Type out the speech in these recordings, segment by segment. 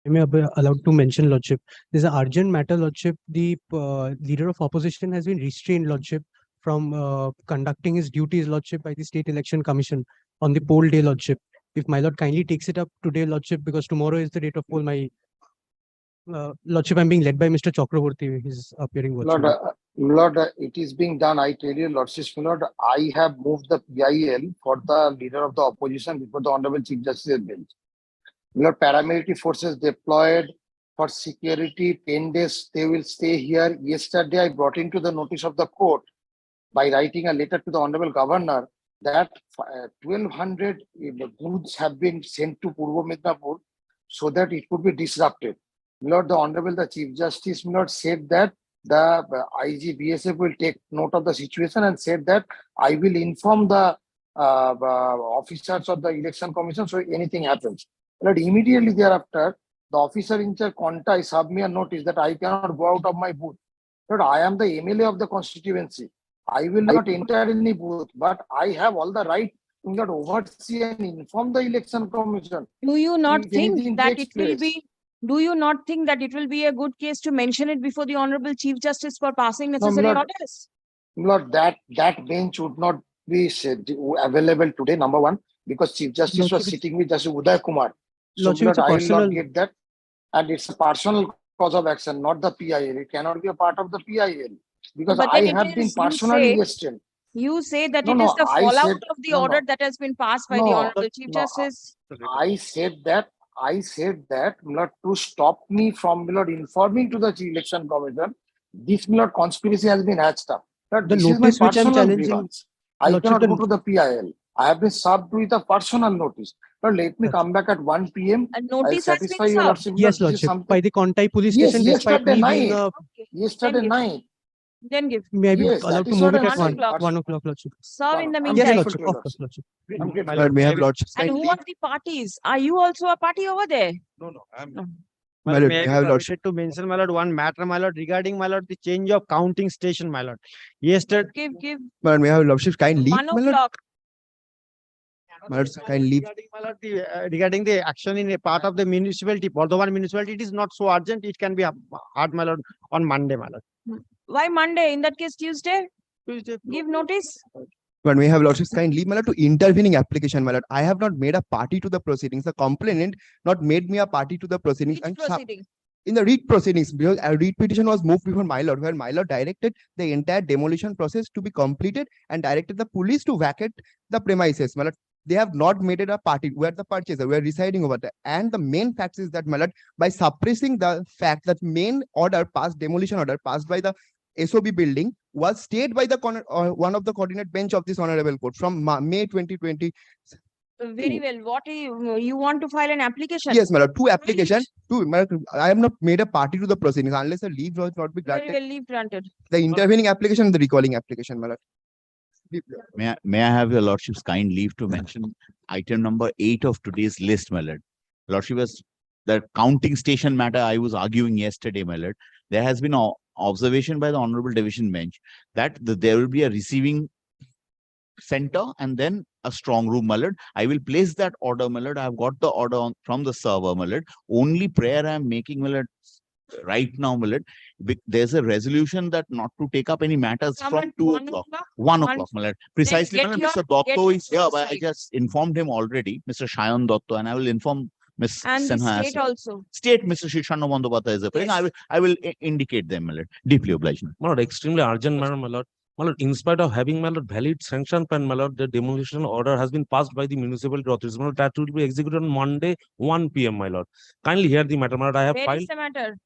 Am I allowed to mention, Lordship? There's an urgent matter, Lordship. The leader of opposition has been restrained, Lordship, from conducting his duties, Lordship, by the State Election Commission on the poll day, Lordship. If my Lord kindly takes it up today, Lordship, because tomorrow is the date of poll, my Lordship, I'm being led by Mr. Chakraborty. He's appearing Lord, virtually. Lord, it is being done. I tell you, Lordship, Lord, I have moved the PIL for the leader of the opposition before the Honorable Chief Justice's bench. Lord, paramilitary forces deployed for security, 10 days, they will stay here. Yesterday, I brought into the notice of the court by writing a letter to the Honorable Governor that 1,200 goods have been sent to Purvo Midnapur so that it could be disrupted. Lord, the Honorable the Chief Justice, Lord, said that the IG BSF will take note of the situation and said that I will inform the officers of the Election Commission so anything happens. Lord, immediately thereafter, the officer in charge Contai sub me a notice that I cannot go out of my booth. Lord, I am the MLA of the constituency. I will not enter any booth, but I have all the right to not oversee and inform the Election Commission. Do you not if think anything that takes it will place. be? Do you not think that it will be a good case to mention it before the Honorable Chief Justice for passing necessary Lord, orders? Lord, that bench would not be available today, number one, because Chief Justice was Lordship, sitting with Justice Uday Kumar. So, Lordship, Lord, it's a I will personal. not get that. And it's a personal cause of action, not the PIL. It cannot be a part of the PIL because But I then it have been is, you personally say, listed. you say that No, it is no, the I fallout said, of the no, order no, that has been passed by the no, Honorable Chief no. Justice. I said that, Lord, to stop me from, Lord, informing to the Election Commission, this, Lord, conspiracy has been hatched up. Lord, The this is my notice which I'm personal challenging, grievance. I Lordship, cannot go to the PIL. I have been served with a personal notice. Lord, let me come back at 1 p.m. A I'll notice has been satisfy your served. Lordship. yes, This is Lordship, something. by the Kontai police Yes, station, despite yesterday me being night. Okay. Yesterday Then give. night. Then give. may I be Yes, allowed that to is move what it I at said. 1 o'clock, Lordship? Sir, in the I'm Yes, meantime. grateful Lordship, to your of course, Lordship. I'm grateful. Lord, may I have Lordship's And who are the parties? Are you also a party over there? No, I'm No. My lord, May I may be I have permitted to mention, my lord, one matter, my lord, regarding, my lord, the change of counting station, my lord. Yesterday, Give. My lord, may I have Lordship's kind leave, 1 my lord? o'clock. My lord's kind leave. regarding the action in a part of the municipality, Bardhaman municipality, it is not so urgent. It can be hard, my lord, on Monday, my lord. Why Monday? In that case, Tuesday? Tuesday. Give notice. But may I have Lordship's kind leave, my lord, to intervening application, my lord. I have not made a party to the proceedings. The complainant not made me a party to the proceedings. Which And proceeding? in the read proceedings, because a read petition was moved before my lord, where my lord directed the entire demolition process to be completed and directed the police to vacate the premises. My lord, they have not made it a party where the purchaser were residing over there. And the main fact is that, my lord, by suppressing the fact that main order passed, demolition order passed by the SOB building was stayed by the one of the coordinate bench of this honorable court from May 2020. Very well. What you want to file an application? Yes, my lord, two application. I have not made a party to the proceedings unless a leave was not be Very granted. well, leave granted. The intervening application and the recalling application, my lord. May I have your lordship's kind leave to mention item number 8 of today's list, my lord. Lordship, was the counting station matter I was arguing yesterday, my lord. There has been an observation by the honorable division bench that there will be a receiving center and then a strong room, my lord. I will place that order, my lord. I have got the order from the server, my lord. Only prayer I am making, my lord, right now, my lord. There's a resolution that not to take up any matters from 2 o'clock. 1 o'clock, my lord. Precisely, my lord. Mr. Dotto is here, but I just informed him already, Mr. Shayan Dotto, and I will inform Ms. And the Sinha state also. State, Mr. Shishano Bandopata is appearing. Yes. I will indicate them, my lord. Deeply obliged. My lord, extremely urgent matter, my lord. My lord, in spite of having, my lord, valid sanction pen, my lord, the demolition order has been passed by the municipality authorities. My lord, that will be executed on Monday, 1 p.m., my lord. Kindly hear the matter, my lord. I have Where filed, is the matter?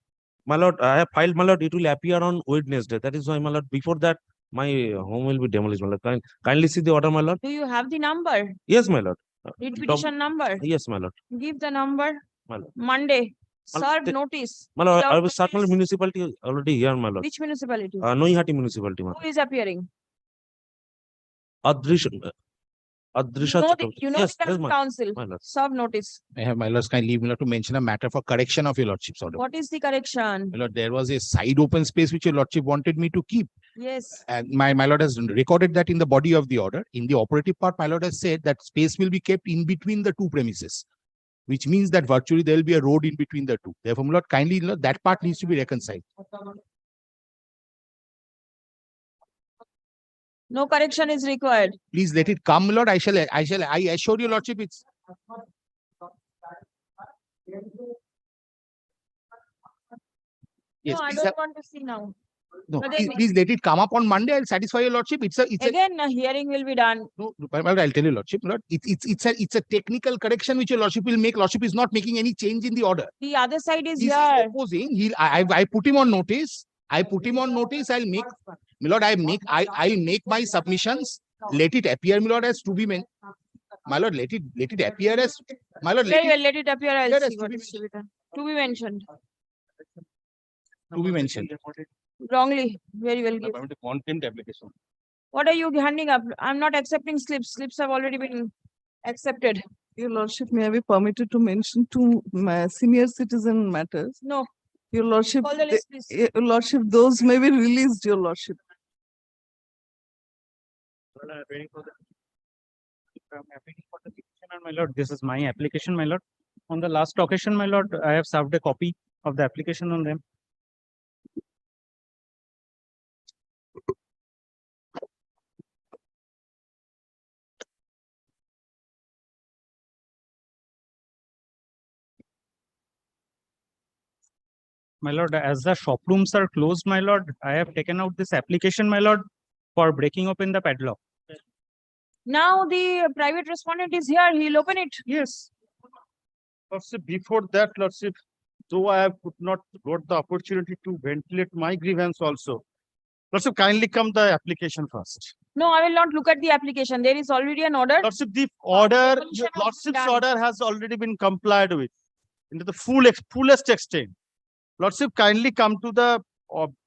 my lord, I have filed, my lord. It will appear on Wednesday. That is why, my lord, before that, my home will be demolished, my lord. Kindly see the order, my lord. Do you have the number? Yes, my lord. Read petition number. Yes, my lord. Give the number. My lord. Monday. My lord, Serve notice. My lord, Without I was certain notice. municipality already here, my lord. Which municipality? Noihati municipality, my lord. Who is appearing? Adrisha. You know Yes, the yes, my council. lord. Serve notice. I have my lord's kind leave me to mention a matter for correction of your lordship's order. What is the correction? My lord, there was a side open space which your lordship wanted me to keep. Yes. And my lord has recorded that in the body of the order. In the operative part, my lord has said that space will be kept in between the two premises. which means that virtually there will be a road in between the two. Therefore, my lord, kindly, that part needs to be reconciled. No correction is required. Please let it come, my lord. I assure you, lordship, it's. Yes, No, I please don't have, want to see now. no, but please, then- please let it come up on Monday. I'll satisfy your lordship. It's a Again, a hearing will be done. no, my lord, I'll tell you, lordship, lord, it's a technical correction which your lordship will make. Lordship is not making any change in the order. The other side is He's here. opposing. I put him on notice. I'll make, my lord, I'll make my submissions. Let it appear, my lord, as to be mentioned. My lord, let it appear as, my lord, Very well, let it appear. I'll Let us see to what be is to be done. To be mentioned. to be mentioned. Wrongly, very well. Give. Contempt application. What are you handing up? I'm not accepting slips. Slips have already been accepted. Your lordship, may I be permitted to mention two senior citizen matters? No, Your lordship, call the list, please. your lordship, those may be released, your lordship. My lord, this is my application, my lord. On the last occasion, my lord, I have served a copy of the application on them. My lord, as the shop rooms are closed, my lord, I have taken out this application, my lord, for breaking open the padlock. Now the private respondent is here. He'll open it. Yes. Lordship, before that, lordship, though I have could not got the opportunity to ventilate my grievance also. Lordship, kindly come the application first. No, I will not look at the application. There is already an order. Lordship, the order, Demolition has been lordship's done. order has already been complied with into the fullest extent. Lordship, kindly come to the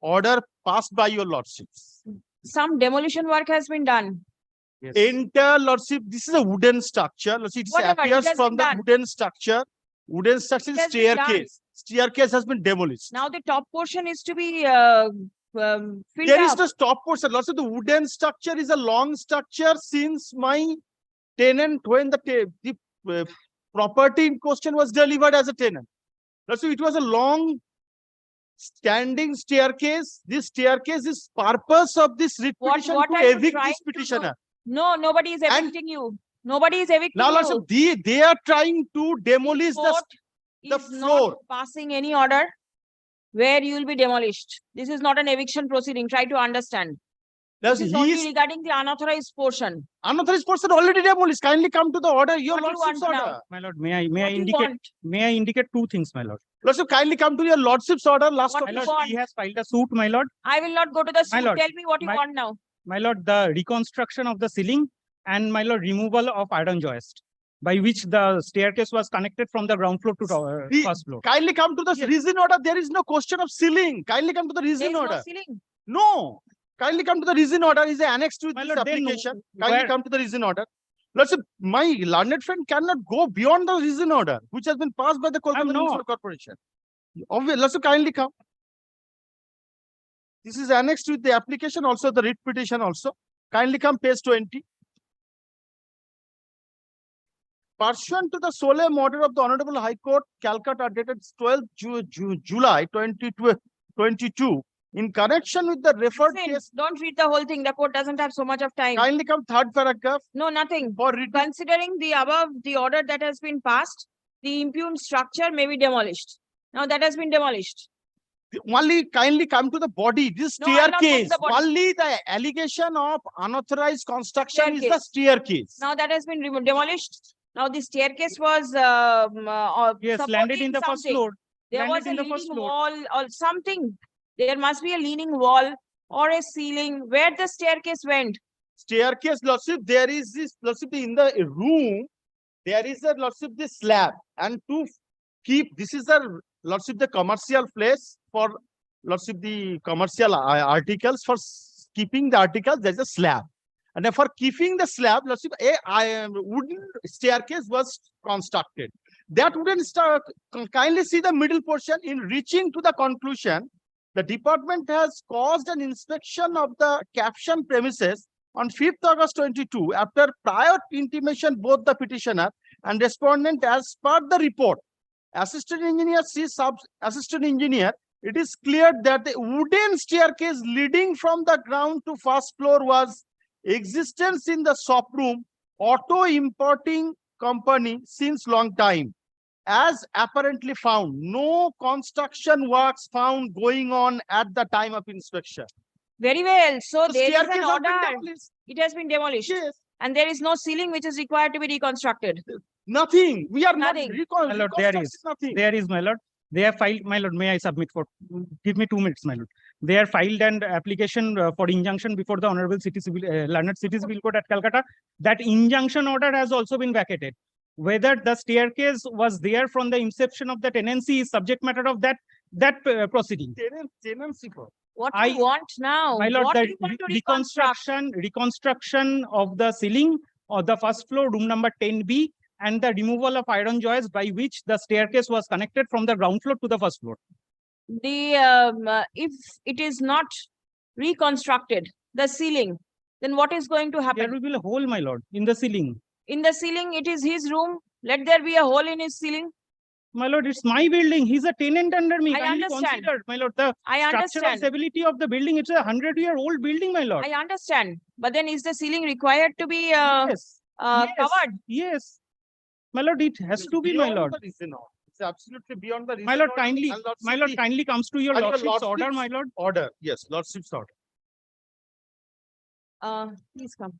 order passed by your lordships. Some demolition work has been done. Enter, lordship, this is a wooden structure. Lordship, it Whatever, it appears has from been the done. wooden structure. Wooden structure is It has been done. staircase. Staircase has been demolished. Now the top portion is to be filled There is up. no stop portion. Lordship, the wooden structure is a long structure since my tenant, when the property in question was delivered as a tenant. Lordship, it was a long standing staircase. This staircase is purpose of this writ What petition are to you evict trying this to do? petitioner. No, nobody is And- evicting you. Nobody is evicting Now, you. lordship, they are trying to demolish the Court the is floor. not passing any order where you will be demolished. This is not an eviction proceeding. Try to understand. This is only regarding the unauthorized portion. unauthorized person already demolished. Kindly come to the order. Your What do you lordship's want now? order. My lord, may I What do you indicate, want? may I indicate two things, my lord? Lordship, kindly come to your lordship's order. Last What My do you occasion. lord, he want? has filed a suit, my lord. I will not go to the suit. lord, Tell me what you my- want now. My lord, the reconstruction of the ceiling and my lord, removal of iron joist by which the staircase was connected from the ground floor to The- first floor. Kindly come to the Yes. reason order. There is no question of ceiling. Kindly come to the There reason is no order. ceiling. No. Kindly come to the reason order. Is annexed to My this lord, then application. Kindly where- come to the reason order. Lordship, my learned friend cannot go beyond the reason order, which has been passed by the Kolkata not. Municipal Corporation. Obviously, Lordship, kindly come. This is annexed with the application, also the writ petition also. Kindly come, page 20. Pursuant to the solemn order of the Honorable High Court, Calcutta, dated 12th July 2022, in connection with the referred Listen, case, don't read the whole thing. The court doesn't have so much of time. kindly come third paragraph No, nothing. for writ. Considering the above, the order that has been passed, the impugned structure may be demolished. Now that has been demolished. Only kindly come to the body. This No, I'll not go to staircase, the body. only the allegation of unauthorized construction is the Staircase. staircase. Now that has been demolished. Now the staircase was Yes, landed supporting in the first something. floor. There landed was a in the first leaning floor. wall or something. There must be a leaning wall or a ceiling where the staircase went. Staircase, lordship, there is this, lordship, in the room, there is a, lordship, this slab, and to keep, this is the, lordship, the commercial place for, lordship, the commercial articles, for keeping the articles, there's a slab. And then for keeping the slab, lordship, a wooden staircase was constructed. That wooden kindly see the middle portion. In reaching to the conclusion, the department has caused an inspection of the caption premises on 5th August 22, after prior intimation both the petitioner and respondent as per the report. Assistant engineer, assistant engineer, it is clear that the wooden staircase leading from the ground to first floor was existence in the shop room auto importing company since long time. As apparently found, no construction works found going on at the time of inspection. Very well. So The there is staircase an has been order. demolished. It has been demolished. Yes. And there is no ceiling which is required to be reconstructed. Nothing. We are Nothing. not My lord, there is. nothing. There is, my lord. They have filed, my lord, may I submit for, give me 2 minutes, my lord. They have filed an application for injunction before the Honorable City Civil, Learned City Civil Court at Calcutta. That injunction order has also been vacated. Whether the staircase was there from the inception of the tenancy is subject matter of that proceeding. Tenancy for. What I- do you want now? My lord, What the do you want to reconstruct? reconstruction of the ceiling or the first floor, room number 10B, and the removal of iron joists by which the staircase was connected from the ground floor to the first floor. If it is not reconstructed, the ceiling, then what is going to There happen? will be a hole, my lord, in the ceiling. In the ceiling, it is his room. Let there be a hole in his ceiling. My lord, it's my building. He's a tenant under me. I Kindly understand. consider, my lord, the I structural understand. stability of the building. It's a 100-year-old building, my lord. I understand. But then is the ceiling required to be Yes. Yes. covered? Yes. My lord, it has to be, my lord. It's absolutely beyond the reason. My lord, order. kindly, And my lord, kindly comes to your and your lordship's order, lordship's my lord. Order. Yes, lordship's order. Please come.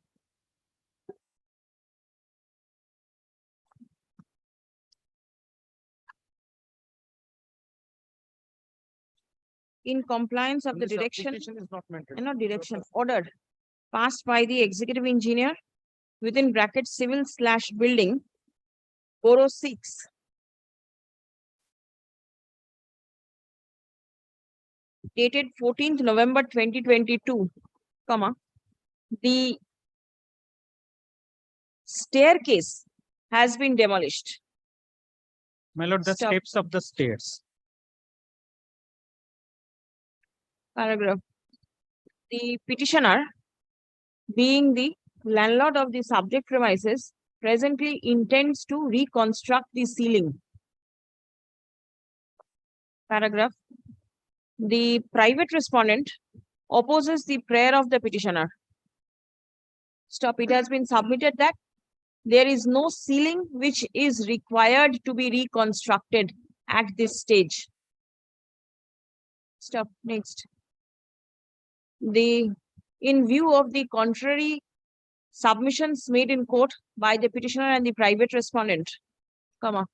In compliance of the This direction, application is not meant to- not direction, ordered passed by the executive engineer within brackets civil/building, Borough 6. Dated 14th November 2022, comma, the staircase has been demolished. My lord, the Stop. steps of the stairs. Paragraph. The petitioner, being the landlord of the subject premises, presently intends to reconstruct the ceiling. Paragraph. The private respondent opposes the prayer of the petitioner. Stop. It has been submitted that there is no ceiling which is required to be reconstructed at this stage. Stop. Next. In view of the contrary submissions made in court by the petitioner and the private respondent, comma,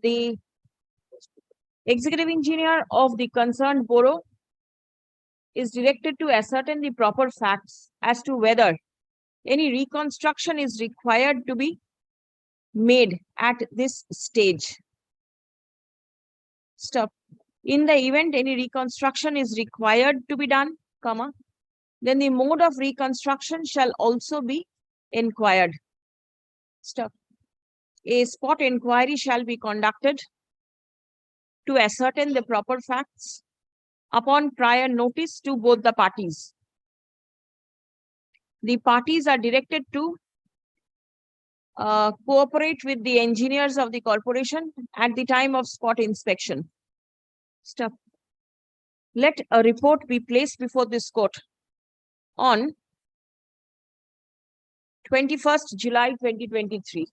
the executive engineer of the concerned borough is directed to ascertain the proper facts as to whether any reconstruction is required to be made at this stage. Stop. In the event any reconstruction is required to be done, comma, then the mode of reconstruction shall also be inquired. Stop. A spot inquiry shall be conducted to ascertain the proper facts upon prior notice to both the parties. The parties are directed to cooperate with the engineers of the corporation at the time of spot inspection. Stop. Let a report be placed before this court on 21st July 2023.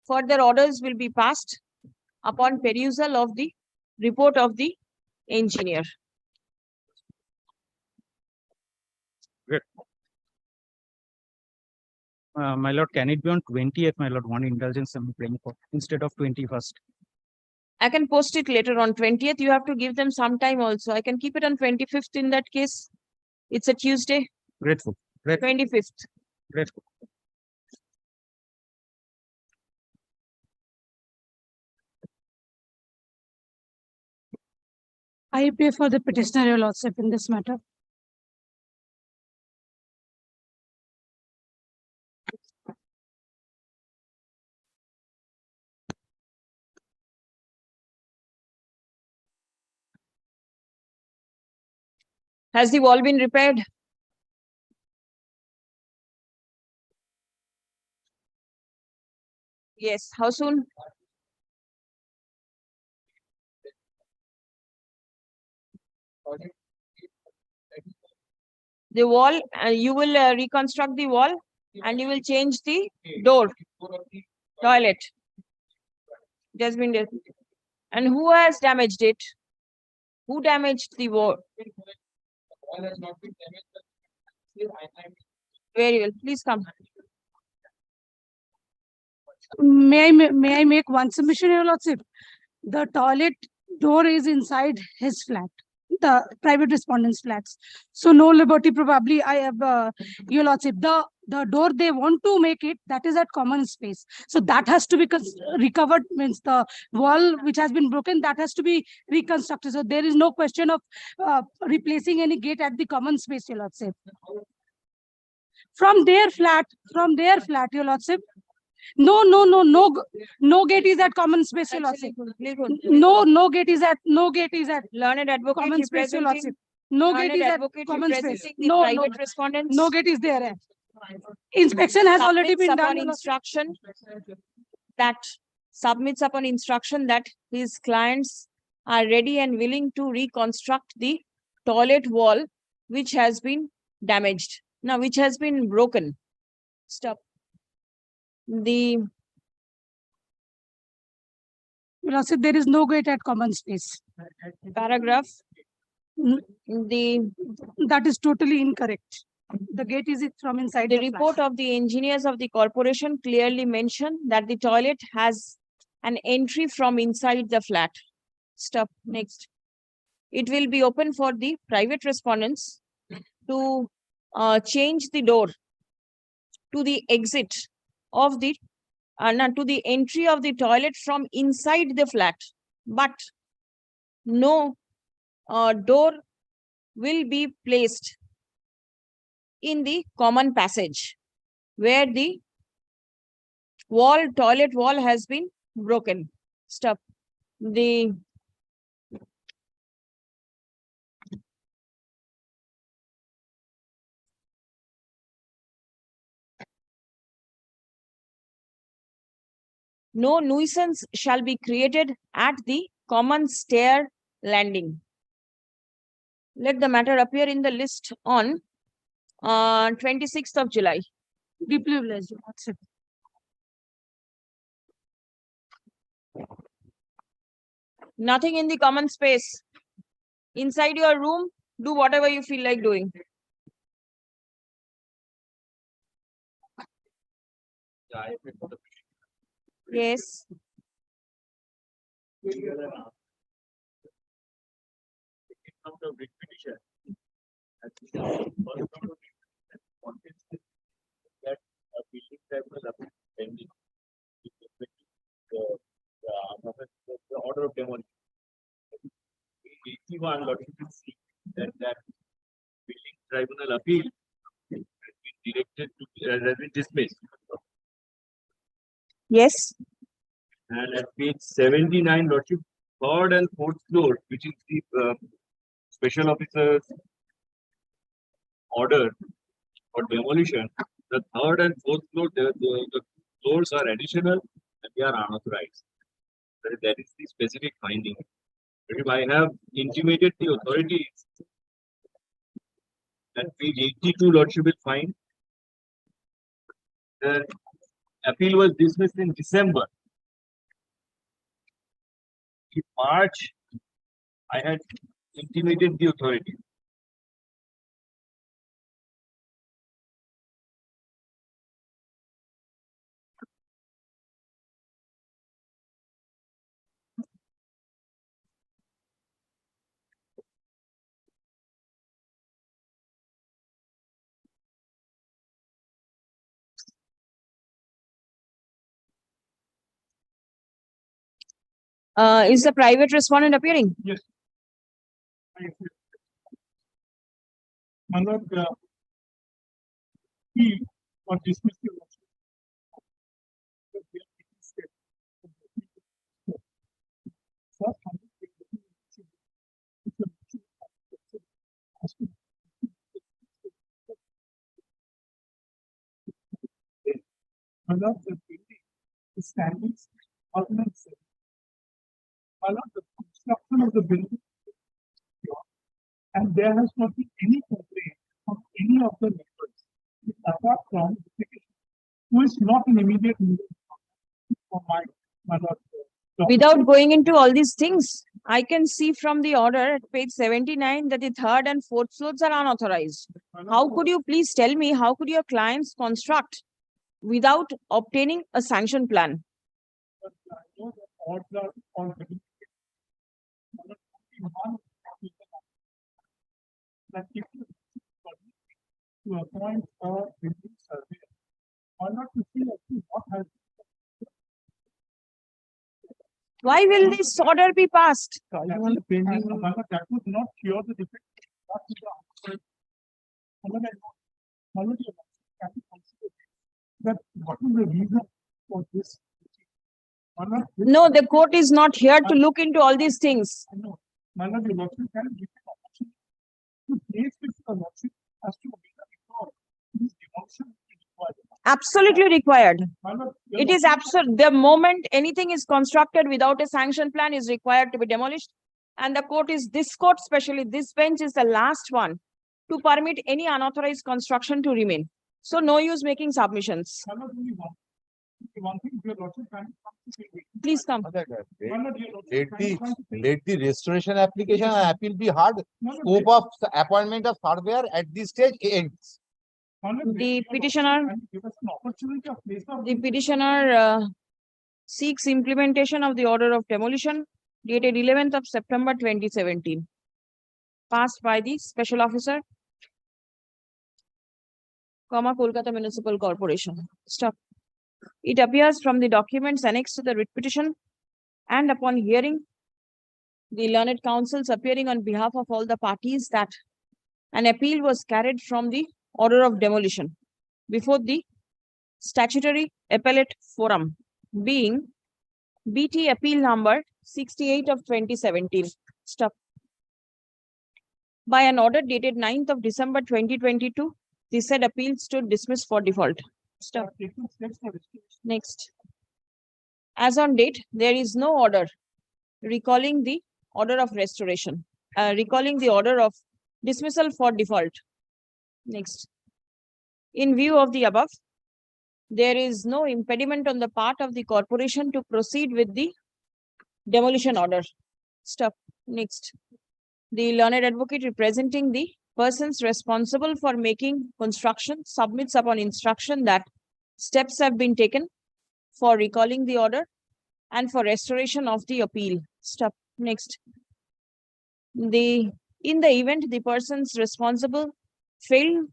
Further orders will be passed upon perusal of the report of the engineer. My lord, can it be on 20th, my lord, one indulgence I'm praying for, instead of 21st? I can post it later on 20th. You have to give them some time also. I can keep it on 25th in that case. It's a Tuesday, Grateful, 25th. grateful. I appear for the petitioner, your lordship, in this matter. Has the wall been repaired? Yes, how soon? The wall, you will reconstruct the wall and you will change the door, toilet. It has been, and who has damaged it? Who damaged the wall? Very well, please come. May I make one submission, Your Lordship? The toilet door is inside his flat, the private respondent's flats. So no liberty probably I have, Your Lordship, the door they want to make it, that is at common space. So that has to be recovered, means the wall which has been broken, that has to be reconstructed. So there is no question of replacing any gate at the common space, Your Lordship. From their flat, Your Lordship. No gate is at common space, Your Lordship. No gate is at Learned advocate common space, Your Lordship. representing, No learned gate is at advocate common space. representing the No private respondents. no gate is there. Inspection has already submits been upon done, Your Lordship. instruction that submits upon instruction that his clients are ready and willing to reconstruct the toilet wall which has been damaged. Now, which has been broken. Stop. The Your Lordship, there is no gate at common space. paragraph, Mm, the That is totally incorrect. The gate is from inside The the flat. report of the engineers of the corporation clearly mentioned that the toilet has an entry from inside the flat. Stop. Next. It will be open for the private respondents to change the door to the exit of the to the entry of the toilet from inside the flat, but no door will be placed in the common passage where the toilet wall has been broken. Stop. The no nuisance shall be created at the common stair landing. Let the matter appear in the list on 26th of July. Deeply blessed, Your Lordship. Nothing in the common space. Inside your room, do whatever you feel like doing. Yes. The order of demolition. 81, Lord, you can see that building tribunal appeal has been directed to, has been dismissed. Yes. And at page 79, Lordship, third and fourth floor, which is the special officer's order for demolition, the third and fourth floor, the floors are additional and they are unauthorized. That is the specific finding. But if I have intimated the authorities, at page 82, Lordship will find the appeal was dismissed in December. In March, I had intimated the authority. Is the private respondent appearing? Yes. My lord, he was dismissed. My lord, the building standings ordinance. My lord, the construction of the building is secure, and there has not been any complaint from any of the neighbors, apart from the petitioner, who is not in immediate need for my lord. Without going into all these things, I can see from the order at page 79 that the third and fourth floors are unauthorized. How could you please tell me, how could your clients construct without obtaining a sanction plan? To appoint a building surveyor, or not to see actually what has. Why will this order be passed? That would not cure the defect. That what is the reason for this? No, the court is not here to look into all these things. My lord, your lordship can give an opportunity to place which the lordship has to be this demolition is required. Absolutely required. My lord, your It is lordship absolute. The moment anything is constructed without a sanction plan is required to be demolished. And the court is, this court, especially this bench, is the last one to permit any unauthorized construction to remain. So no use making submissions. My lord, only one thing, your lordship can come to see it. Please come. My lord, your lordship can come to see it. Let the restoration application and appeal be heard. My lord, Scope of appointment of surveyor at this stage ends. my lord, The your lordship petitioner- can give us an opportunity of place of. The petitioner seeks implementation of the order of demolition dated 11th of September 2017, passed by the special officer, Kolkata Municipal Corporation. Stop. It appears from the documents annexed to the writ petition, and upon hearing the learned counsels appearing on behalf of all the parties, that an appeal was carried from the order of demolition before the statutory appellate forum, being BT appeal number 68 of 2017. Stop. By an order dated 9th of December 2022, the said appeal stood dismissed for default. Stop. Taking steps for restoration. Next. As on date, there is no order recalling the order of restoration, recalling the order of dismissal for default. Next. In view of the above, there is no impediment on the part of the corporation to proceed with the demolition order. Stop. Next. The learned advocate representing the persons responsible for making construction submits upon instruction that steps have been taken for recalling the order and for restoration of the appeal. Stop. Next. In the event the persons responsible fail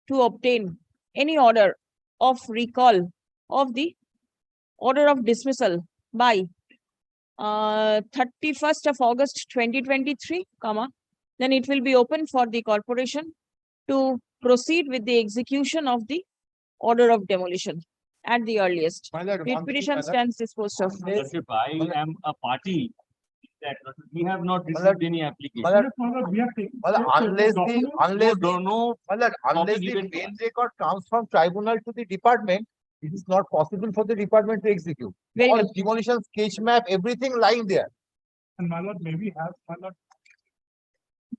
to obtain any order of recall of the order of dismissal by 31st of August 2023, then it will be open for the corporation to proceed with the execution of the order of demolition at the earliest. My lord, Writ one thing, petition my lord. stands disposed of. Lordship, I am a party that we have not Well, received any application. Well, Yes, my lord, we are taking Well, steps for unless the, document. unless the, No, no, well, unless the given to main us. record comes from tribunal to the department, it is not possible for the department to execute. Very All well. demolition sketch map, everything lying there. And my lord, maybe have, my lord.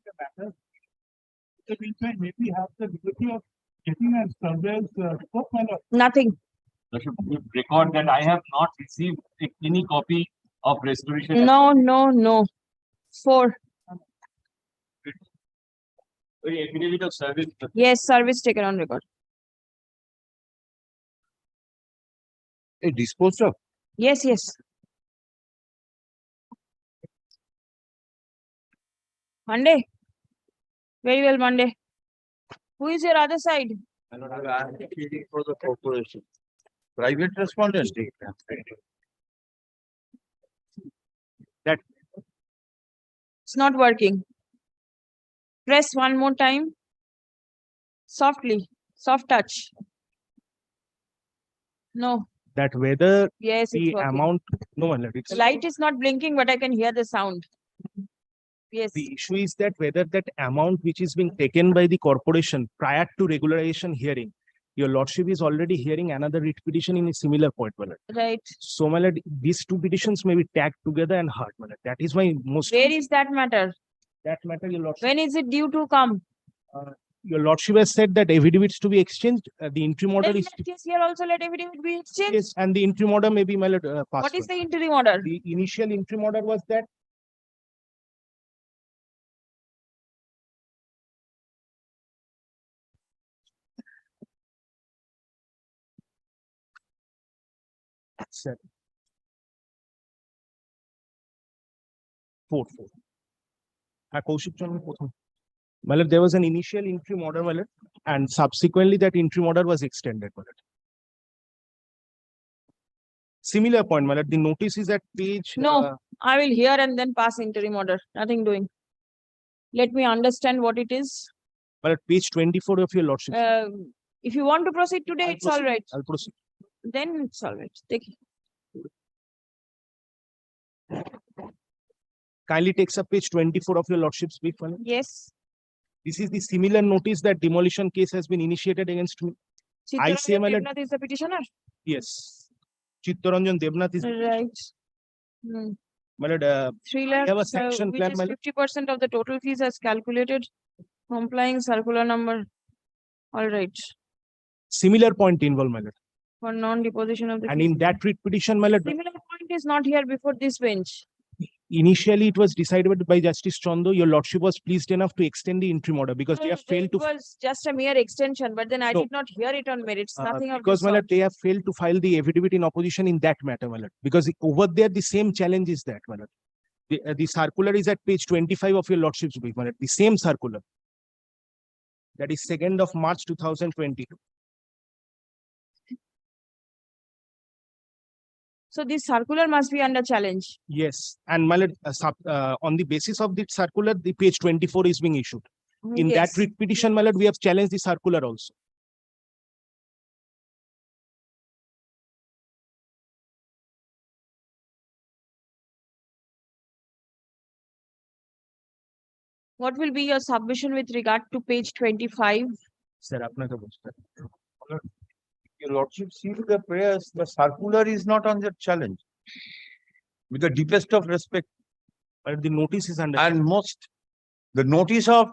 The matter. The meantime, maybe have the liberty of getting a surveyor's report, my lord. Nothing. Lordship, we record that I have not received any copy of restoration. No, no, no. 4. Affidavit of service. Yes, service taken on record. It disposed of. Yes, yes. Monday. Very well, Monday. Who is your other side? I'm advocating for the corporation. Private respondent. It's not working. Press one more time. Softly. Soft touch. No. That whether Yes, it's the working. amount, no, my lord, it's The light is not blinking, but I can hear the sound. Yes. the issue is that whether that amount which is being taken by the corporation prior to regularization hearing, Your lordship is already hearing another writ petition in a similar point, my lord. Right. So, my lord, these two petitions may be tagged together and heard, my lord. That is my most. Where is that matter? That matter, your lordship. When is it due to come? Your lordship has said that affidavits to be exchanged. The interim order Then in is. that case, here also let affidavit be exchanged. Yes, and the interim order may be, my lord, passed. What is the interim order? The initial interim order was that. Sir. Fourth. Kaushik Chandra, fourth. My lord, there was an initial interim order, my lord, and subsequently that interim order was extended, my lord. Similar point, my lord, the notice is at page. No, I will hear and then pass interim order. Nothing doing. Let me understand what it is. My lord, page 24 of your lordship. If you want to proceed today, I'll it's all right. I'll proceed. Then it's all right. Take it. Kindly takes up page 24 of your lordship's brief, my lord. Yes. This is the similar notice that demolition case has been initiated against me. I say, my lord. Devnath is the petitioner. Yes. Chittaranjan Devnath is. Right. Hmm. My lord, 3 I have a lakhs, sanction which plan, is my lord. 50% of the total fees as calculated, complying circular number. All right. Similar point involved, my lord. For non-deposition of the And fees. in that writ petition, my lord, Similar point is not here before this bench. initially it was decided by Justice Chando. Your lordship was pleased enough to extend the interim order because they have failed It to. was just a mere extension, but then I No. did not hear it on merits. Nothing of Because, this my lord, sort. they have failed to file the affidavit in opposition in that matter, my lord. Because over there, the same challenge is that, my lord. The circular is at page 25 of your lordship's brief, my lord. The same circular. That is 2nd of March 2022. So this circular must be under challenge. Yes, and my lord, on the basis of the circular, the page 24 is being issued. In that Yes. writ petition, my lord, we have challenged the circular also. What will be your submission with regard to page 25? Sir, apnaka bojta. Your lordship, see the prayers, the circular is not on the challenge. With the deepest of respect. But the notice is under. And the notice of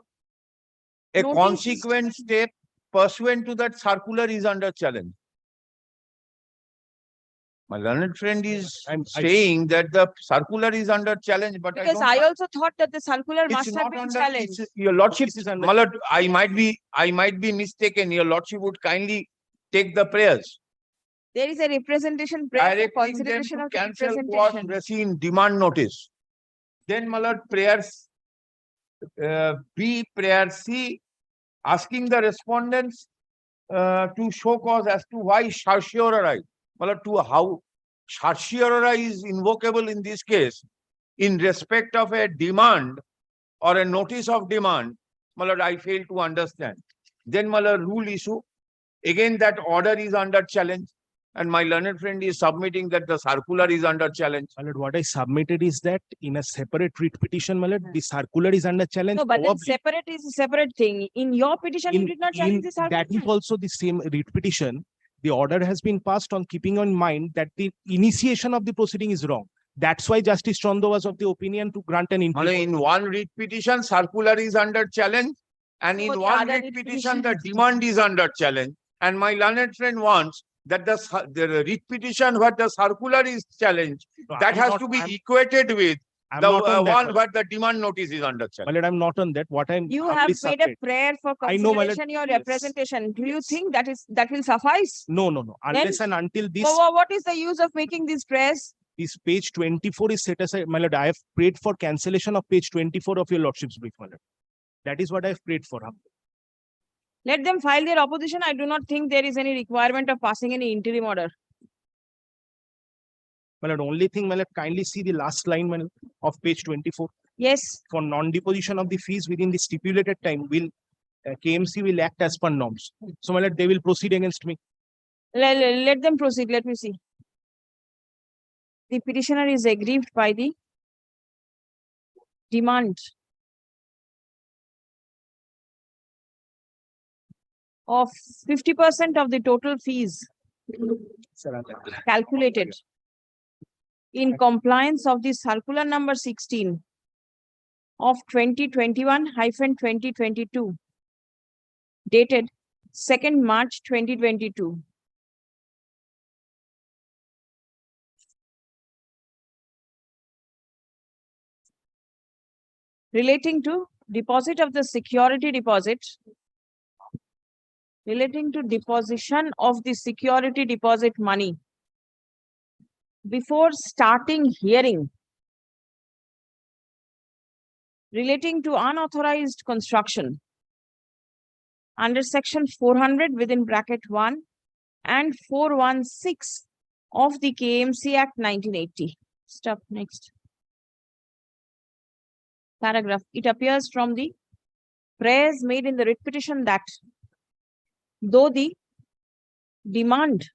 a Notice is- consequent step pursuant to that circular is under challenge. My learned friend is saying that the circular is under challenge, but Because I I don't. also thought that the circular It's must have not been under, challenged. your lordship, This is under- my lord, I might be mistaken. Your lordship would kindly take the prayers. There is a representation prayer for Directing them consideration to of the cancel quod representation. received demand notice. Then, my lord, prayers B, prayer C, asking the respondents to show cause as to why certiorari, my lord, to how certiorari is invocable in this case in respect of a demand or a notice of demand. My lord, I fail to understand. Then, my lord, rule issue. Again, that order is under challenge. And my learned friend is submitting that the circular is under challenge. My lord, what I submitted is that in a separate writ petition, my lord, the circular is under challenge. No, but then Probably separate is a separate thing. In your petition, you did not challenge this that is argument. also the same writ petition. The order has been passed on keeping in mind that the initiation of the proceeding is wrong. That's why Justice Chando was of the opinion to grant an interim. In one writ petition, circular is under challenge. And So in the one other writ writ petition, the petition- demand is under challenge. And my learned friend wants that the writ petition where the circular is challenged, No, that I'm has not- to be I'm- equated with I'm the not on that, one my where the demand notice is under My challenge. lord, I'm not on that. What I'm You humbly have made a submit- prayer for I know, my lord. consideration, your Yes. representation. Do you Yes. think that will suffice? No. Unless and until this, What is the use of making these prayers? this page 24 is set aside, my lord. I have prayed for cancellation of page 24 of your lordship's brief, my lord. That is what I have prayed for. Let them file their opposition. I do not think there is any requirement of passing any interim order. My lord, only thing, my lord, kindly see the last line, my lord, of page 24. Yes. For non-deposition of the fees within the stipulated time, KMC will act as per norms. So, my lord, they will proceed against me. Let them proceed. Let me see. The petitioner is aggrieved by the demand. of 50% of the total fees calculated in compliance of the circular number 16 of 2021/2022 dated 2nd March 2022. Relating to deposit of the security deposit, relating to deposition of the security deposit money before starting hearing, relating to unauthorized construction under section 400 within bracket 1 and 416 of the KMC Act 1980. Stop. Next paragraph. It appears from the prayers made in the writ petition that though the demand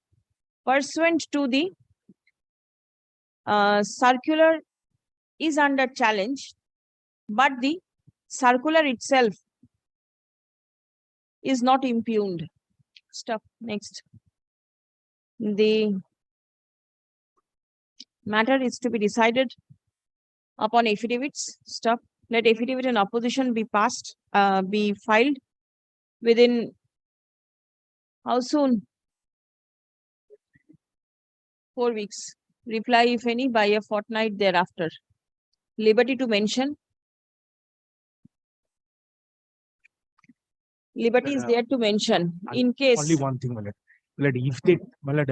pursuant to the circular is under challenge, but the circular itself is not impugned. Stop. Next. The matter is to be decided upon affidavits. Stop. Let affidavit and opposition be passed, be filed within how soon? 4 weeks. Reply, if any, by a fortnight thereafter. Liberty to mention. Liberty is there to mention in case. Only one thing, my lord. If they, my lord,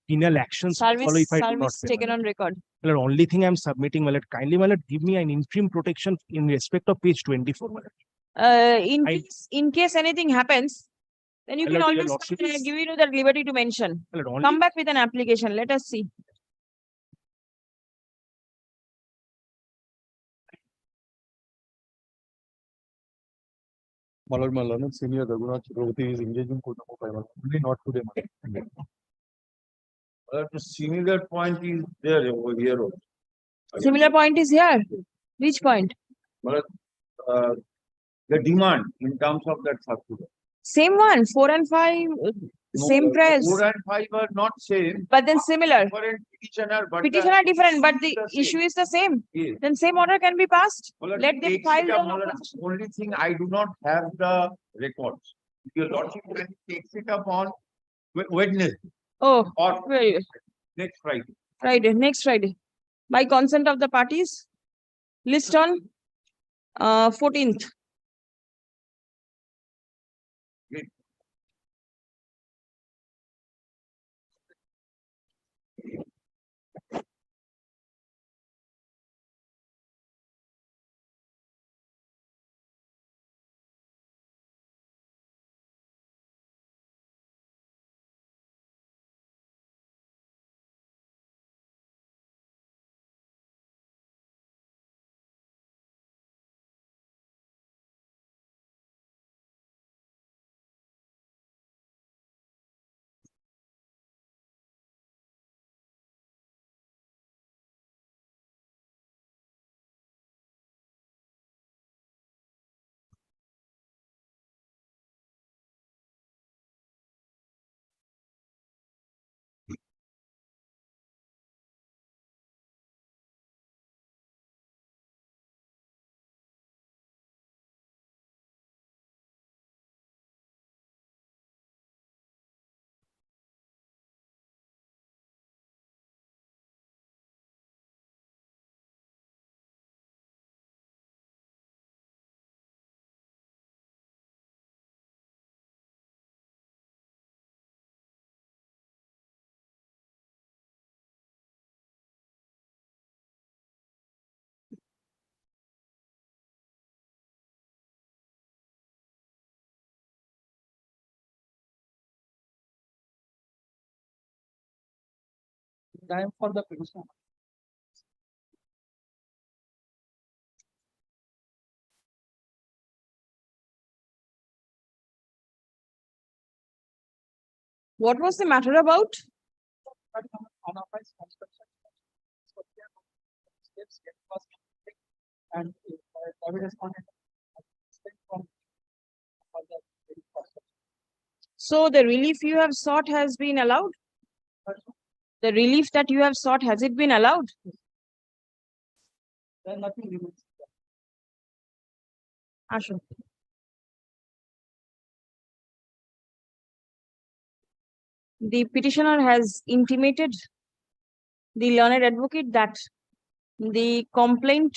penal actions follow if I do not Service pay, taken on record. my lord, only thing I'm submitting, my lord, kindly, my lord, give me an interim protection in respect of page 24, my lord. In case anything happens, then you My can lord, your always lordship is- give you that liberty to mention. My lord, only- Come back with an application. Let us see. My learned senior Raghunath Chakravarti is engaging court number 5, only not today. The similar point is there over here also. Similar point is here. Which point? But, the demand in terms of that circular. Same one, 4 and 5, same prayers. 4 and 5 are not same. But then similar. Different petitioner, but Petition are different, but the same. issue is the same. Yes. Then same order can be passed. Well, Let them takes file it up, the. well, only thing I do not have the records. Your lordship takes it up on Wednesday Oh, or very good. next Friday. Friday, next Friday. By consent of the parties, list on 14th. Time for the petition. What was the matter about? Unauthorized construction. And private respondent from So the relief you have sought has been allowed? The relief that you have sought, has it been allowed? Ashu. The petitioner has intimated the learned advocate that the complaint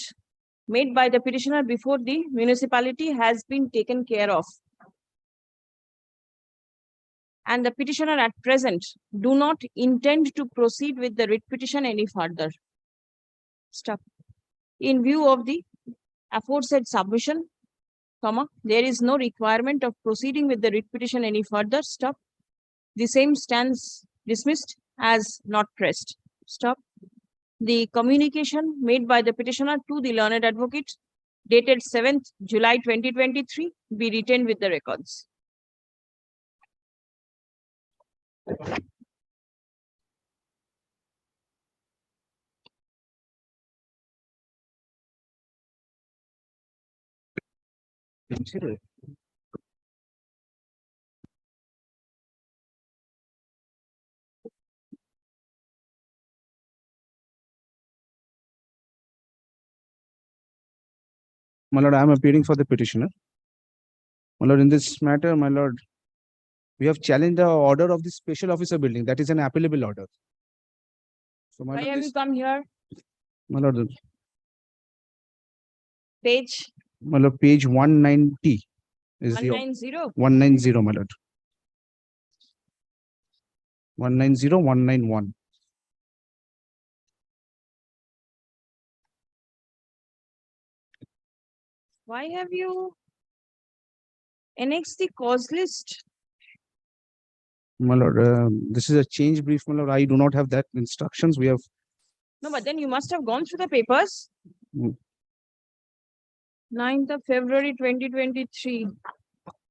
made by the petitioner before the municipality has been taken care of. And the petitioner at present do not intend to proceed with the writ petition any further. Stop. In view of the aforesaid submission, comma, there is no requirement of proceeding with the writ petition any further. Stop. The same stands dismissed as not pressed. Stop. The communication made by the petitioner to the learned advocate dated 7th July 2023 be retained with the records. My lord, I am appearing for the petitioner. My lord, in this matter, my lord, we have challenged the order of the special officer building. That is an appellable order. So my Why lord, have you come here? my lord, Page my lord, page 190 is the 190. 190, my lord. 190, 191. Why have you annexed the cause list? My lord, this is a change brief, my lord. I do not have that instructions. We have. No, but then you must have gone through the papers. Mm. 9th of February 2023,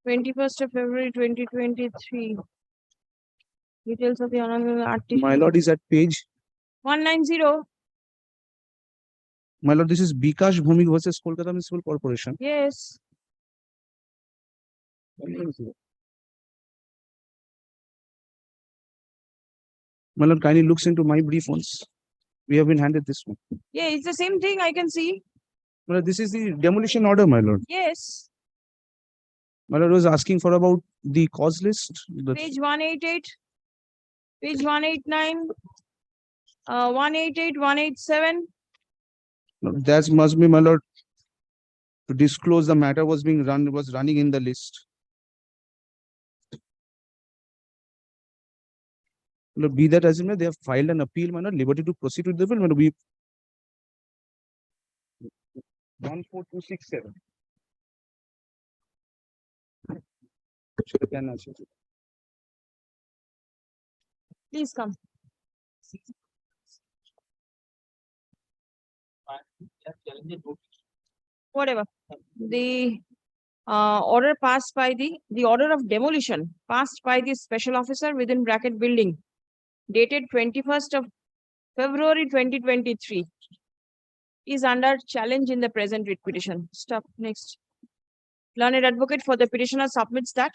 21st of February 2023. Details of the honorable article. My lord is at page. 190. My lord, this is Bikash Bhumik versus Kolkata Municipal Corporation. Yes. My lord, kindly looks into my brief once. We have been handed this one. Yeah, it's the same thing I can see. My lord, this is the demolition order, my lord. Yes. My lord was asking for about the cause list. Page 188, page 189, 188, 187. That must be, my lord, to disclose the matter was running in the list. Lord, be that as it may, they have filed an appeal, my lord, liberty to proceed with the bill. We 14267. Please come. Whatever. The order passed by the order of demolition passed by the special officer within bracket building dated 21st of February 2023 is under challenge in the present writ petition. Stop. Next. Learned advocate for the petitioner submits that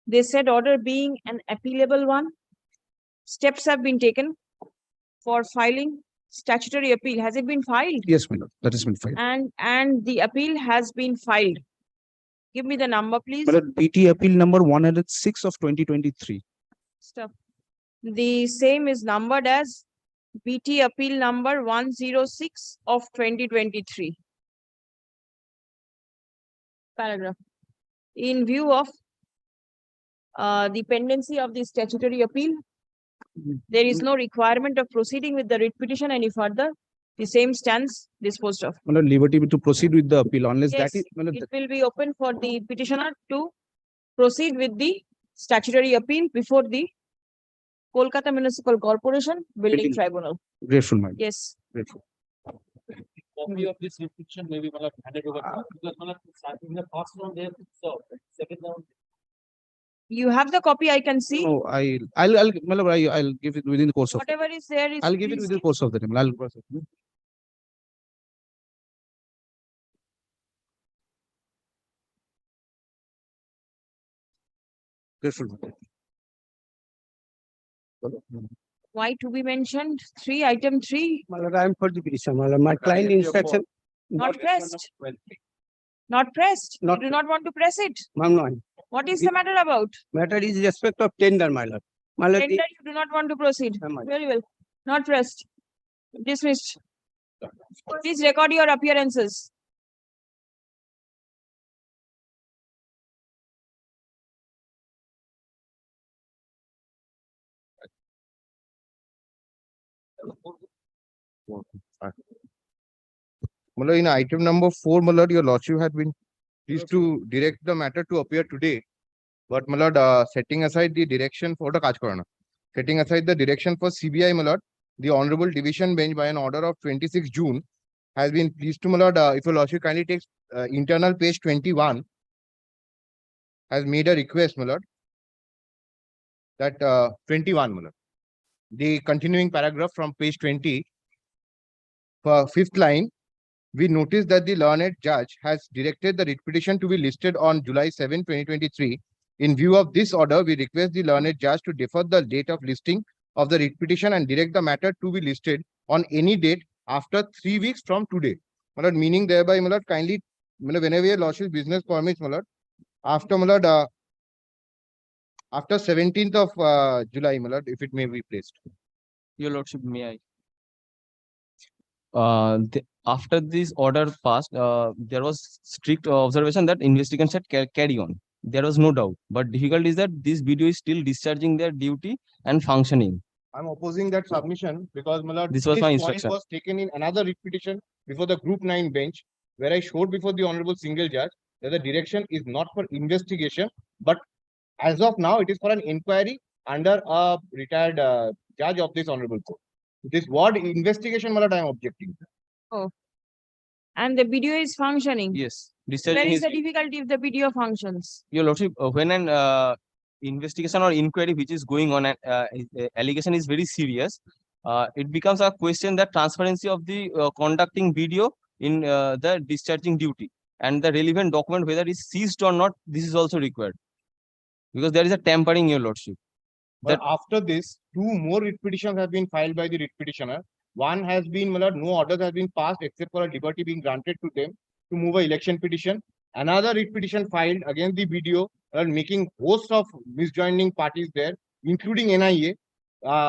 they said order being an appealable one, steps have been taken for filing statutory appeal. Has it been filed? Yes, my lord, that has been filed. And the appeal has been filed. Give me the number, please. My lord, BT appeal number 106 of 2023. Stop. The same is numbered as BT appeal number 106 of 2023. Paragraph. In view of the pendency of the statutory appeal, there is no requirement of proceeding with the writ petition any further. The same stands disposed of. My lord, liberty to proceed with the appeal unless Yes, that is. My lord, it will be open for the petitioner to proceed with the statutory appeal before the Kolkata Municipal Corporation Building Tribunal. grateful, my lord. Yes. Grateful. Copy of this restriction maybe handed over because starting the first round they have served. Second round. You have the copy, I can see. No, my lord, I'll give it within the course of. Whatever is there is. I'll give it within the course of the time. I'll process. Why to be mentioned? 3, item 3, My lord, I am for the petition. My lord, my client inspection. not pressed. Not pressed. You Not- do not want to press it. Ma'am, no. What is the matter about? Matter is respect of tender, my lord. My lord, Tender, you do not want to proceed. Ma'am, Very well. Not pressed. Dismissed. Please record your appearances. In item number 4, my lord, your lordship had been pleased to direct the matter to appear today. But my lord, setting aside the direction for the Kajkorana, setting aside the direction for CBI, my lord, the Honorable Division Bench by an order of 26 June has been pleased to, my lord, if your lordship kindly takes internal page 21, has made a request, my lord, that 21, my lord, the continuing paragraph from page 20, for 5th line, we notice that the learned judge has directed the writ petition to be listed on July 7, 2023. In view of this order, we request the learned judge to defer the date of listing of the writ petition and direct the matter to be listed on any date after 3 weeks from today. My lord, meaning thereby, my lord, kindly, whenever your lordship business permits, my lord, after, my lord, after 17th of July, my lord, if it may be placed. Your lordship, may I? After this order passed, there was strict observation that investigation should carry on. There was no doubt. But difficult is that this video is still discharging their duty and functioning. I'm opposing that submission because, my lord, This was my point instruction. was taken in another writ petition before the Group 9 bench, where I showed before the Honorable Single Judge that the direction is not for investigation, but as of now, it is for an inquiry under a retired judge of this Honorable Court. This word investigation, my lord, I am objecting. Oh. And the video is functioning. Yes. Where Discharging is his the difficulty if the video functions? Your lordship, when an investigation or inquiry which is going on, allegation is very serious, it becomes a question that transparency of the conducting video in the discharging duty and the relevant document, whether it is seized or not, this is also required. Because there is a tampering, your lordship. But after this, 2 more writ petitions have been filed by the writ petitioner. One has been, my lord, no orders has been passed except for a liberty being granted to them to move an election petition. Another writ petition filed against the video, making host of misjoining parties there, including NIA,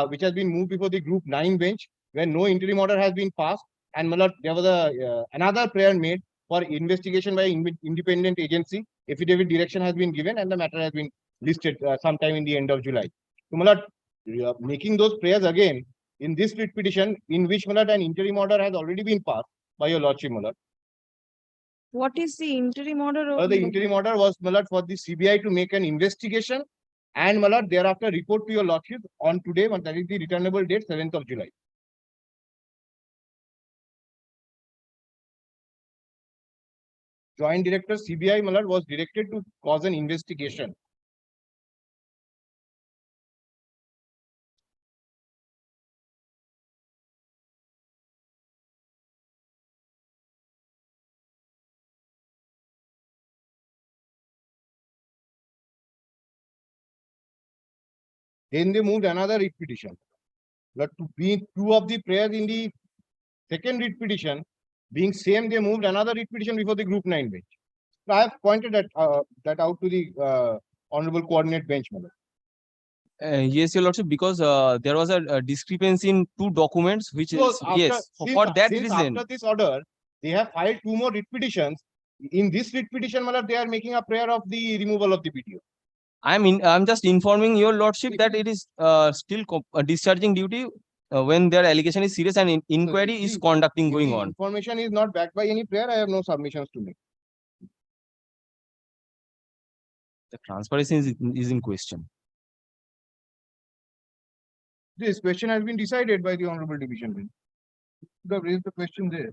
which has been moved before the Group 9 bench, where no interim order has been passed. And my lord, there was another prayer made for investigation by independent agency. Affidavit direction has been given and the matter has been listed sometime in the end of July. So, my lord, making those prayers again in this writ petition, in which, my lord, an interim order has already been passed by your lordship, my lord. What is the interim order? The interim order was, my lord, for the CBI to make an investigation and, my lord, thereafter report to your lordship on today, that is the returnable date, 7th of July. Joint Director CBI, my lord, was directed to cause an investigation. Then they moved another writ petition. But to be 2 of the prayers in the second writ petition, being same, they moved another writ petition before the Group 9 bench. So I have pointed that out to the Honorable Coordinate Bench, my lord. Yes, your lordship, because there was a discrepancy in 2 documents, which So is, after, yes, since, for that since reason. after this order, they have filed 2 more writ petitions. In this writ petition, my lord, they are making a prayer of the removal of the video. I'm just informing your lordship that it is still discharging duty when their allegation is serious and inquiry is conducting going on. Information is not backed by any prayer. I have no submissions to make. The transparency is in question. This question has been decided by the Honorable Division Bench. You have raised the question there.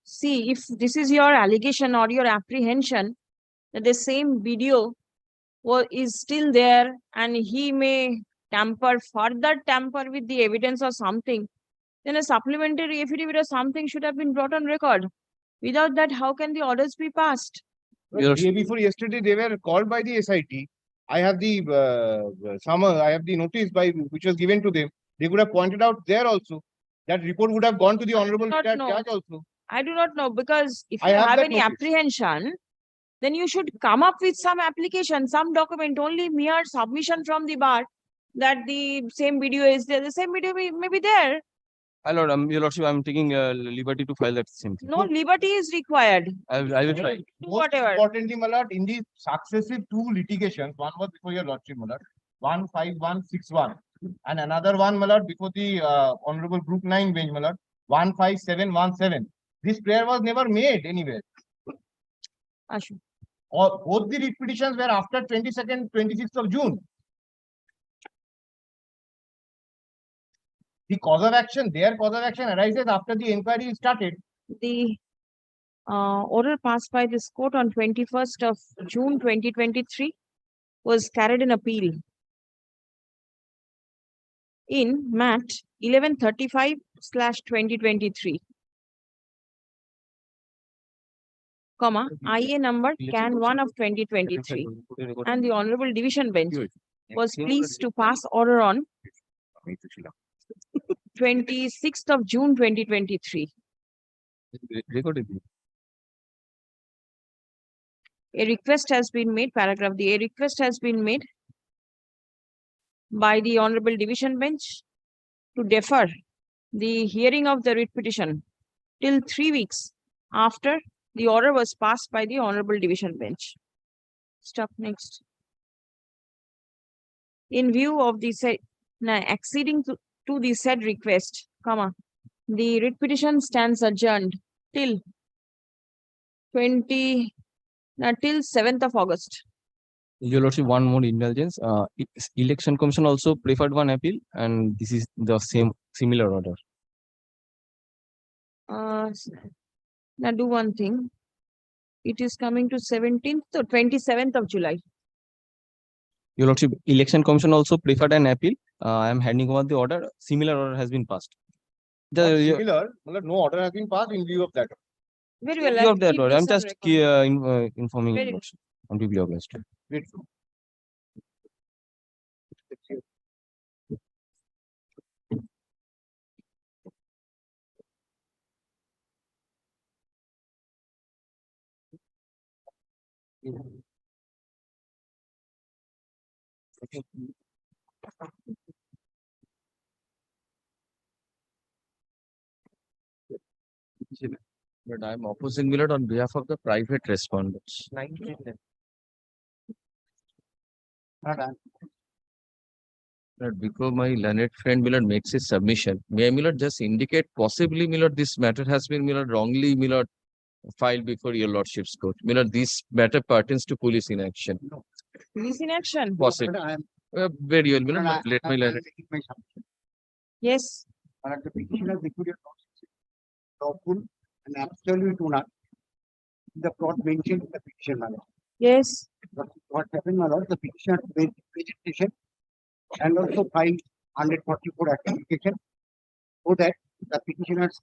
See, if this is your allegation or your apprehension that the same video is still there and he may further tamper with the evidence or something, then a supplementary affidavit or something should have been brought on record. Without that, how can the orders be passed? Day before yesterday, they were called by the SIT. I have the I have the notice which was given to them. They could have pointed out there also. That report would have gone to the honorable judge also. I do not know, because if I you have have that any notice. apprehension, then you should come up with some application, some document. Only mere submission from the bar that the same video is there. The same video may be there. My lord, your lordship, I'm taking liberty to file that same thing. No liberty is required. I will try. Do Most whatever. importantly, my lord, in the successive two litigations, one was before your lordship, my lord, 15161, and another one, my lord, before the honorable Group 9 bench, my lord, 15717. This prayer was never made anywhere. Ashu. Both the writ petitions were after 22nd, 26th of June. The cause of action, their cause of action arises after the inquiry is started. The order passed by this court on 21st of June 2023 was carried in appeal in MAT 1135/2023, comma, IA number CAN 1 of 2023, and the Honorable Division Bench was pleased to pass order on 26th of June 2023. A request has been made, paragraph D, a request has been made by the Honorable Division Bench to defer the hearing of the writ petition till 3 weeks after the order was passed by the Honorable Division Bench. Stop next. In view of the said, acceding to the said request, comma, the writ petition stands adjourned till 7th of August. Your lordship, one more indulgence. Election Commission also preferred one appeal, and this is the similar order. Now do one thing. It is coming to 17th or 27th of July. Your lordship, Election Commission also preferred an appeal. I am handing over the order. Similar order has been passed. Similar, no order has been passed in view of that. Very well. In view I'll of that keep order, I'm this on just record. informing Very your good. lordship. I'm deeply obliged. Grateful. But I'm opposing Millard on behalf of the private respondents. But before my learned friend Millard makes his submission, may I, Millard, just indicate possibly, Millard, this matter has been, Millard, wrongly, Millard, filed before your lordship's court. Millard, this matter pertains to police inaction. Police in action. Possibly. Very well, Millard, let me learn it. Yes. The petitioner liquidated lawful and absolute to not the plot mentioned in the petition, my lord. Yes. What happened, my lord, the petitioner made presentation and also filed 144 application so that the petitioner's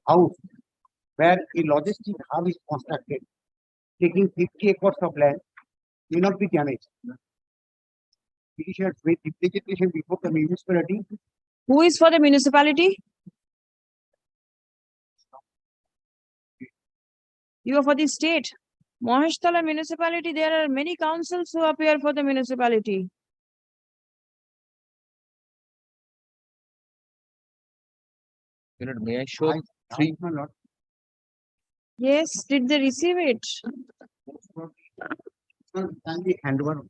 house where a logistic hub is constructed, taking 50 acres of land, may not be damaged. Petitioners made representation before the municipality. Who is for the municipality? You are for the state. Maheshtala municipality, there are many councils who appear for the municipality. Millard, may I show three? My lord. Yes, did they receive it? Can be hand over.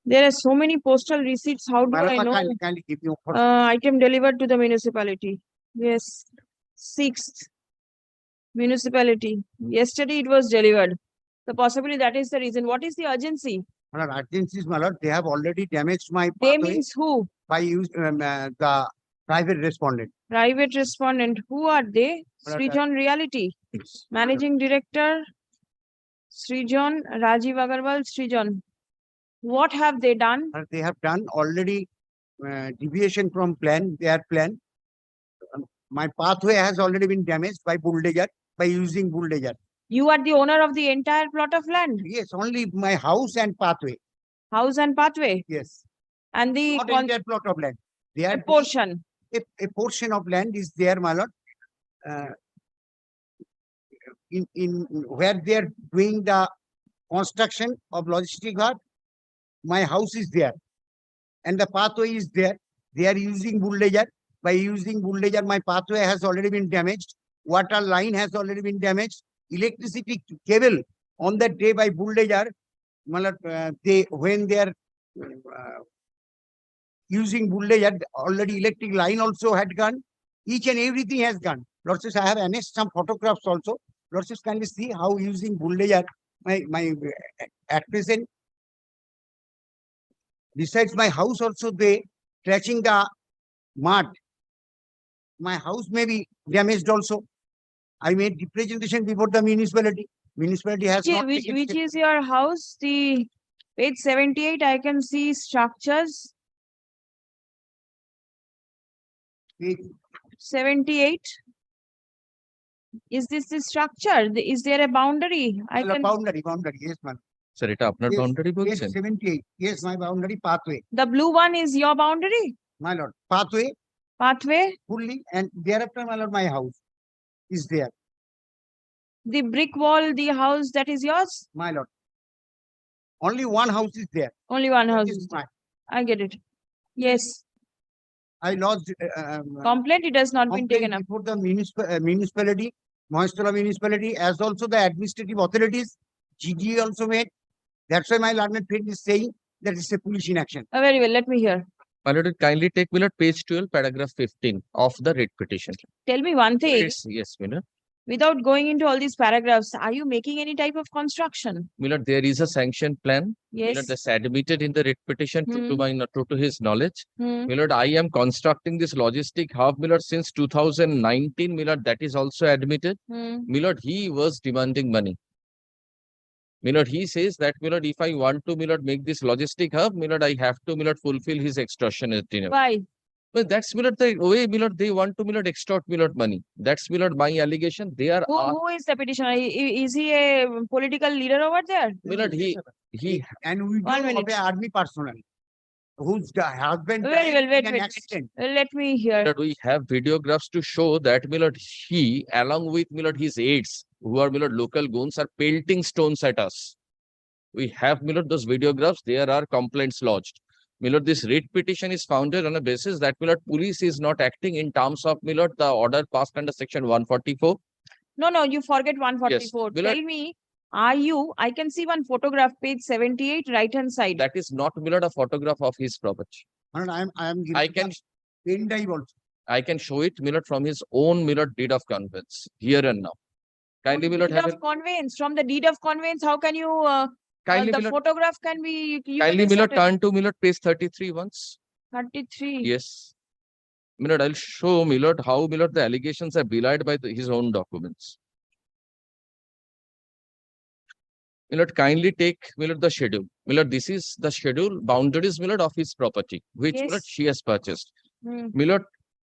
There are so many postal receipts. How do I know? Kindly give you Item delivered to the municipality. Yes. 6th municipality. Yesterday it was delivered. So possibly that is the reason. What is the urgency? My lord, agencies, my lord, they have already damaged my They pathway means who? by the private respondent. Private respondent. Who are they? Well, Srijan Reality. Managing Director, Srijan, Rajiv Agarwal, Srijan. What have they done? They have done already deviation from plan, their plan. My pathway has already been damaged by bulldozer, by using bulldozer. You are the owner of the entire plot of land? Yes, only my house and pathway. House and pathway? Yes. And the Not entire plot of land. They are portion. A portion of land is there, my lord. In where they are doing the construction of logistic hub, my house is there, and the pathway is there. They are using bulldozer. By using bulldozer, my pathway has already been damaged. Water line has already been damaged. Electricity cable on that day by bulldozer, when they are using bulldozer, already electric line also had gone. Each and everything has gone. Lordships, I have annexed some photographs also. Lordships, can you see how using bulldozer, my at present, besides my house also, they touching the mud. My house may be damaged also. I made representation before the municipality. Municipality has not taken Which is your house? The page 78, I can see structures. Page 78. Is this the structure? Is there a boundary? I can. boundary, yes, ma'am. Sir, এটা আপনার Yes, boundary Yes, বলছেন? 78. Yes, my boundary pathway. The blue one is your boundary? My lord, pathway Pathway? fully, and thereafter, my lord, my house is there. The brick wall, the house that is yours? My lord. Only one house is there. Only one house. Is is mine. I get it. Yes. I lodged Complaint, it has not been taken up. for the municipality, Mahasthala municipality, as also the administrative authorities. GG also made. That's why my learned friend is saying that it's a police in action. Very well, let me hear. My lord, kindly take me lord page 12, paragraph 15 of the writ petition. Tell me one thing. Yes, my lord. Without going into all these paragraphs, are you making any type of construction? My lord, there is a sanction plan. My Yes. lord, that's admitted in the writ petition true to his knowledge. Hmm. My lord, I am constructing this logistic hub, my lord, since 2019. My lord, that is also admitted. Hmm. My lord, he was demanding money. My lord, he says that, my lord, if I want to, my lord, make this logistic hub, my lord, I have to, my lord, fulfill his extortionate. Why? But that's, my lord, the way, my lord, they want to, my lord, extort, my lord, money. That's, my lord, my allegation. They are, Who is the petitioner? Is he a political leader over there? my lord, he And we One do of minute. a army personnel whose husband Very died well, wait, in an wait. accident. Let me hear. That we have videographs to show that, my lord, he, along with, my lord, his aides, who are, my lord, local goons, are pelting stones at us. We have, my lord, those videographs. There are complaints lodged. My lord, this writ petition is founded on a basis that, my lord, police is not acting in terms of, my lord, the order passed under section 144. No, you forget 144. Yes, Tell me, I can see one photograph, page 78, right hand side. That is not, my lord, a photograph of his property. And I am I can, pen drive also. I can show it, my lord, from his own, my lord, deed of conveyance, here and now. Kindly, my lord, Deed have of conveyance. From the deed of conveyance, how can you, kindly, the my lord, photograph can be kindly, my lord, certain- turn to, my lord, page 33 once. 33. Yes. My lord, I'll show, my lord, how, my lord, the allegations are belied by his own documents. My lord, kindly take, my lord, the schedule. My lord, this is the schedule, boundaries, my lord, of his property, which, my lord, Yes. she has purchased. Hmm. My lord,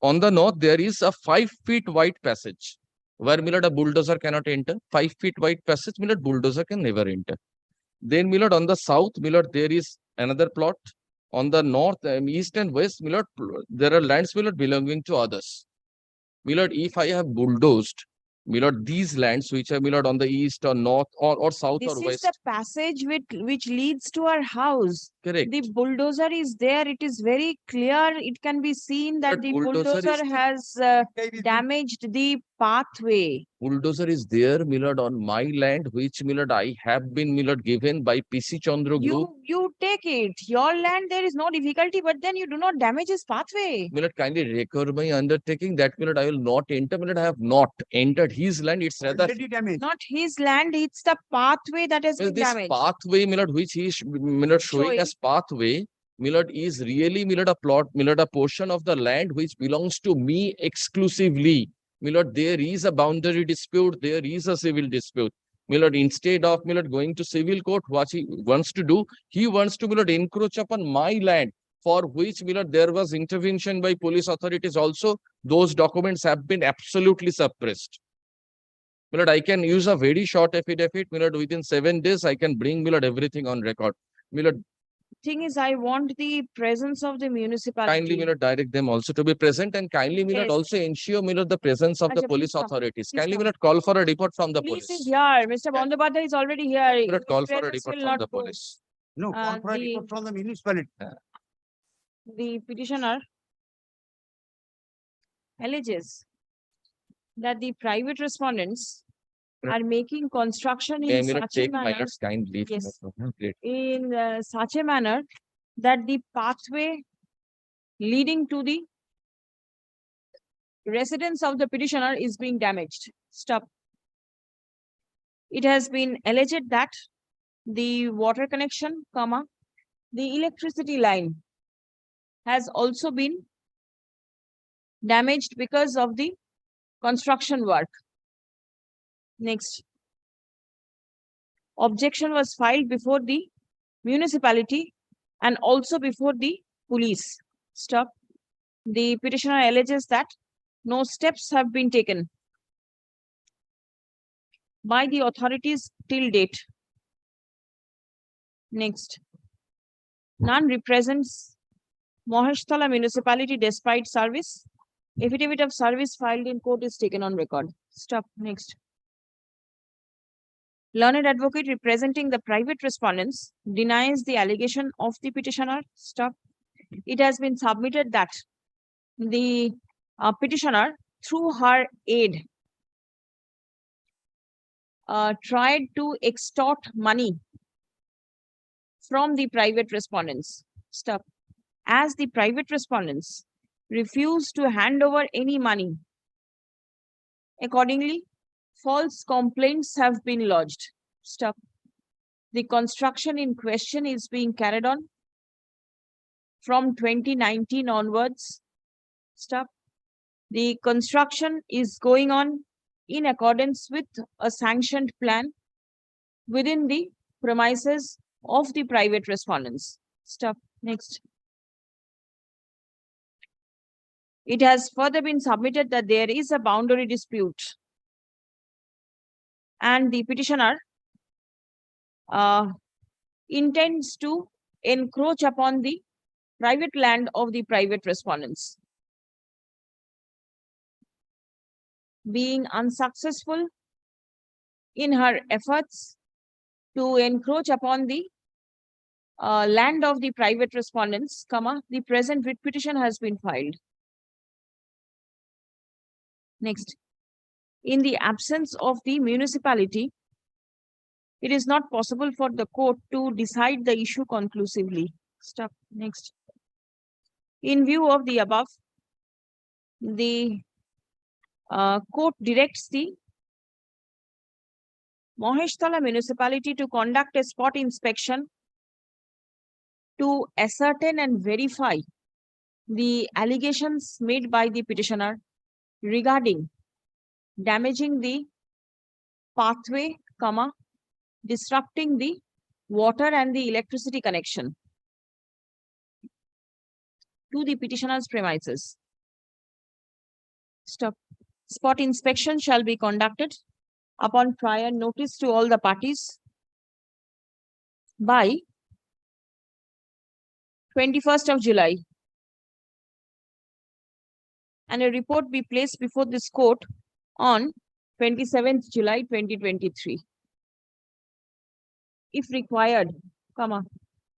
on the north, there is a 5 feet wide passage where, my lord, a bulldozer cannot enter. 5 feet wide passage, my lord, bulldozer can never enter. Then, my lord, on the south, my lord, there is another plot. On the north, east and west, my lord, there are lands, my lord, belonging to others. My lord, if I have bulldozed, my lord, these lands which are, my lord, on the east or north or south This or is west. the passage which leads to our house. Correct. The bulldozer is there. It is very clear. It can be seen that But the bulldozer bulldozer is- has damaged the pathway. bulldozer is there, Milord, on my land, which Milord I have been Milord given by PC Chandra Group. You take it. Your land, there is no difficulty, but then you do not damage his pathway. Milord, kindly record my undertaking that Milord I will not enter. Milord, I have not entered his land. It's rather Not his land, it's the pathway that has been this damaged. pathway, Milord, which he is Milord showing as pathway. Milord is really Milord a plot, Milord a portion of the land which belongs to me exclusively. Milord, there is a boundary dispute, there is a civil dispute. Milord, instead of Milord going to civil court, what he wants to do, he wants to Milord encroach upon my land, for which Milord there was intervention by police authorities also. Those documents have been absolutely suppressed. Milord, I can use a very short affidavit. Milord, within 7 days, I can bring Milord everything on record. Milord, Thing is, I want the presence of the municipality. kindly Milord direct them also to be present, and kindly Milord Yes. also ensure Milord the presence of the Acha, police please come. authorities. Please Kindly come. Milord call for a report from the Police is police. here. Mr. Bandyopadhyay is already here. Milord call His for a presence report will from not the go. police. No, call for a report from the municipality. The petitioner alleges that the private respondents are making construction May I in Milord such a take manner, Milord's kind leave? yes, Great. in such a manner that the pathway leading to the residence of the petitioner is being damaged. Stop. It has been alleged that the water connection, comma, the electricity line has also been damaged because of the construction work. Next. Objection was filed before the municipality and also before the police. Stop. The petitioner alleges that no steps have been taken by the authorities till date. Next. None represents Maheshtala municipality despite service. Affidavit of service filed in court is taken on record. Stop. Next. Learned advocate representing the private respondents denies the allegation of the petitioner. Stop. It has been submitted that the petitioner, through her aid, tried to extort money from the private respondents. Stop. As the private respondents refused to hand over any money, accordingly, false complaints have been lodged. Stop. The construction in question is being carried on from 2019 onwards. Stop. The construction is going on in accordance with a sanctioned plan within the premises of the private respondents. Stop. Next. It has further been submitted that there is a boundary dispute and the petitioner intends to encroach upon the private land of the private respondents. Being unsuccessful in her efforts to encroach upon the land of the private respondents, comma, the present writ petition has been filed. Next. In the absence of the municipality, it is not possible for the court to decide the issue conclusively. Stop. Next. In view of the above, the court directs the Maheshtala municipality to conduct a spot inspection to ascertain and verify the allegations made by the petitioner regarding damaging the pathway, comma, disrupting the water and the electricity connection to the petitioner's premises. Stop. Spot inspection shall be conducted upon prior notice to all the parties by 21st of July. And a report be placed before this court on 27th July 2023. If required, comma,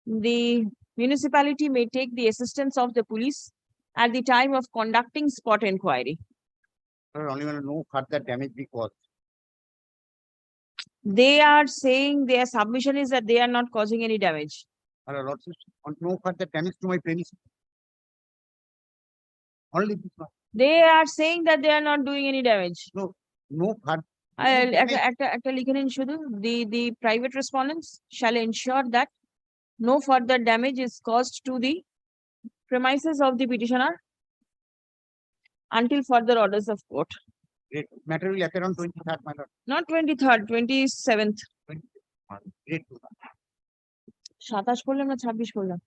the municipality may take the assistance of the police at the time of conducting spot inquiry. I only want to know further damage be caused. They are saying their submission is that they are not causing any damage. Lordship, on no further damage to my premises. Only this one. They are saying that they are not doing any damage. No, no further. একটা লিখে নিন শুধু, the private respondents shall ensure that no further damage is caused to the premises of the petitioner until further orders of court. Matter will appear on 23rd, my lord. Not 23rd, 27th. Great. 27 করলাম না 26 করলাম?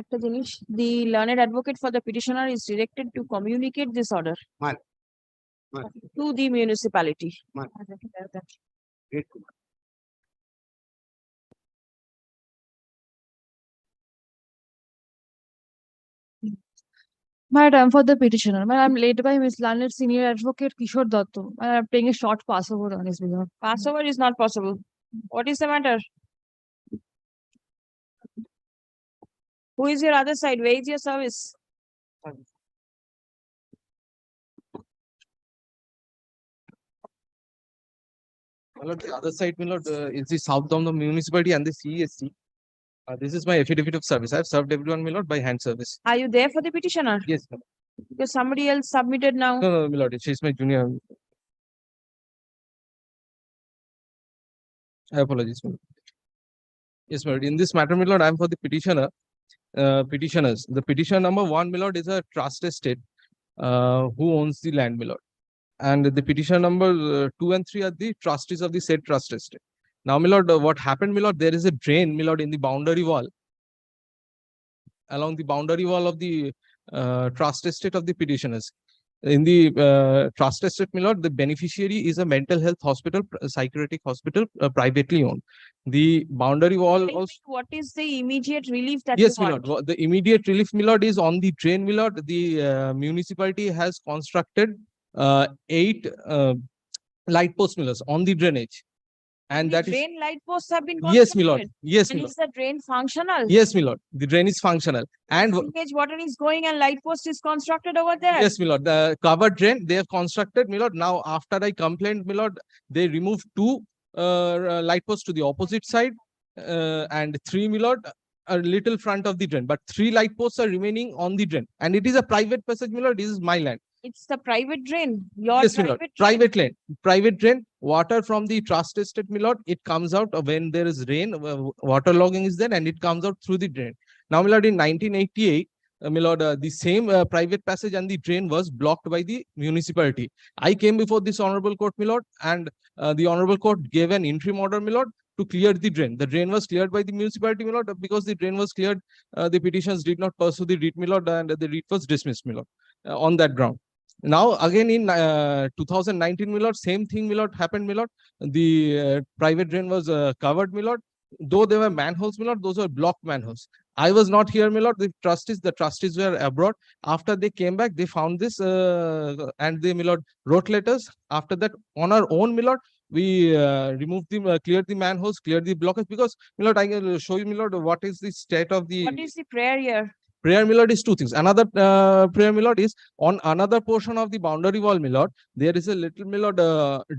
একটা জিনিস, the learned advocate for the petitioner is directed to communicate this order to the municipality. Great. Madam, for the petitioner, I'm led by Miss Learned Senior Advocate Kishore Datta. I'm paying a short passover on his behalf. Passover is not possible. What is the matter? Who is your other side? Where is your service? My lord, the other side, my lord, is the South Dhamdam municipality and the CESC. This is my affidavit of service. I have served everyone, my lord, by hand service. Are you there for the petitioner? Yes, ma'am. Because somebody else submitted now. No, my lord, she's my junior. I apologize, my lord. Yes, my lord. In this matter, my lord, I am for the petitioner. Petitioners. The petitioner number 1, my lord, is a trust estate who owns the land, my lord. And the petitioner number 2 and 3 are the trustees of the said trust estate. Now, my lord, what happened, my lord, there is a drain, my lord, in the boundary wall. Along the boundary wall of the trust estate of the petitioners. In the trust estate, my lord, the beneficiary is a mental health hospital, psychiatric hospital, privately owned. The boundary wall also. What is the immediate relief that Yes, you my want? lord. The immediate relief, my lord, is on the drain, my lord. The municipality has constructed 8 light post, my lord, on the drainage. And The that is. drain light posts have been Yes, my lord. constructed. Yes, And my lord. is the drain functional? Yes, my lord. The drain is functional. And Sewage water is going and light post is constructed over there. yes, my lord. The covered drain they have constructed, my lord. Now, after I complained, my lord, they removed 2 light posts to the opposite side and 3, my lord, a little front of the drain. But 3 light posts are remaining on the drain. And it is a private passage, my lord. This is my land. It's the private drain. Your Yes, my lord. private drain. Private land. Private drain. Water from the trust estate, my lord. It comes out when there is rain. Water logging is there and it comes out through the drain. Now, my lord, in 1988, my lord, the same private passage and the drain was blocked by the municipality. I came before this honorable court, my lord, and the honorable court gave an interim order, my lord, to clear the drain. The drain was cleared by the municipality, my lord. Because the drain was cleared, the petitions did not pursue the writ, my lord, and the writ was dismissed, my lord, on that ground. Now, again in 2019, my lord, same thing, my lord, happened, my lord. The private drain was covered, my lord. Though there were manholes, my lord, those were blocked manholes. I was not here, my lord. The trustees were abroad. After they came back, they found this and they, my lord, wrote letters. After that, on our own, my lord, we removed the, cleared the manholes, cleared the blockage. Because, my lord, I will show you, my lord, what is the state of the. What is the prayer here? Prayer, my lord, is 2 things. Another prayer, my lord, is on another portion of the boundary wall, my lord. There is a little, my lord,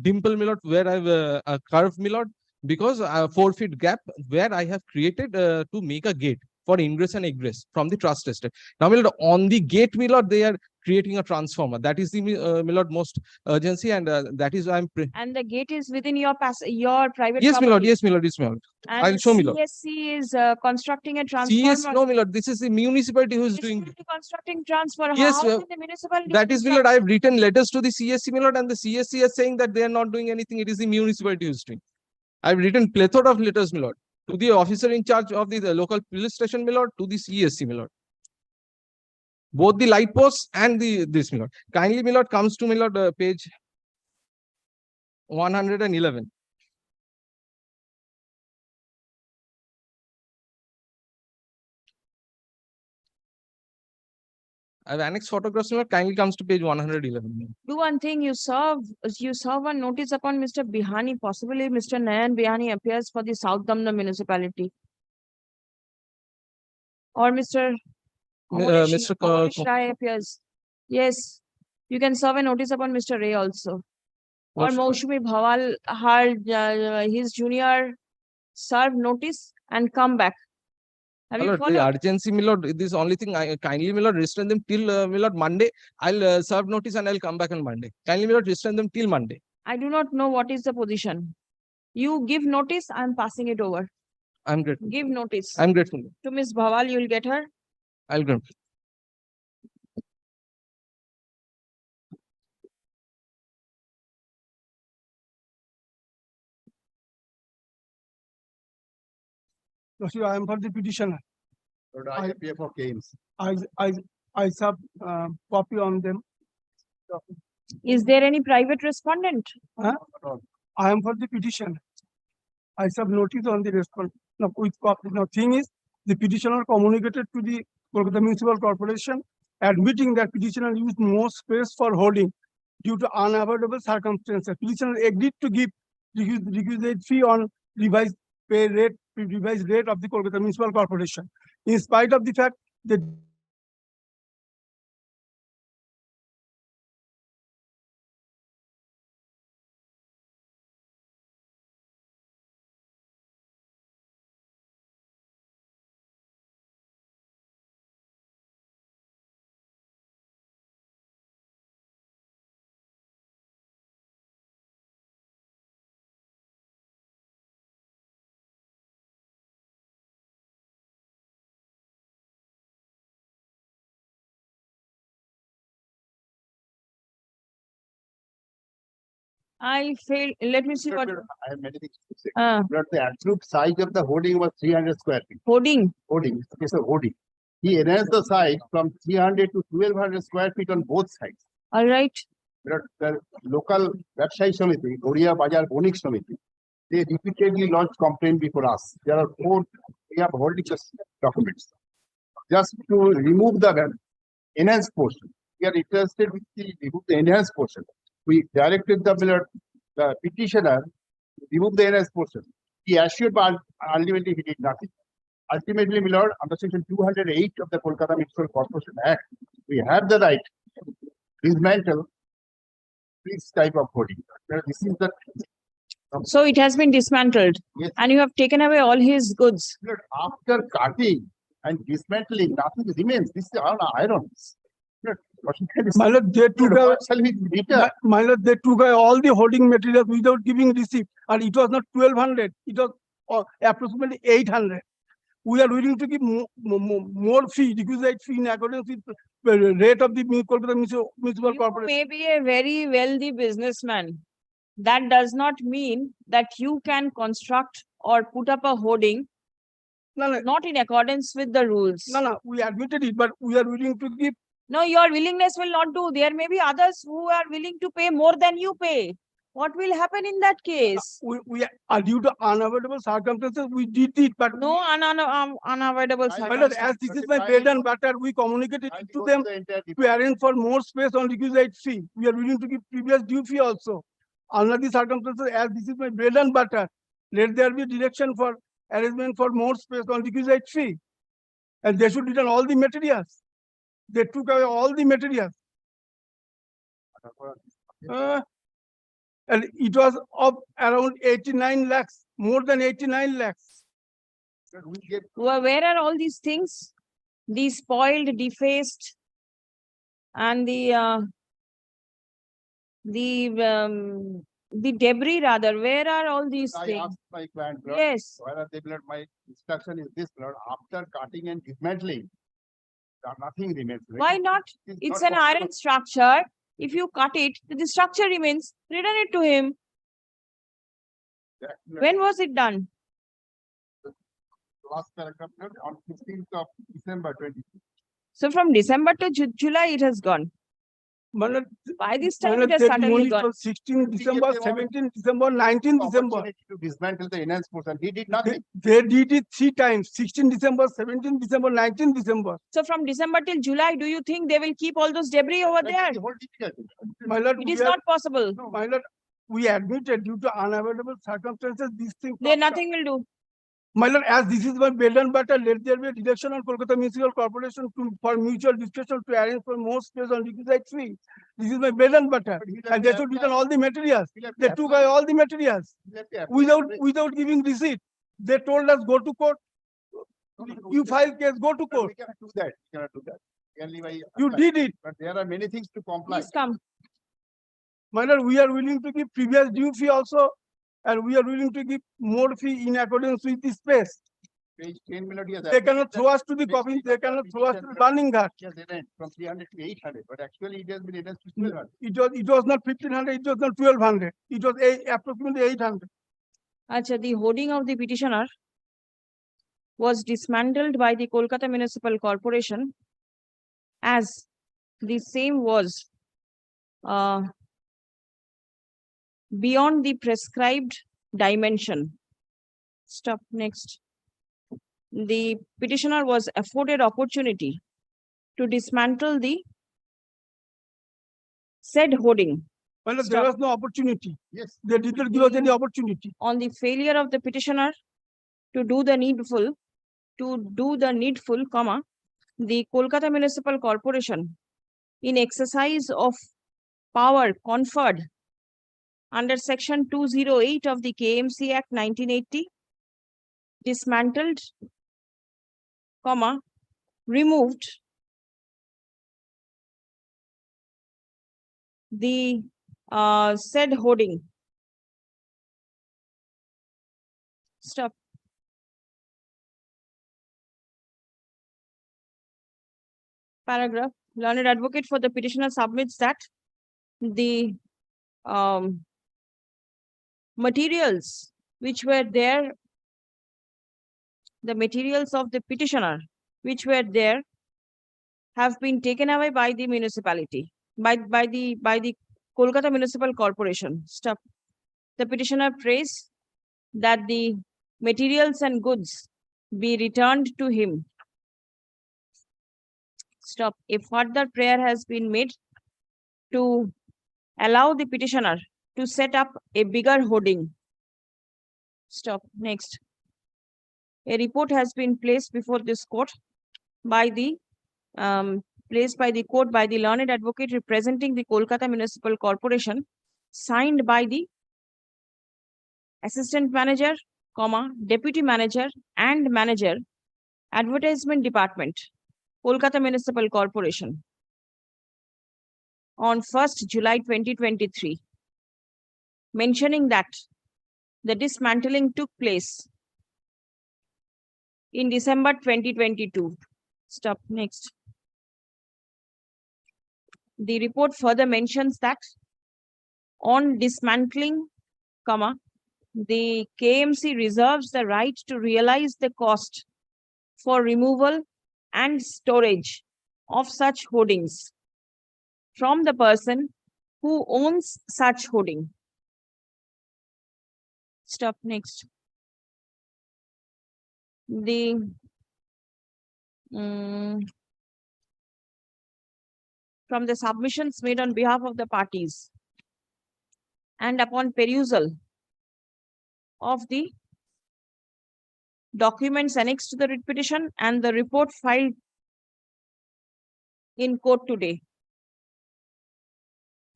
dimple, my lord, where I have a curve, my lord, because 4 feet gap where I have created to make a gate for ingress and egress from the trust estate. Now, my lord, on the gate, my lord, they are creating a transformer. That is the, my lord, most urgency, and that is I'm. And the gate is within your private Yes, my lord. property. Yes, my lord. Yes, my lord. And I'll show, my lord. CSC is constructing a transformer. CS, no, my lord. This is the municipality who is doing. Constructing transformer. Yes, How can the municipality? that is, my lord. I have written letters to the CSC, my lord, and the CSC is saying that they are not doing anything. It is the municipality who is doing. I have written plethora of letters, my lord, to the officer in charge of the local police station, my lord, to the CSC, my lord. Both the light posts and this, my lord. Kindly, my lord, comes to, my lord, page 111. I have annexed photographs, my lord. Kindly comes to page 111. Do one thing, you serve one notice upon Mr. Bihani, possibly Mr. Nayan Bihani appears for the South Damda municipality. Or Mr. Mr. Rai appears. Yes, you can serve a notice upon Mr. Ray also. Or Lordship. Moushumi Bhawal, his junior serve notice and come back. Have My you lord, the followed? urgency, my lord, this only thing, I kindly, my lord, restrain them till, my lord, Monday. I'll serve notice and I'll come back on Monday. Kindly, my lord, restrain them till Monday. I do not know what is the position. You give notice, I am passing it over. I'm grateful. Give notice. I'm grateful. To Miss Bhawal, you will get her. I'll grant. Lordship, I am for the petitioner. I appear for claims. I sub copy on them. Is there any private respondent? Huh? I am for the petition. I sub notice on the response. Now, with copy. Now, thing is, the petitioner communicated to the Kolkata Municipal Corporation, admitting that petitioner used more space for holding due to unavoidable circumstances. Petitioner agreed to give requisite fee on revised rate of the Kolkata Municipal Corporation. In spite of the fact that I failed. Let me see what. I have many things to say. Uh, But the absolute size of the hoarding was 300 square feet. Hoarding. Hoarding, it's a case of hoarding. He enhanced the site from 300 to 1200 square feet on both sides. All right. But the local website Samiti, Goria Bajar Bonik Samiti, they repeatedly launched complaint before us. There are 4, we have holding documents. Just to remove the enhanced portion. We are interested with the remove the enhanced portion. We directed the petitioner to remove the enhanced portion. He assured, but ultimately he did nothing. Ultimately, my lord, under section 208 of the Kolkata Municipal Corporation Act, we have the right to dismantle this type of hoarding. This is the So it has been dismantled. Yes. And you have taken away all his goods. after cutting and dismantling, nothing remains. This is all irons. my lord, they took away, my lord, they took away all the holding materials without giving receipt, and it was not 1200, it was approximately 800. We are willing to give more fee, requisite fee in accordance with the rate of the Kolkata Municipal You Corporation. may be a very wealthy businessman. That does not mean that you can construct or put up a hoarding not in accordance with the rules. No, we admitted it, but we are willing to give. No, your willingness will not do. There may be others who are willing to pay more than you pay. What will happen in that case? We are due to unavoidable circumstances, we did it, but no unavoidable my circumstances. lord, as this is my bread and butter, we communicated it to them to arrange for more space on requisite fee. We are willing to give previous due fee also. Under the circumstances, as this is my bread and butter, let there be direction for arrangement for more space on requisite fee. And they should return all the materials. They took away all the materials. And it was of around 89 lakhs, more than 89 lakhs. Where are all these things? The spoiled, defaced, and the debris rather. Where are all these I things? asked my client, Yes. why are they, my instruction is this, after cutting and dismantling, nothing remains. Why not? It's not an possible. iron structure. If you cut it, the structure remains. Return it to him. When was it done? Last paragraph on 15th of December 20. So from December to July, it has gone. By this time, it has suddenly gone. 16 December, 17 December, 19 December. To dismantle the enhanced portion. He did nothing. They did it 3 times, 16 December, 17 December, 19 December. So from December till July, do you think they will keep all those debris over there? My lord, It is not possible. No, my lord, we admitted due to unavoidable circumstances, these things. Then nothing will do. My lord, as this is my bread and butter, let there be a deduction on Kolkata Municipal Corporation for mutual discussion to arrange for more space on requisite fee. This is my bread and butter, and they should return all the materials. They took away all the materials without giving receipt. They told us go to court. You file case, go to court. We cannot do that. We cannot do that. Only by You apply. did it. But there are many things to comply. Please come. My lord, we are willing to give previous due fee also, and we are willing to give more fee in accordance with the space. Page 10 melody has They cannot throw us to the coffin, they cannot throw us to the burning ghat. Yes, they went from 300 to 800, but actually it has been enhanced to 1200. It was not 1500, it was not 1200, it was approximately 800. Acha, the hoarding of the petitioner was dismantled by the Kolkata Municipal Corporation as the same was beyond the prescribed dimension. Stop. Next. The petitioner was afforded opportunity to dismantle the said hoarding. Well, there was no opportunity. Yes. They did not give us any opportunity. On the failure of the petitioner to do the needful, comma, the Kolkata Municipal Corporation, in exercise of power conferred under Section 208 of the KMC Act 1980, dismantled, comma, removed the said hoarding. Stop. Paragraph. Learned advocate for the petitioner submits that the materials which were there, the materials of the petitioner which were there have been taken away by the municipality, by the Kolkata Municipal Corporation. Stop. The petitioner prays that the materials and goods be returned to him. Stop. A further prayer has been made to allow the petitioner to set up a bigger hoarding. Stop. Next. A report has been placed before this court by the court by the learned advocate representing the Kolkata Municipal Corporation, signed by the assistant manager, comma, deputy manager and manager, advertisement department, Kolkata Municipal Corporation, on 1st July 2023, mentioning that the dismantling took place in December 2022. Stop. Next. The report further mentions that on dismantling, comma, the KMC reserves the right to realize the cost for removal and storage of such hoardings from the person who owns such hoarding. Stop. Next. The from the submissions made on behalf of the parties and upon perusal of the documents annexed to the writ petition and the report filed in court today,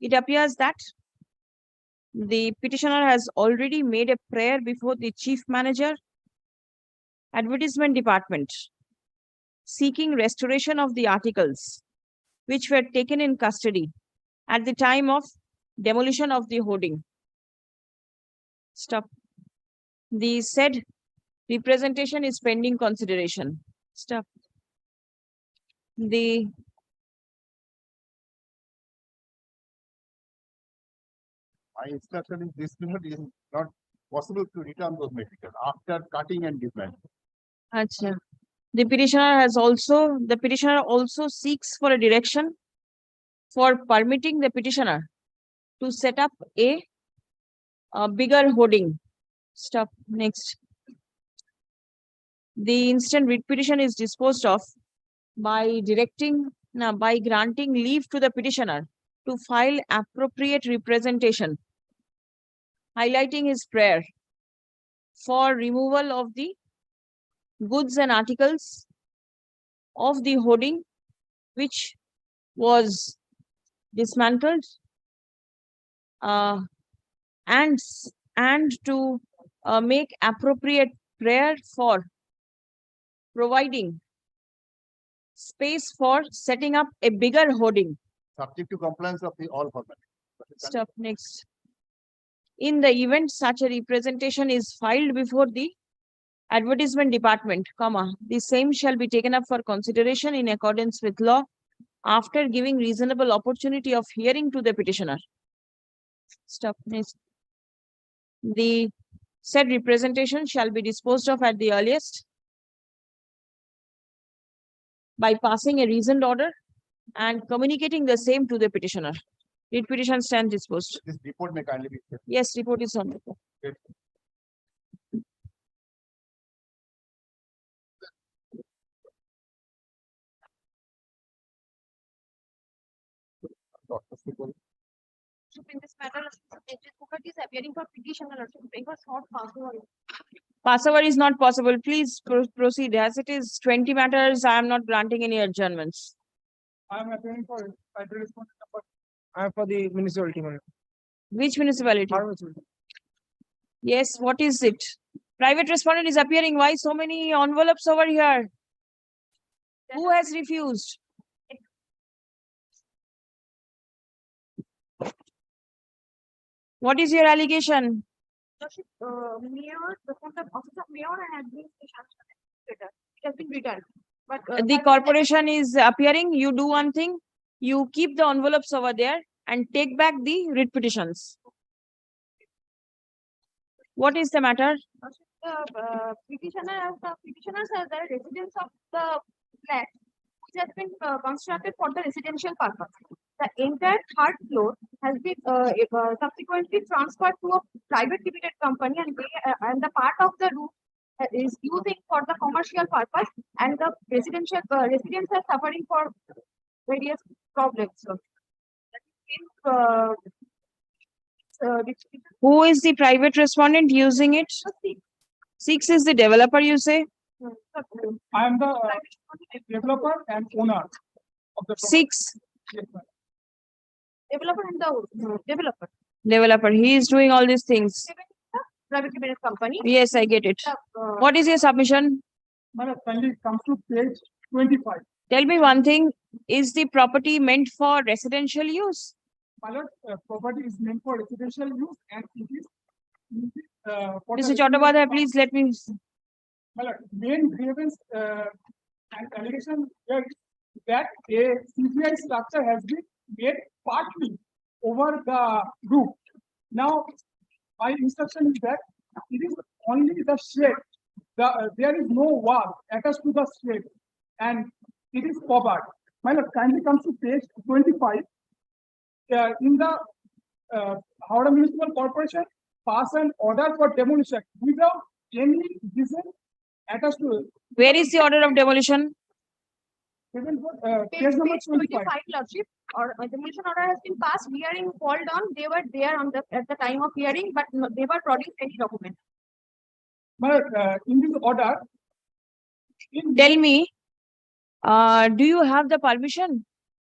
it appears that the petitioner has already made a prayer before the chief manager, advertisement department, seeking restoration of the articles which were taken in custody at the time of demolition of the hoarding. Stop. The said representation is pending consideration. Stop. The My instruction is this period is not possible to return those materials after cutting and dismantling. Achha. The petitioner also seeks for a direction for permitting the petitioner to set up a bigger hoarding. Stop. Next. The instant writ petition is disposed of by granting leave to the petitioner to file appropriate representation, highlighting his prayer for removal of the goods and articles of the hoarding which was dismantled, and to make appropriate prayer for providing space for setting up a bigger hoarding. Subject to compliance of the all formalities. Step next. In the event such a representation is filed before the advertisement department, the same shall be taken up for consideration in accordance with law after giving reasonable opportunity of hearing to the petitioner. Step next. The said representation shall be disposed of at the earliest by passing a reasoned order and communicating the same to the petitioner. Writ petition stands disposed. This report may kindly be. Yes, report is on record. In this matter, is appearing for petitioner. Passover is not possible. Please proceed. As it is 20 matters, I am not granting any adjournments. I am appearing for title respondent number. I am for the municipality. Which municipality? Municipality. Yes, what is it? Private respondent is appearing. Why so many envelopes over here? Who has refused? What is your allegation? Mayor, the office of mayor and administration. It has been written. But The corporation is appearing. You do one thing. You keep the envelopes over there and take back the writ petitions. What is the matter? The petitioners are the residents of the flat which has been constructed for the residential purpose. The entire third floor has been subsequently transferred to a private limited company, and the part of the roof is using for the commercial purpose, and the residential residents are suffering for various problems. So, Who is the private respondent using it? 6 is the developer, you say? I am the developer and owner of the 6. Developer and the developer. Developer. He is doing all these things. Private limited company. Yes, I get it. What is your submission? Kindly come to page 25. Tell me one thing. Is the property meant for residential use? My lord, property is meant for residential use and it is for Mr. the Chattopadhyay, please let me. My lord, main grievance and allegation here is that a CPI structure has been made partly over the roof. Now, my instruction is that it is only the shed. There is no wall attached to the shed and it is covered. My lord, kindly comes to page 25. In the Howrah Municipal Corporation pass an order for demolition without any reason attached to it. Where is the order of demolition? Page Page number 25, Lordship, or demolition order has been passed. Hearing called on. They were there on at the time of hearing, but they were produced any document. But in this order, Tell me, do you have the permission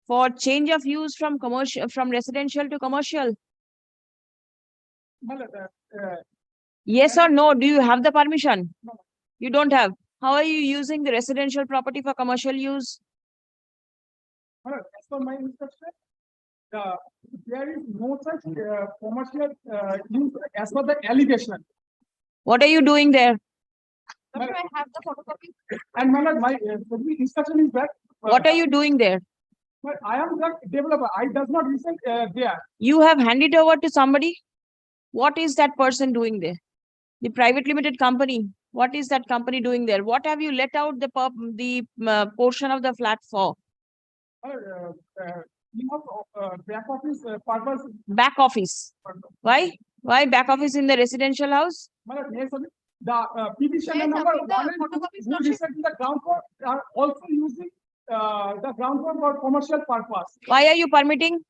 for change of use from residential to commercial? Yes or no? Do you have the permission? No. You don't have. How are you using the residential property for commercial use? As per my instruction, there is no such commercial use as per the allegation. What are you doing there? I have the photocopy. And my instruction is that. What are you doing there? But I am the developer. I does not listen there. You have handed over to somebody. What is that person doing there? The private limited company. What is that company doing there? What have you let out the portion of the flat for? Back office purpose. Back office. Why? Why back office in the residential house? The petitioner number 1 and 2 who reside in the ground floor are also using the ground floor for commercial purpose. Why are you permitting?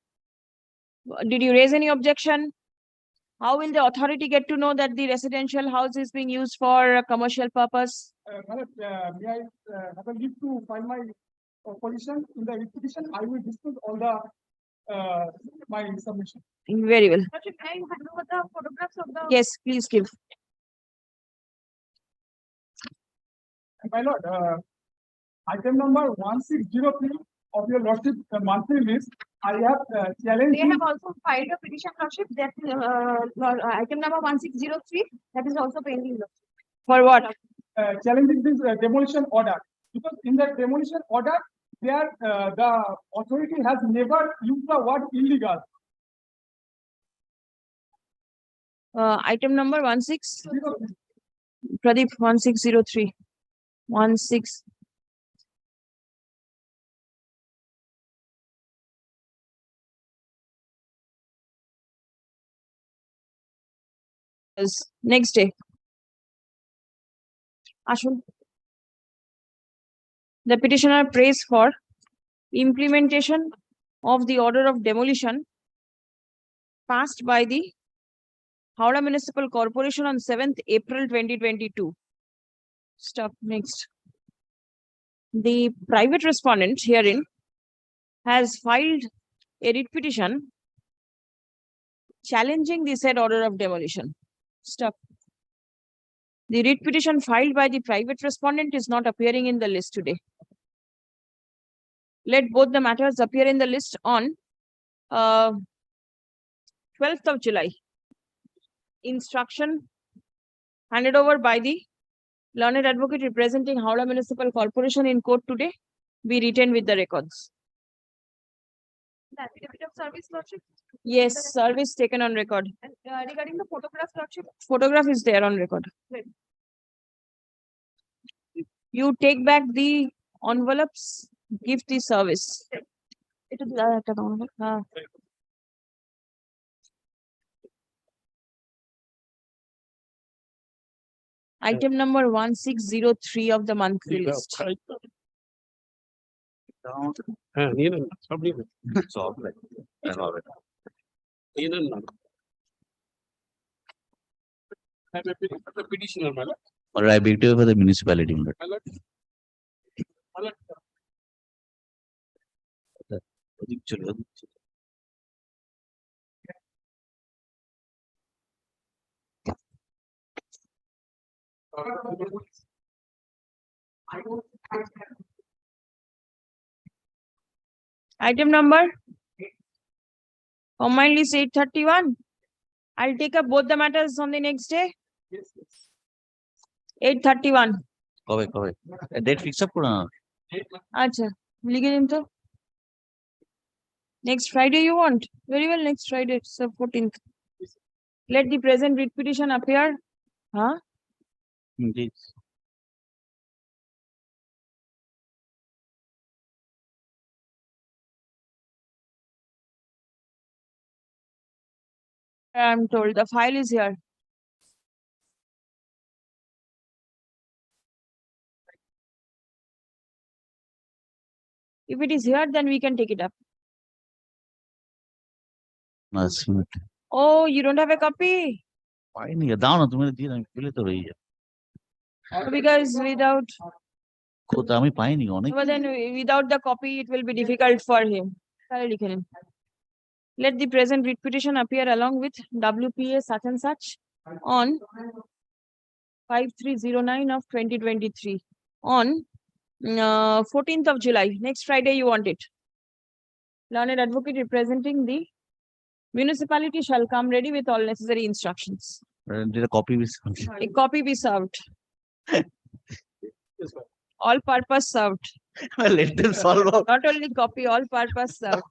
Did you raise any objection? How will the authority get to know that the residential house is being used for a commercial purpose? May I have a leave to file my opposition in the petition? I will discuss all the my submission. Very well. Lordship, may I hand over the photographs of the? Yes, please give. My lord, item number 1603 of your lordship monthly list, I have challenged. They have also filed a petition, Lordship, that item number 1603, that is also pending. Lordship. For what? Challenging this demolition order, because in the demolition order, there the authority has never used the word illegal. Item number 16. Pradeep, 1603. 16. Next day. Ashwin. The petitioner prays for implementation of the order of demolition passed by the Howrah Municipal Corporation on 7th April 2022. Stop. Next. The private respondent herein has filed a writ petition challenging the said order of demolition. Stop. The writ petition filed by the private respondent is not appearing in the list today. Let both the matters appear in the list on 12th of July. Instruction handed over by the learned advocate representing Howrah Municipal Corporation in court today be retained with the records. The affidavit of service, Lordship. Yes, service taken on record. And regarding the photographs, Lordship. Photograph is there on record. Right. You take back the envelopes, give the service. It is item number 1603 of the monthly list. Petitioner, my lord. Or I beg to differ for the municipality. My lord. My lord. Item number combined list 831. I'll take up both the matters on the next day. 831. Kove. Date fix up kora. Acha. Likhye din to. Next Friday you want? Very well, next Friday, so 14th. Let the present writ petition appear. Huh? Indeed. I'm told the file is here. If it is here, then we can take it up. Oh, you don't have a copy? Because without, but then without the copy, it will be difficult for him. Let the present writ petition appear along with WPA such and such on 5309 of 2023 on 14th of July. Next Friday, you want it. Learned advocate representing the municipality shall come ready with all necessary instructions. Did a copy be A copy be served. All purpose served. Let them solve out. Not only copy, all purpose served.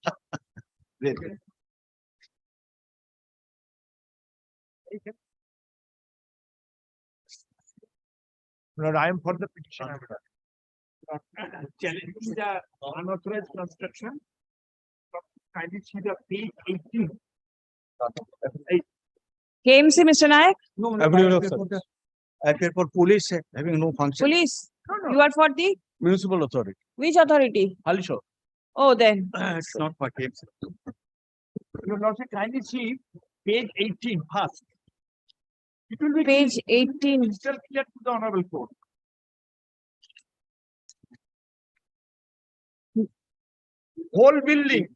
Lord, I am for the petition. Challenging the unauthorized construction. Kindly see the page 18. KMC, Mr. Nayak? No, I appear for police having no function. Police? You are for the? Municipal authority. Which authority? Halisho. Oh, then. It's not for KMC. Your Lordship, kindly see page 18 first. It will be Page 18. crystal clear to the Honorable Court. Whole building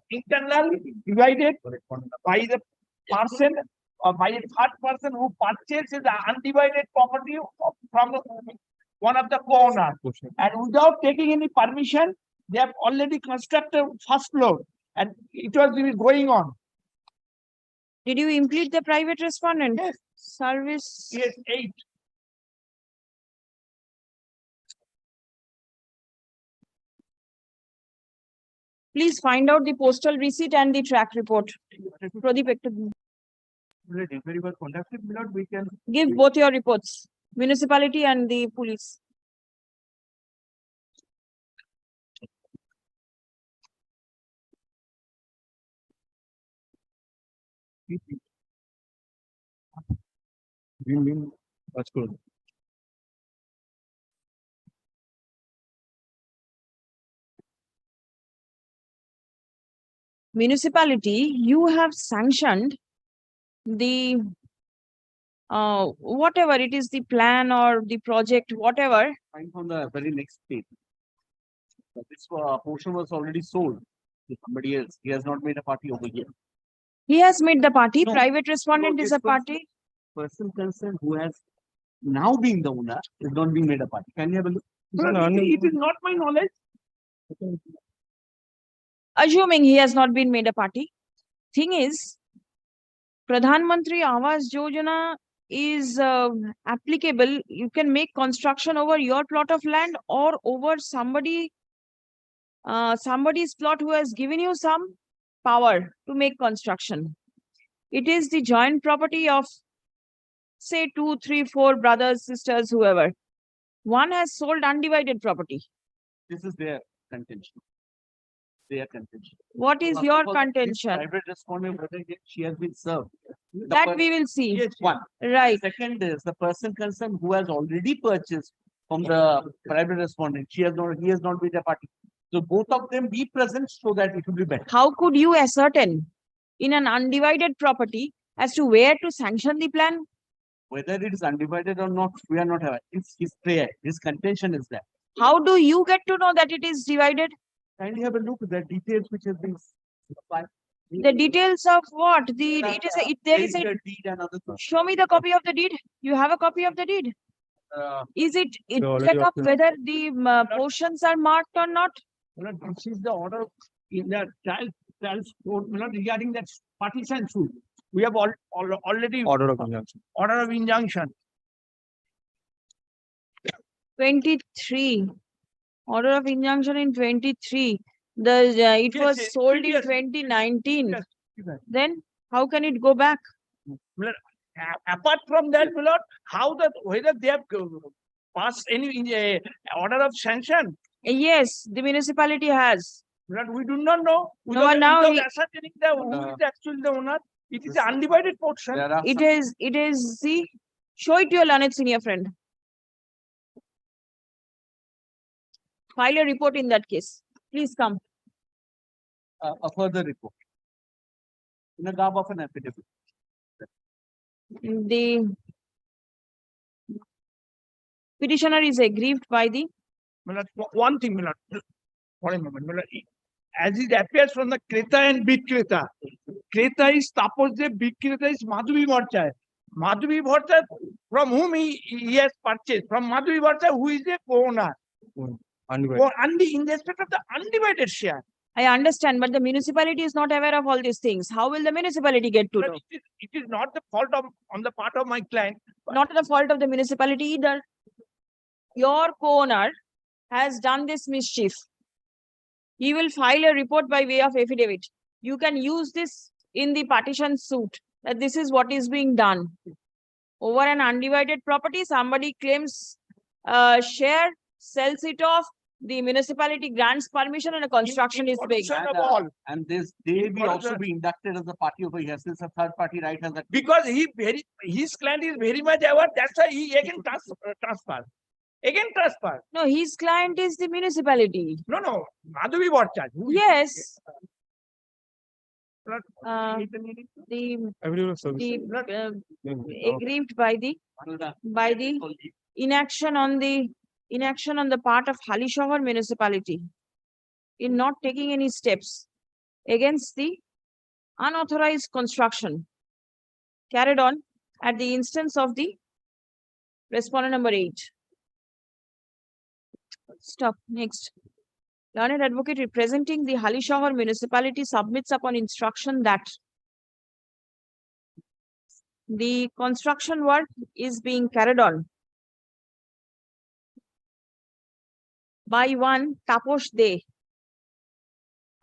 internally divided by the person or by a third person who purchases the undivided property from one of the co-owners. And without taking any permission, they have already constructed first floor and it was going on. Did you implead the private respondent? Yes. Service. Yes, 8. Please find out the postal receipt and the track report. Pradeep, Very well conducted, my lord. We can give both your reports, municipality and the police. That's good. Municipality, you have sanctioned the whatever it is, the plan or the project, whatever. On the very next page. This portion was already sold to somebody else. He has not made a party over here. He has made the party. No. Private respondent No, is this a party. Person concerned who has now been the owner is not being made a party. Can you have a look? It is not my knowledge. Assuming he has not been made a party. Thing is, Pradhan Mantri Awas Yojana is applicable. You can make construction over your plot of land or over somebody's plot who has given you some power to make construction. It is the joint property of, say, 2, 3, 4 brothers, sisters, whoever. One has sold undivided property. This is their contention. Their contention. What is First your of all, this contention? Private respondent, whether she has been served. That we will see. Yes, one. Right. Second is the person concerned who has already purchased from the private respondent. He has not been a party. So both of them be present so that it will be better. How could you ascertain in an undivided property as to where to sanction the plan? Whether it is undivided or not, we are not aware. It's his prayer. His contention is that. How do you get to know that it is divided? Kindly have a look at the details which has been supplied. The details of what? There is a deed and other things. show me the copy of the deed. You have a copy of the deed. Is it check up whether the portions are marked or not? This is the order in the child court regarding that partition suit. We have already Order of injunction. Order of injunction. 23. Order of injunction in 23. It was yes, sold in yes. 2019. Yes. Then how can it go back? Apart from that, my lord, whether they have passed any order of sanction? Yes, the municipality has. But we do not know. No, now Without ascertaining who is actually the owner. It is an undivided portion. It is, see, show it to your learned senior friend. File a report in that case. Please come. A further report. In a garb of an affidavit. The petitioner is aggrieved by the. One thing, for a moment. As it appears from the Kreta and Bikreta. Kreta is Taposdev, Bikreta is Madhavi Bhattacharya. Madhavi Bhattacharya, from whom he has purchased. From Madhavi Bhattacharya, who is a co-owner. In respect of the undivided share. I understand, but the municipality is not aware of all these things. How will the municipality get to know? It is not the fault on the part of my client. Not the fault of the municipality either. Your co-owner has done this mischief. He will file a report by way of affidavit. You can use this in the partition suit that this is what is being done. Over an undivided property, somebody claims share, sells it off, the municipality grants permission and a construction is being. And this they will also be inducted as a party over here since a third party right has that. Because his client is very much aware, that's why he again transfer. Again transfer. No, his client is the municipality. No, Madhavi Bhattacharya. Yes. the Everyone aggrieved by the inaction on the part of Halishahar municipality in not taking any steps against the unauthorized construction carried on at the instance of the respondent number 8. Stop. Next. Learned advocate representing the Halishahar municipality submits upon instruction that the construction work is being carried on by one Taposh De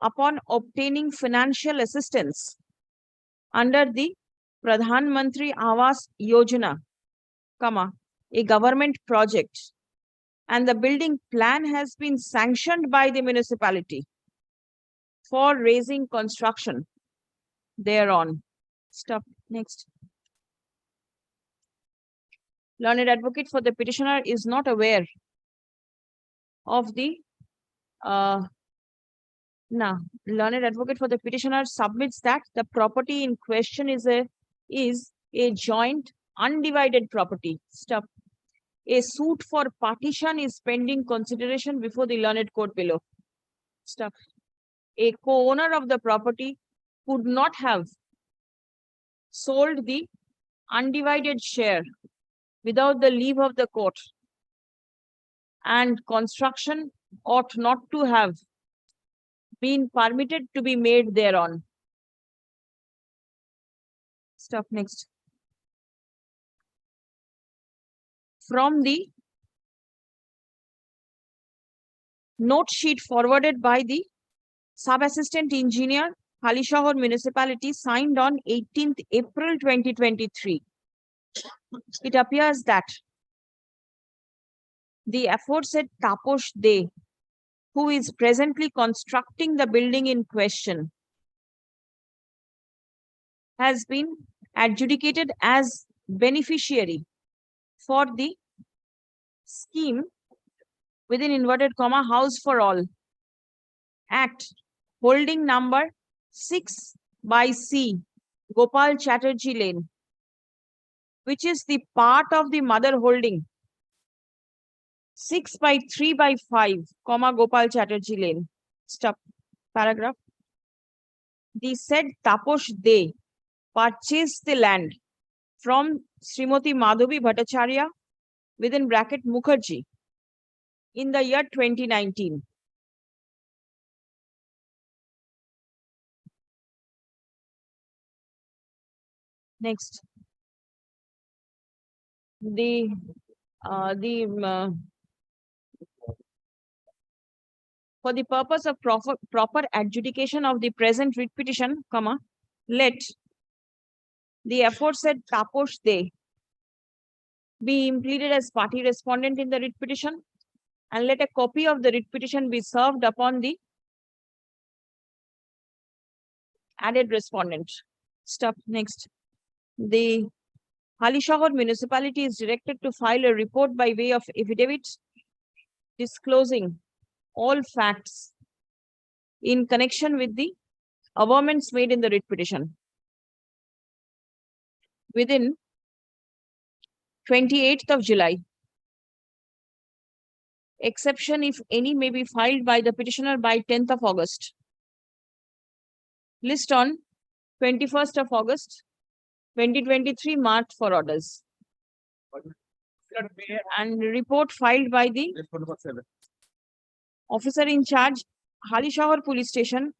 upon obtaining financial assistance under the Pradhan Mantri Awas Yojana, a government project, and the building plan has been sanctioned by the municipality for raising construction thereon. Stop. Next. Learned advocate for the petitioner is not aware of the learned advocate for the petitioner submits that the property in question is a joint undivided property. Stop. A suit for partition is pending consideration before the learned court below. Stop. A co-owner of the property could not have sold the undivided share without the leave of the court, and construction ought not to have been permitted to be made thereon. Stop. Next. From the note sheet forwarded by the sub-assistant engineer, Halishahar municipality, signed on 18th April 2023, it appears that the aforesaid Taposh De, who is presently constructing the building in question, has been adjudicated as beneficiary for the scheme within inverted comma House for All Act holding number 6/C Gopal Chatterjee Lane, which is the part of the mother holding 6/3/5 Gopal Chatterjee Lane. Stop. Paragraph. The said Taposh De purchased the land from Srimati Madhavi Bhattacharya within bracket Mukherjee in the year 2019. Next. For the purpose of proper adjudication of the present writ petition, let the aforesaid Taposh De be pleaded as party respondent in the writ petition, and let a copy of the writ petition be served upon the added respondent. Stop. Next. The Halishahar municipality is directed to file a report by way of affidavit disclosing all facts in connection with the amendments made in the writ petition within 28th of July. Exception, if any, may be filed by the petitioner by 10th of August. List on 21st of August 2023 marked for orders. And report filed by the officer in charge, Halishahar Police Station,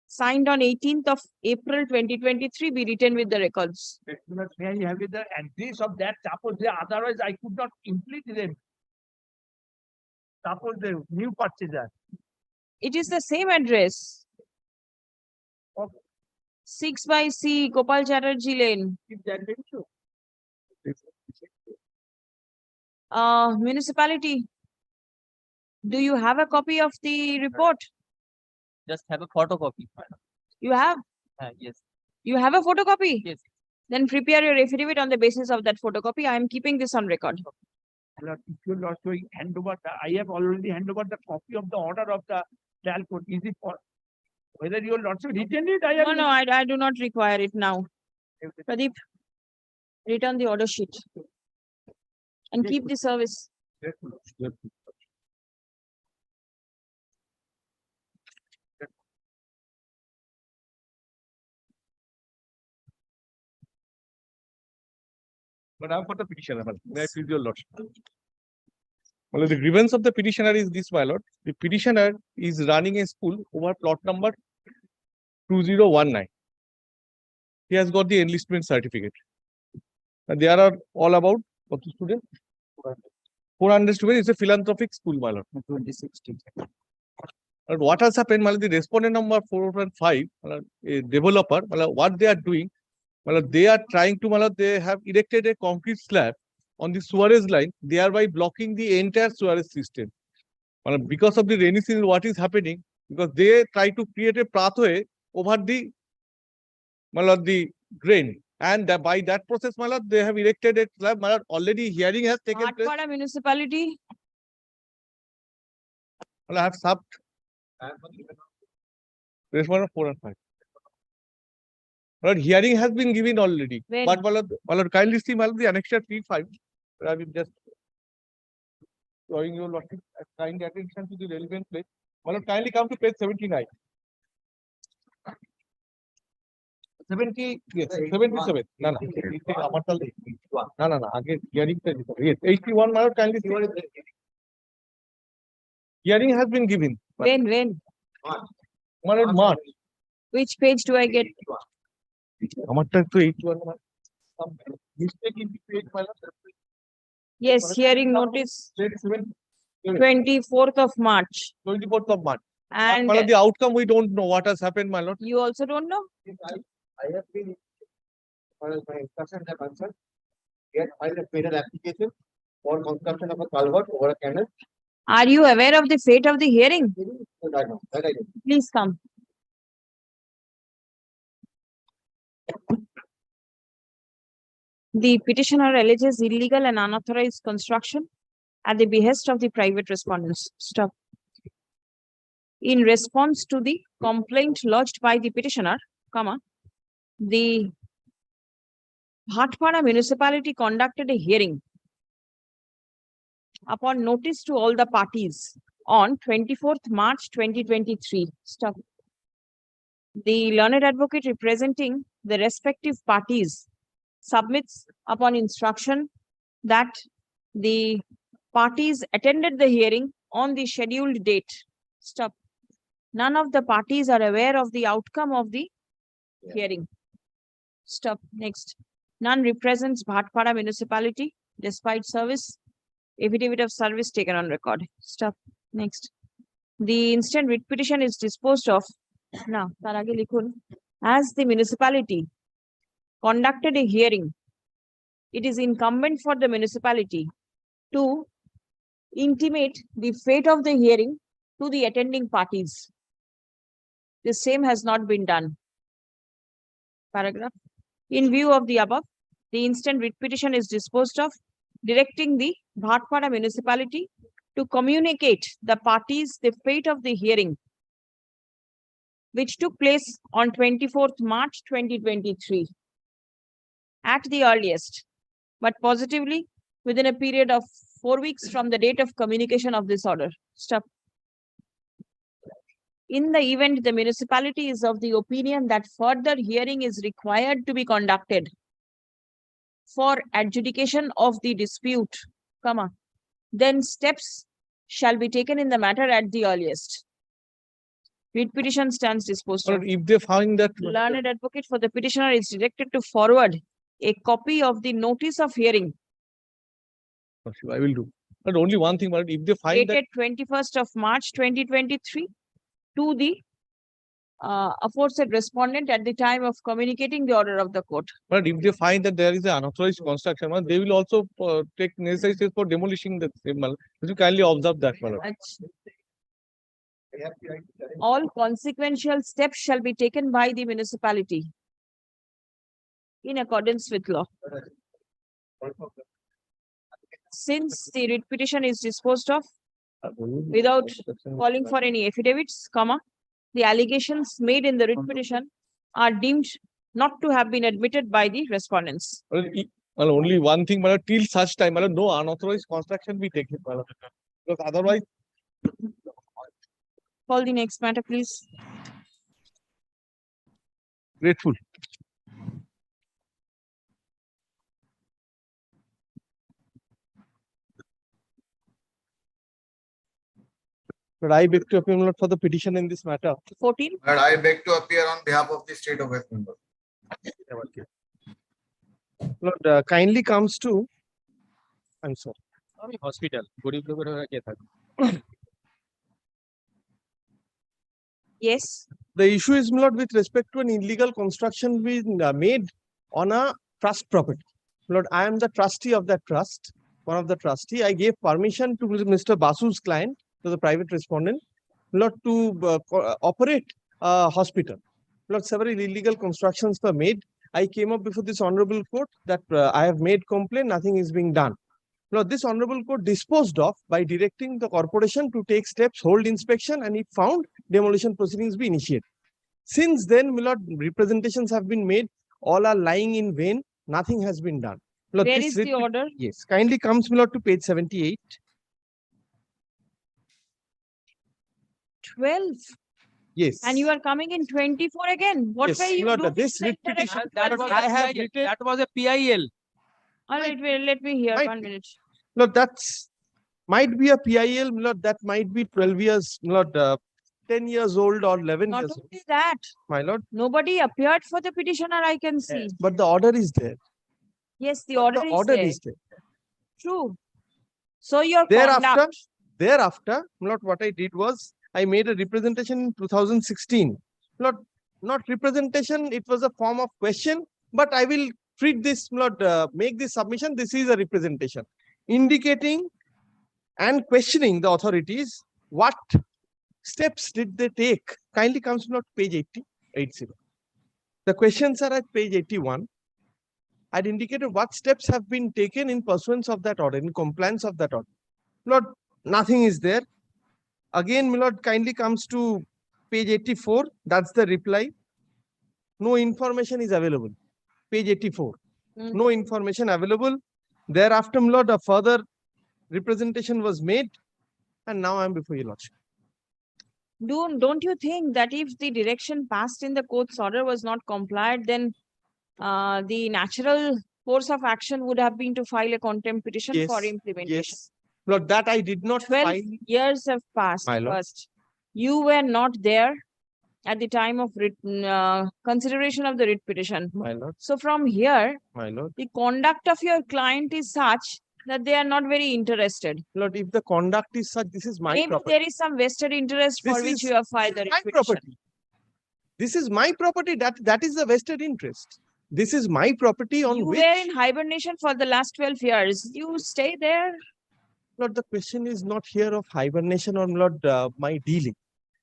signed on 18th of April 2023, be written with the records. May I have the address of that Taposh De? Otherwise, I could not complete them. Taposh De, new purchaser. It is the same address. Okay. 6/C Gopal Chatterjee Lane. Municipality, do you have a copy of the report? Just have a photocopy. You have? Yes. You have a photocopy? Yes. Then prepare your affidavit on the basis of that photocopy. I am keeping this on record. If you are showing hand over, I have already hand over the copy of the order of the trial court. Is it for Whether your lordship written it, I No, am. no, I do not require it now. Pradeep, return the order sheet and keep the service. But I'm for the petitioner. May I please your lordship? Well, the grievance of the petitioner is this, my lord. The petitioner is running a school over plot number 2019. He has got the enlistment certificate. And there are all about what students? 400 students. It's a philanthropic school, my lord. 2016. And what has happened, my lord, the respondent number 4 and 5, a developer, my lord, what they are doing, my lord, they are trying to, my lord, they have erected a concrete slab on the sewerage line, thereby blocking the entire sewerage system. My lord, because of the rainy season, what is happening? Because they try to create a pathway over the, my lord, the drain. And by that process, my lord, they have erected a slab. My lord, already hearing has taken place. Bhatpara municipality, Well, I have subbed. Respondent 4 and 5. But hearing has been given already. When? But my lord, kindly see, my lord, the annexure 3.5. I will just drawing your lordship kind attention to the relevant place. My lord, kindly come to page 79. 70, yes, 77. No, no. No. Again, hearing. Yes, 81. My lord, kindly see. Hearing has been given. when? My lord, March. Which page do I get? আমারটা তো 81 some mistake in the page, my lord. Yes, hearing notice 24th of March. 24th of March. And My lord, the outcome we don't know what has happened, my lord. you also don't know? I have been, my instructions have answered. Yet I have made an application for construction of a culvert over a canal. Are you aware of the fate of the hearing? That I know, that I know. Please come. The petitioner alleges illegal and unauthorized construction at the behest of the private respondents. Stop. In response to the complaint lodged by the petitioner, the Bhatpara municipality conducted a hearing upon notice to all the parties on 24th March 2023. Stop. The learned advocate representing the respective parties submits upon instruction that the parties attended the hearing on the scheduled date. Stop. None of the parties are aware of the outcome of the hearing. Stop. Next. None represents Bhatpara municipality despite service. Affidavit of service taken on record. Stop. Next. The instant writ petition is disposed of. Now, as the municipality conducted a hearing, it is incumbent for the municipality to intimate the fate of the hearing to the attending parties. The same has not been done. Paragraph. In view of the above, the instant writ petition is disposed of, directing the Bhatpara municipality to communicate the parties the fate of the hearing, which took place on 24th March 2023, at the earliest, but positively within a period of 4 weeks from the date of communication of this order. Stop. In the event the municipality is of the opinion that further hearing is required to be conducted for adjudication of the dispute, then steps shall be taken in the matter at the earliest. Writ petition stands disposed of. If they find that Learned advocate for the petitioner is directed to forward a copy of the notice of hearing I will do. But only one thing, but if they find that dated 21st of March 2023 to the aforesaid respondent at the time of communicating the order of the court. But if they find that there is an unauthorized construction, they will also take necessary steps for demolishing the same. Would you kindly observe that, my lord? All consequential steps shall be taken by the municipality in accordance with law. Since the writ petition is disposed of without calling for any affidavits, the allegations made in the writ petition are deemed not to have been admitted by the respondents. Well, only one thing, till such time, no unauthorized construction be taken. Because otherwise, Call the next matter, please. grateful. But I beg to appear for the petition in this matter. 14. But I beg to appear on behalf of the state of West Bengal. Lord, kindly comes to, I'm sorry. Hospital. Yes. The issue is, my Lord, with respect to an illegal construction being made on a trust property. Lord, I am the trustee of that trust, one of the trustee. I gave permission to Mr. Basu's client, to the private respondent, Lord, to operate a hospital. Lord, several illegal constructions were made. I came up before this honorable court that I have made complaint, nothing is being done. Lord, this honorable court disposed of by directing the corporation to take steps, hold inspection, and it found demolition proceedings be initiated. Since then, my Lord, representations have been made, all are lying in vain, nothing has been done. Lord, Where this is the order? Yes, kindly comes, my Lord, to page 78. 12. Yes. And you are coming in 24 again. What Yes, were you Lord, doing? this in writ the petition- interaction? That was a PIL. All right, wait, let me hear 1 minute. Lord, that's might be a PIL, Lord, that might be 12 years, Lord, 10 years old or 11 Not years old. only that, My Lord. nobody appeared for the petitioner, I can see. But the order is there. Yes, the order, The is, order there. is there. True. So your Thereafter, conduct. Lord, what I did was I made a representation in 2016. Lord, not representation, it was a form of question, but I will treat this, Lord, make this submission. This is a representation indicating and questioning the authorities. What steps did they take? Kindly comes, Lord, page 80. The questions are at page 81. I'd indicated what steps have been taken in pursuance of that order, in compliance of that order. Lord, nothing is there. Again, my Lord, kindly comes to page 84. That's the reply. No information is available. Page 84. No information available. Thereafter, my Lord, a further representation was made. And now I'm before your Lordship. Don't you think that if the direction passed in the court's order was not complied, then the natural course of action would have been to file a contempt petition for implementation? Yes. Lord, that I did not 12 file. years have passed. My Lord. First, you were not there at the time of consideration of the writ petition. My Lord. So from here, My Lord. the conduct of your client is such that they are not very interested. Lord, if the conduct is such, this is my Maybe property. there is some vested interest for This which is you have filed the writ my petition. property. This is my property. That is the vested interest. This is my property on You which. were in hibernation for the last 12 years. You stay there. Lord, the question is not here of hibernation or Lord, my dealing.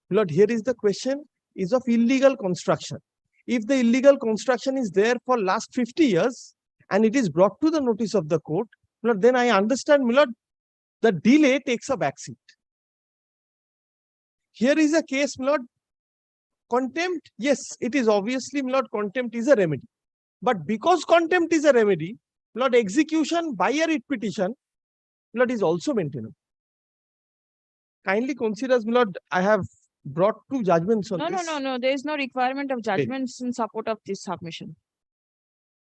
Lord, here is the question is of illegal construction. If the illegal construction is there for last 50 years and it is brought to the notice of the court, Lord, then I understand, Lord, the delay takes a backseat. Here is a case, Lord, contempt. Yes, it is obviously, Lord, contempt is a remedy. But because contempt is a remedy, Lord, execution by a writ petition, Lord, is also maintainable. Kindly consider, Lord, I have brought two judgments on this. No. There is no requirement of judgments in support of this submission.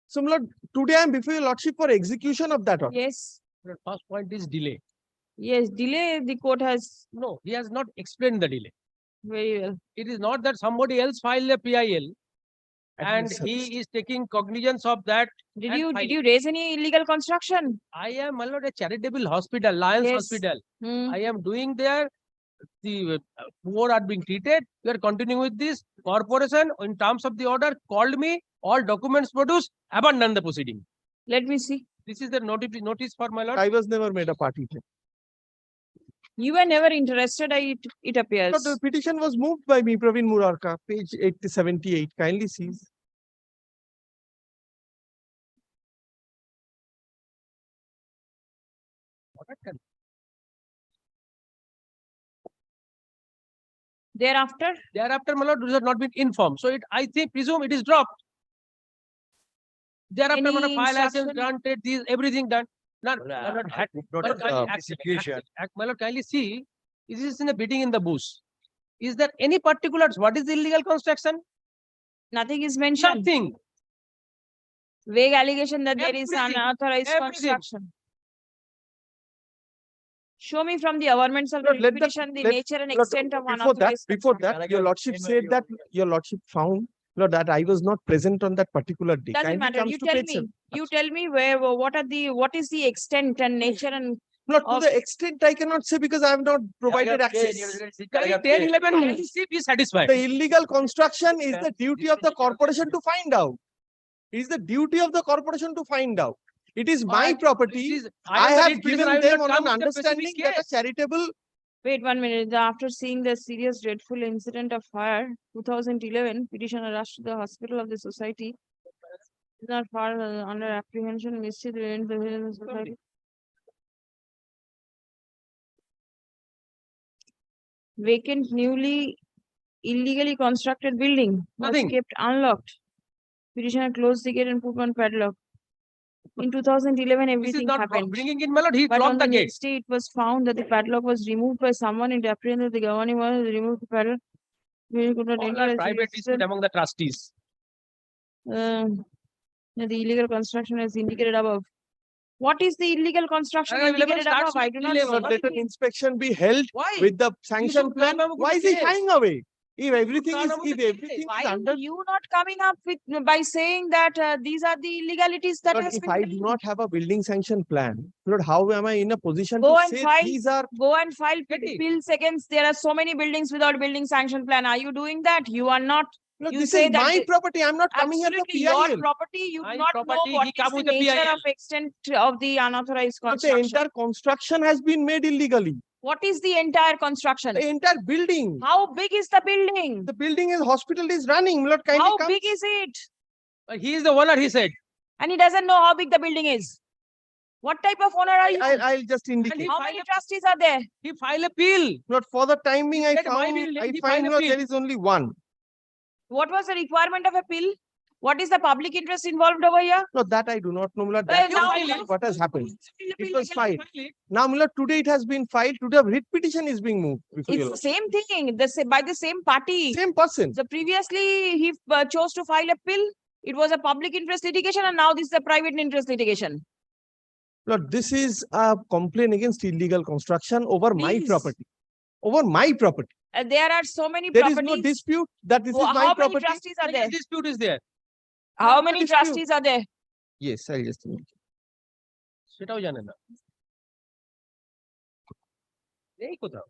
So, Lord, today I am before your Lordship for execution of that order. Yes. The first point is delay. Yes, delay the court has. No, he has not explained the delay. Very well. It is not that somebody else filed a PIL and he is taking cognizance of that. Did you raise any illegal construction? I am, my Lord, a charitable hospital, Lions Hospital. I am doing there. The poor are being treated. We are continuing with this. Corporation, in terms of the order, called me. All documents produced. Abandon the proceeding. Let me see. This is the notice for my Lord. I was never made a party. You were never interested, it appears. But the petition was moved by me, Praveen Murarka, page 78. Kindly see. Thereafter, my lord, this has not been informed. So I presume it is dropped. Thereafter, my lord, Any file has been instruction? granted, everything done. My lord, kindly see, this is in a bidding in the bush. Is there any particulars? What is the illegal construction? Nothing is mentioned. Nothing. Vague allegation that there is Everything. unauthorized Everything. construction. Show me from the governments of the Lord, let the- petition the let- nature and Lord, extent of Before unauthorized construction. your lordship said that your lordship found, Lord, that I was not present on that particular day. Doesn't Kindly matter. comes You to tell page me. seven. You tell me what is the extent and nature and Not to of- the extent I cannot say because I have not provided access. 10, 11, kindly see, be satisfied. The illegal construction is the duty of the corporation to find out. It is the duty of the corporation to find out. It is my property. I have given them on an understanding that a charitable. Wait 1 minute. After seeing the serious dreadful incident of fire 2011, petitioner rushed to the hospital of the society. Is not far under apprehension, mischief in the society. Vacant, newly illegally constructed building was Nothing. kept unlocked. Petitioner closed the gate and put on padlock. In 2011, This is everything not happened. bringing in, my lord, he But locked on the the gate. next day, it was found that the padlock was removed by someone in the apprehension that the governing was removed the padlock. We could not All enter are as private it is, dispute among the trustees. the illegal construction is indicated above. What is the illegal construction Available indicated starts above? I with do not 11. know. Let an inspection be held Why? with the sanction should plan. come up with Why a is he case. shying away? If everything come is, up with if a case. everything Why is are under. you not coming up with by saying that these are the illegalities that Lord, has if been I done? do not have a building sanction plan, Lord, how am I in a position Go to and say file. these are? Go and file Petty. bills against. There are so many buildings without building sanction plan. Are you doing that? You are not. Lord, You this say is that my the- property. I'm not coming here for Absolutely, PIL. your property. You do My not know property, what he is come the with the nature PIL. of extent of the unauthorized But the construction. entire construction has been made illegally. What is the entire construction? The entire building. How big is the building? The building is hospital is running. Lord, kindly How come. big is it? But he is the owner, he said. And he doesn't know how big the building is. What type of owner are you? I'll just indicate. How many trustees are there? He filed a bill. Lord, for the time being, I said, "My found, building," I he find filed a Lord, bill. there is only one. What was the requirement of a pill? What is the public interest involved over here? No, that I do not know, Lord. Well, That now is you- what has happened. It Bill was again. filed. Now, Lord, today it has been filed. Today, a writ petition is being moved. Before It's your the same thing. By the same party. same person. So previously he chose to file a pill. It was a public interest litigation, and now this is a private interest litigation. Lord, this is a complaint against illegal construction over my Please. property. Over my property. There are so many There is properties. no dispute that this is How my many property. trustees are there? Dispute is there. How Not many dispute. trustees are there? Yes, I'll just indicate. সেটাও জানে না। এই কোথাও।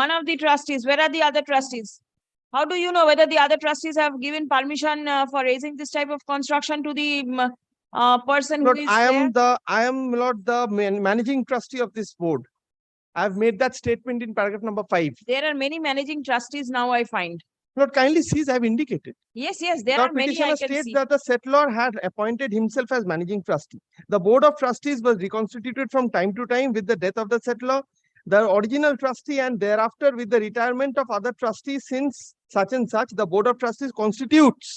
One of the trustees. Where are the other trustees? How do you know whether the other trustees have given permission for raising this type of construction to the person Lord, who is I am Lord the managing trustee of this board. I've made that statement in paragraph number 5. There are many managing trustees now, I find. Lord, kindly see, I've indicated. Yes, there The are many I petitioner can states see. that the settlor had appointed himself as managing trustee. The board of trustees was reconstituted from time to time with the death of the settlor. The original trustee and thereafter with the retirement of other trustees since such and such, the board of trustees constitutes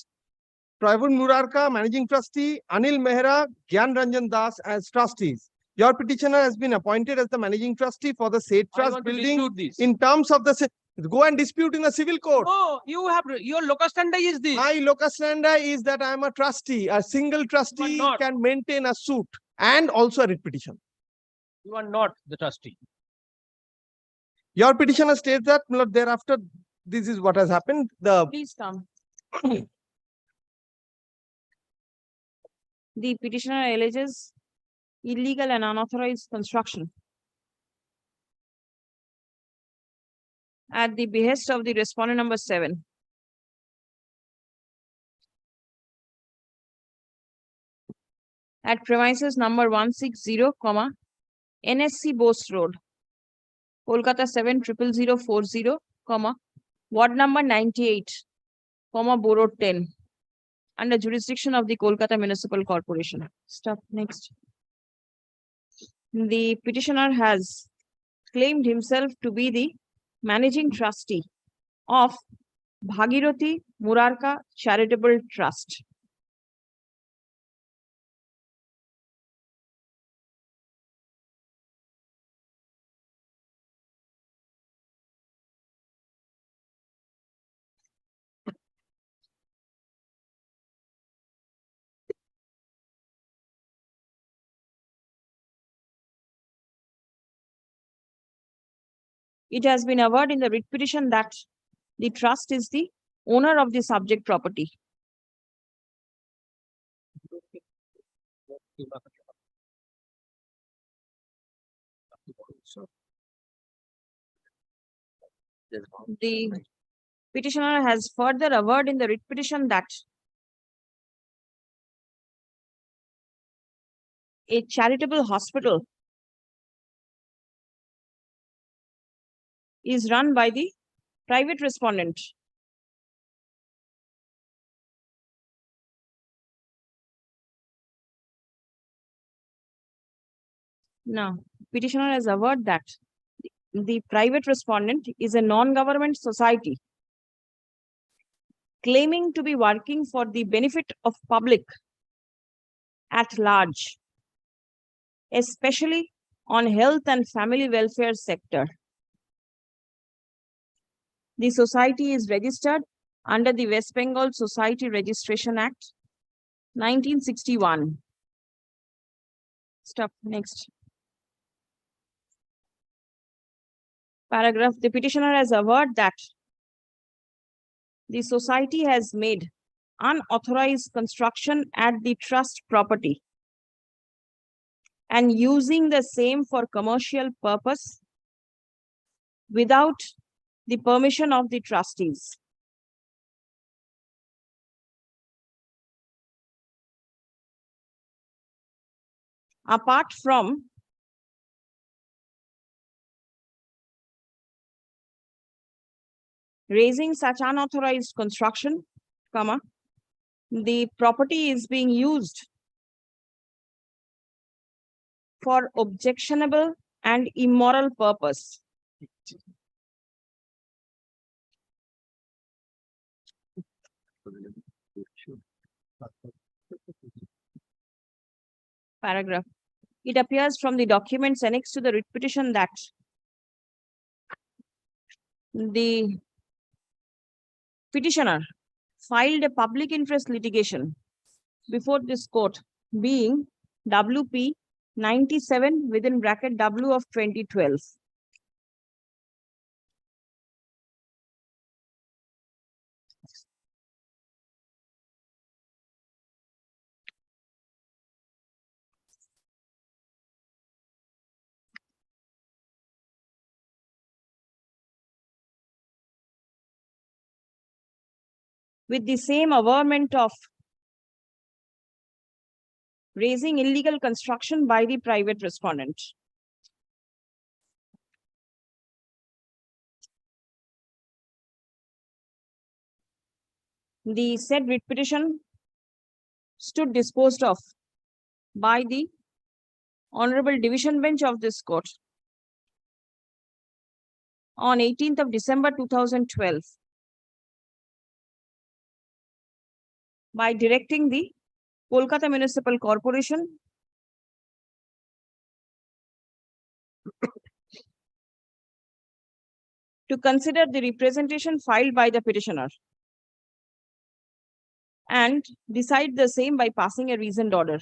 Pravin Murarka, managing trustee, Anil Mehra, Gyan Ranjan Das as trustees. Your petitioner has been appointed as the managing trustee for the said I trust want to building dispute this. in terms of the go and dispute in the civil court. No, you have your locus standi is this. My locus standi is that I am a trustee. A single trustee not. can maintain a suit and also a writ petition. You are not the trustee. Your petitioner states that Lord, thereafter this is what has happened. Please come. The petitioner alleges illegal and unauthorized construction at the behest of the respondent number 7. At premises number 160, NSC Bose Road, Kolkata 70040, ward number 98, Borough 10, under jurisdiction of the Kolkata Municipal Corporation. Stop. Next. The petitioner has claimed himself to be the managing trustee of Bhagirathi Murarka Charitable Trust. It has been averred in the writ petition that the trust is the owner of the subject property. The petitioner has further averred in the writ petition that a charitable hospital is run by the private respondent. Now, petitioner has averred that the private respondent is a non-government society claiming to be working for the benefit of public at large, especially on health and family welfare sector. The society is registered under the West Bengal Society Registration Act, 1961. Stop. Next. Paragraph. The petitioner has averred that the society has made unauthorized construction at the trust property and using the same for commercial purpose without the permission of the trustees. Apart from raising such unauthorized construction, the property is being used for objectionable and immoral purpose. Paragraph. It appears from the documents annexed to the writ petition that the petitioner filed a public interest litigation before this court, being WP 97 within bracket W of 2012. With the same averment of raising illegal construction by the private respondent. The said writ petition stood disposed of by the Honorable Division Bench of this court on 18th of December 2012 by directing the Kolkata Municipal Corporation to consider the representation filed by the petitioner and decide the same by passing a reasoned order.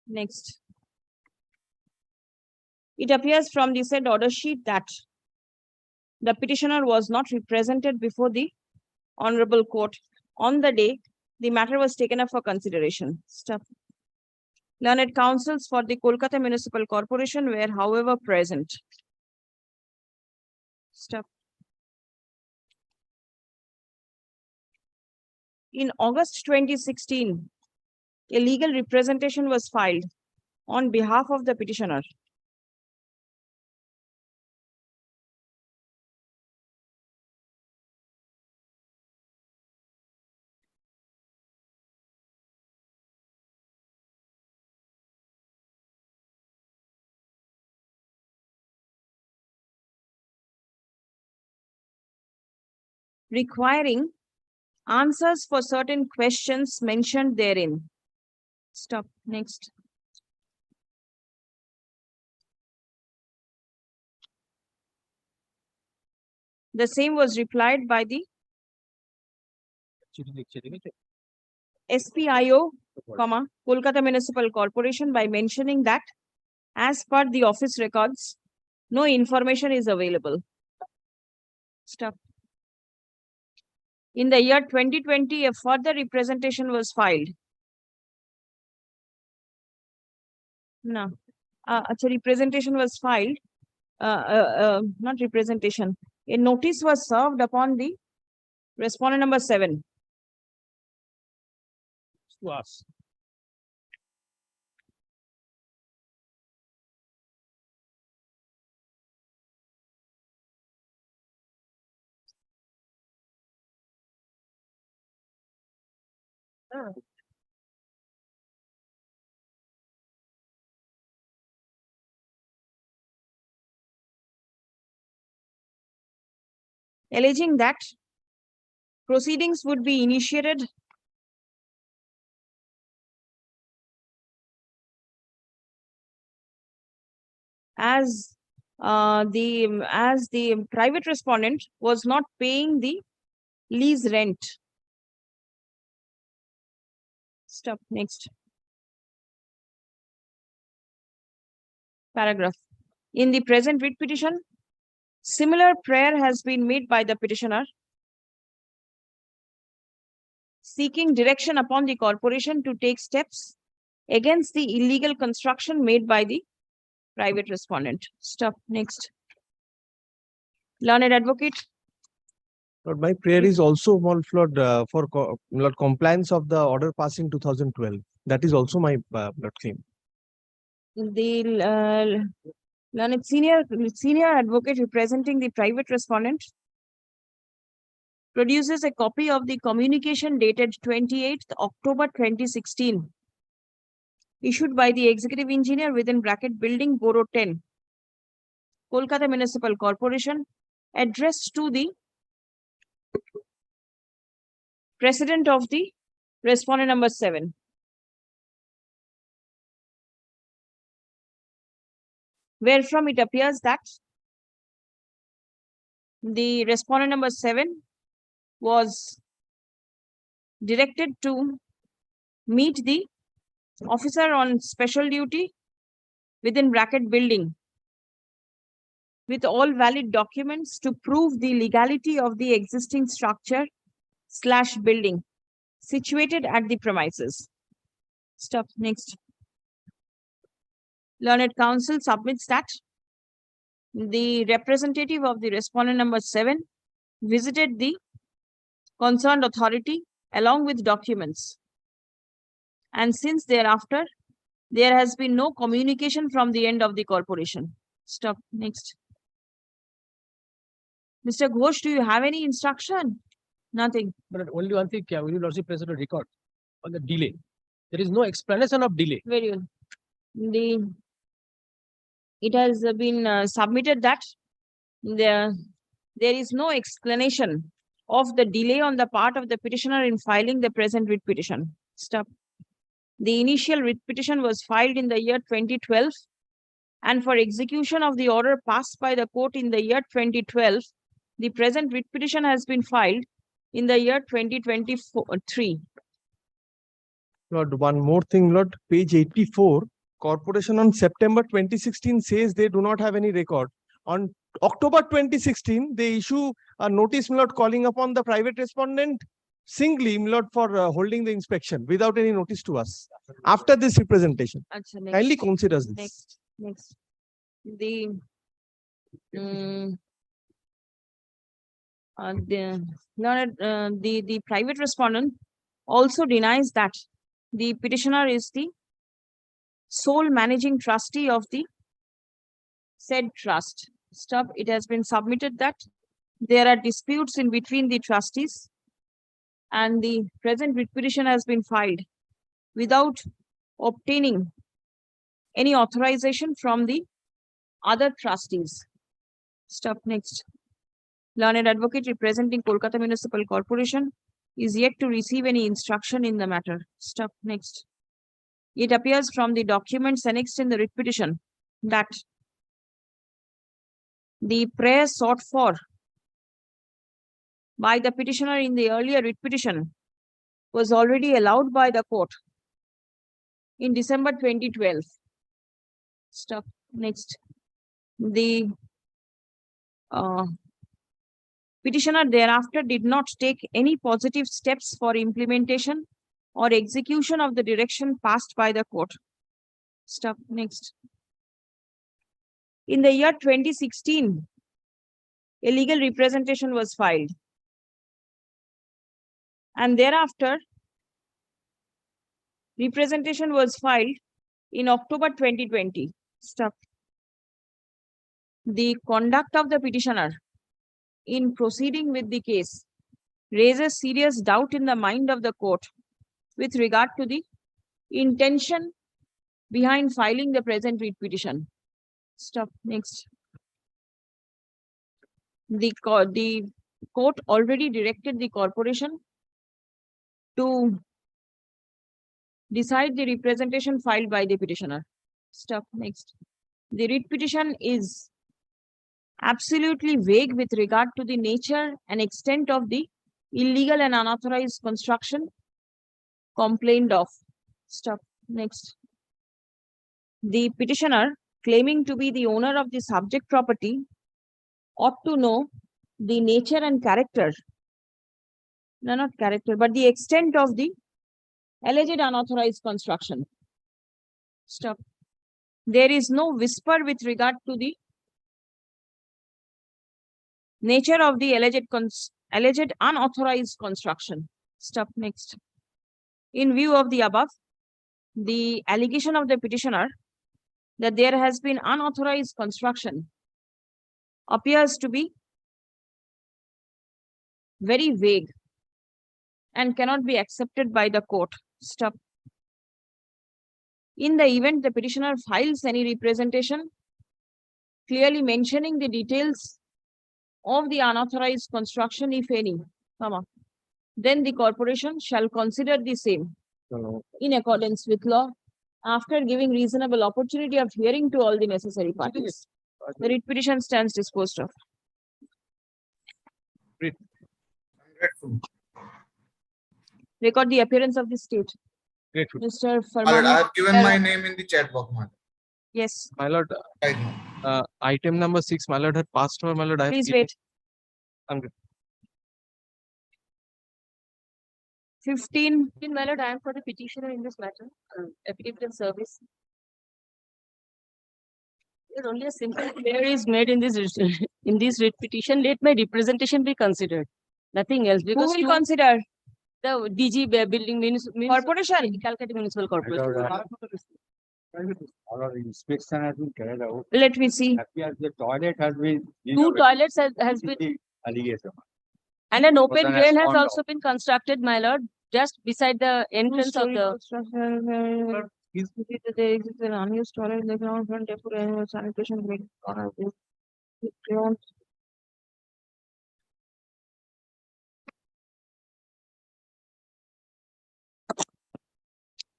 Next. It appears from the said order sheet that the petitioner was not represented before the Honorable Court on the day the matter was taken up for consideration. Stop. Learned counsels for the Kolkata Municipal Corporation were, however, present. Stop. In August 2016, a legal representation was filed on behalf of the petitioner. requiring answers for certain questions mentioned therein. Stop. Next. The same was replied by the SPIO, Kolkata Municipal Corporation by mentioning that as per the office records, no information is available. Stop. In the year 2020, a further representation was filed. No, representation was filed. Not representation. A notice was served upon the respondent number 7. To us. Alleging that proceedings would be initiated as the private respondent was not paying the lease rent. Stop. Next. Paragraph. In the present writ petition, similar prayer has been made by the petitioner seeking direction upon the corporation to take steps against the illegal construction made by the private respondent. Stop. Next. Learned advocate. Lord, my prayer is also for Lord, compliance of the order passing 2012. That is also my Lord, claim. The learned senior advocate representing the private respondent produces a copy of the communication dated 28th October 2016, issued by the executive engineer within bracket building Borough 10, Kolkata Municipal Corporation, addressed to the president of the respondent number 7. Wherefrom it appears that the respondent number 7 was directed to meet the officer on special duty within bracket building with all valid documents to prove the legality of the existing structure / building situated at the premises. Stop. Next. Learned counsel submits that the representative of the respondent number 7 visited the concerned authority along with documents, and since thereafter there has been no communication from the end of the corporation. Stop. Next. Mr. Ghosh, do you have any instruction? Nothing. But only one thing, will you lordship present a record on the delay? There is no explanation of delay. Very well. It has been submitted that there is no explanation of the delay on the part of the petitioner in filing the present writ petition. Stop. The initial writ petition was filed in the year 2012, and for execution of the order passed by the court in the year 2012, the present writ petition has been filed in the year 2023. Lord, one more thing, Lord, page 84, corporation on September 2016 says they do not have any record. On October 2016, they issue a notice, my lord, calling upon the private respondent singly, my lord, for holding the inspection without any notice to us. After this representation, kindly consider this. Next. The private respondent also denies that the petitioner is the sole managing trustee of the said trust. Stop. It has been submitted that there are disputes in between the trustees, and the present writ petition has been filed without obtaining any authorization from the other trustees. Stop. Next. learned advocate representing Kolkata Municipal Corporation is yet to receive any instruction in the matter. Stuff. Next. It appears from the documents annexed in the writ petition that the prayer sought for by the petitioner in the earlier writ petition was already allowed by the court in December 2012. Stuff. Next. The petitioner thereafter did not take any positive steps for implementation or execution of the direction passed by the court. Stuff. Next. In the year 2016, a legal representation was filed. And thereafter, representation was filed in October 2020. Stuff. The conduct of the petitioner in proceeding with the case raises serious doubt in the mind of the court with regard to the intention behind filing the present writ petition. Stuff. Next. The court already directed the corporation to decide the representation filed by the petitioner. Stuff. Next. The writ petition is absolutely vague with regard to the nature and extent of the illegal and unauthorized construction complained of. Stuff. Next. The petitioner, claiming to be the owner of the subject property, ought to know the nature and character, no, not character, but the extent of the alleged unauthorized construction. Stuff. There is no whisper with regard to the nature of the alleged unauthorized construction. Stuff. Next. In view of the above, the allegation of the petitioner that there has been unauthorized construction appears to be very vague and cannot be accepted by the court. Stuff. In the event the petitioner files any representation clearly mentioning the details of the unauthorized construction, if any, then the corporation shall consider the same in accordance with law after giving reasonable opportunity of hearing to all the necessary parties. The writ petition stands disposed of. Record the appearance of the state. Grateful. Mr. My lord, I Farmani. have given my name in the chat box, my lord. Yes. My lord, Right now. item number 6, my lord, had passed over, my lord. I have Please given- wait. I'm good. 15. My lord, I am for the petitioner in this matter, affidavit and service. There's only a simple prayer is made in this writ petition. Let my representation be considered. Nothing else. Who Because will consider? the DG building Corporation? Calcutta Municipal Corporation. Our inspection has been carried out. Let me see. Appears the toilet has been. Two toilets has been, Allegation. and an open an drain has respond also been constructed, my lord, just beside the entrance of the. There exists an unused toilet in the ground front, therefore, annual sanitation will honor this.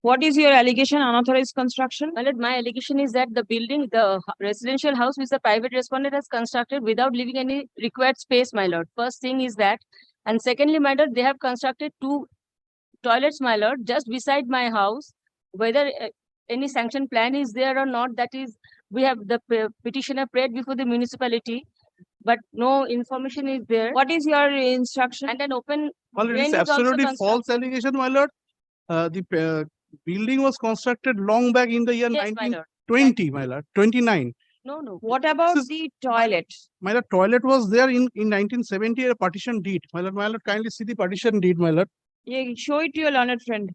What is your allegation? Unauthorized construction? My lord, my allegation is that the building, the residential house which the private respondent has constructed without leaving any required space, my lord. First thing is that. And secondly, my lord, they have constructed two toilets, my lord, just beside my house. Whether any sanction plan is there or not, that is, we have the petitioner prayed before the municipality, but no information is there. What is your instruction? And an open Well, it drain is is also absolutely constructed. false allegation, my lord. The building was constructed long back in the year Yes, my lord. 1920, my lord, 29. No. What about This is- the toilet? My lord, toilet was there in 1970, a partition deed. My lord, kindly see the partition deed, my lord. Yeah, show it to your learned friend.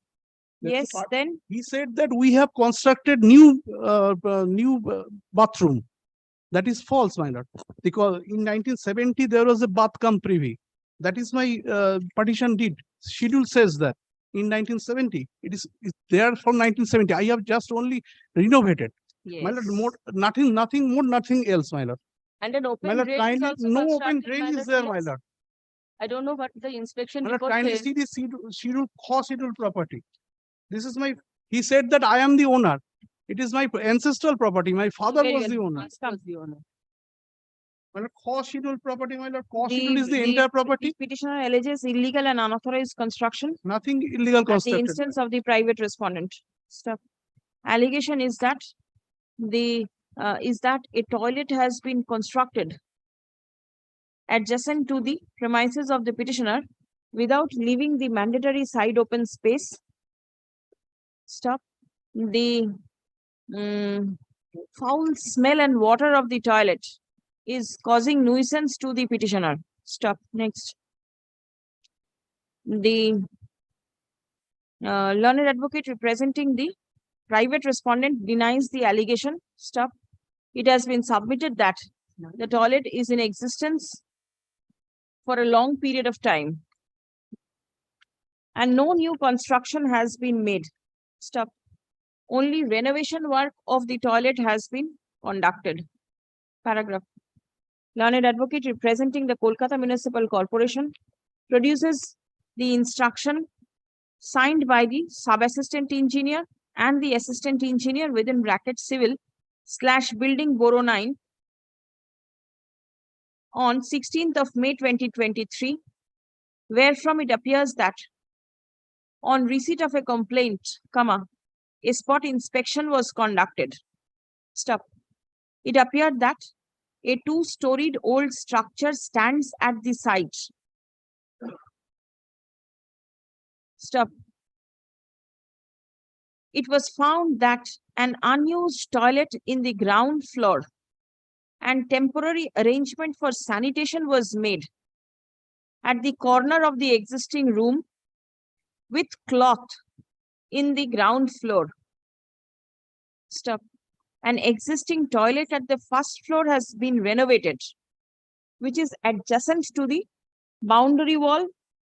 That's the Yes, part- then He said that we have constructed new bathroom. That is false, my lord. Because in 1970, there was a bath cum privy. That is my partition deed. Schedule says that in 1970. It's there from 1970. I have just only renovated. My lord, yes. more, nothing more, nothing else, my lord. And an My open lord, drain is kindly, also no open constructed, drain my is lord, there, my yes. lord. I don't know what the inspection My lord, report kindly says. see this schedule, co-schedule property. This is my, he said that I am the owner. It is my ancestral property. My father Very was well. the owner. Please come, the owner. My lord, co-schedule property, my lord, co-schedule is the entire The property. petitioner alleges illegal and unauthorized construction Nothing illegal at the constructed. instance of the private respondent. Stop. Allegation is that a toilet has been constructed adjacent to the premises of the petitioner without leaving the mandatory side open space. Stop. The foul smell and water of the toilet is causing nuisance to the petitioner. Stop. Next. The learned advocate representing the private respondent denies the allegation. Stop. It has been submitted that the toilet is in existence for a long period of time and no new construction has been made. Stop. Only renovation work of the toilet has been conducted. Paragraph. Learned advocate representing the Kolkata Municipal Corporation produces the instruction signed by the sub-assistant engineer and the assistant engineer within bracket civil / building Borough 9 on 16th of May 2023, wherefrom it appears that on receipt of a complaint, a spot inspection was conducted. Stop. It appeared that a 2-storied old structure stands at the site. Stop. It was found that an unused toilet in the ground floor and temporary arrangement for sanitation was made at the corner of the existing room with cloth in the ground floor. Stop. An existing toilet at the first floor has been renovated, which is adjacent to the boundary wall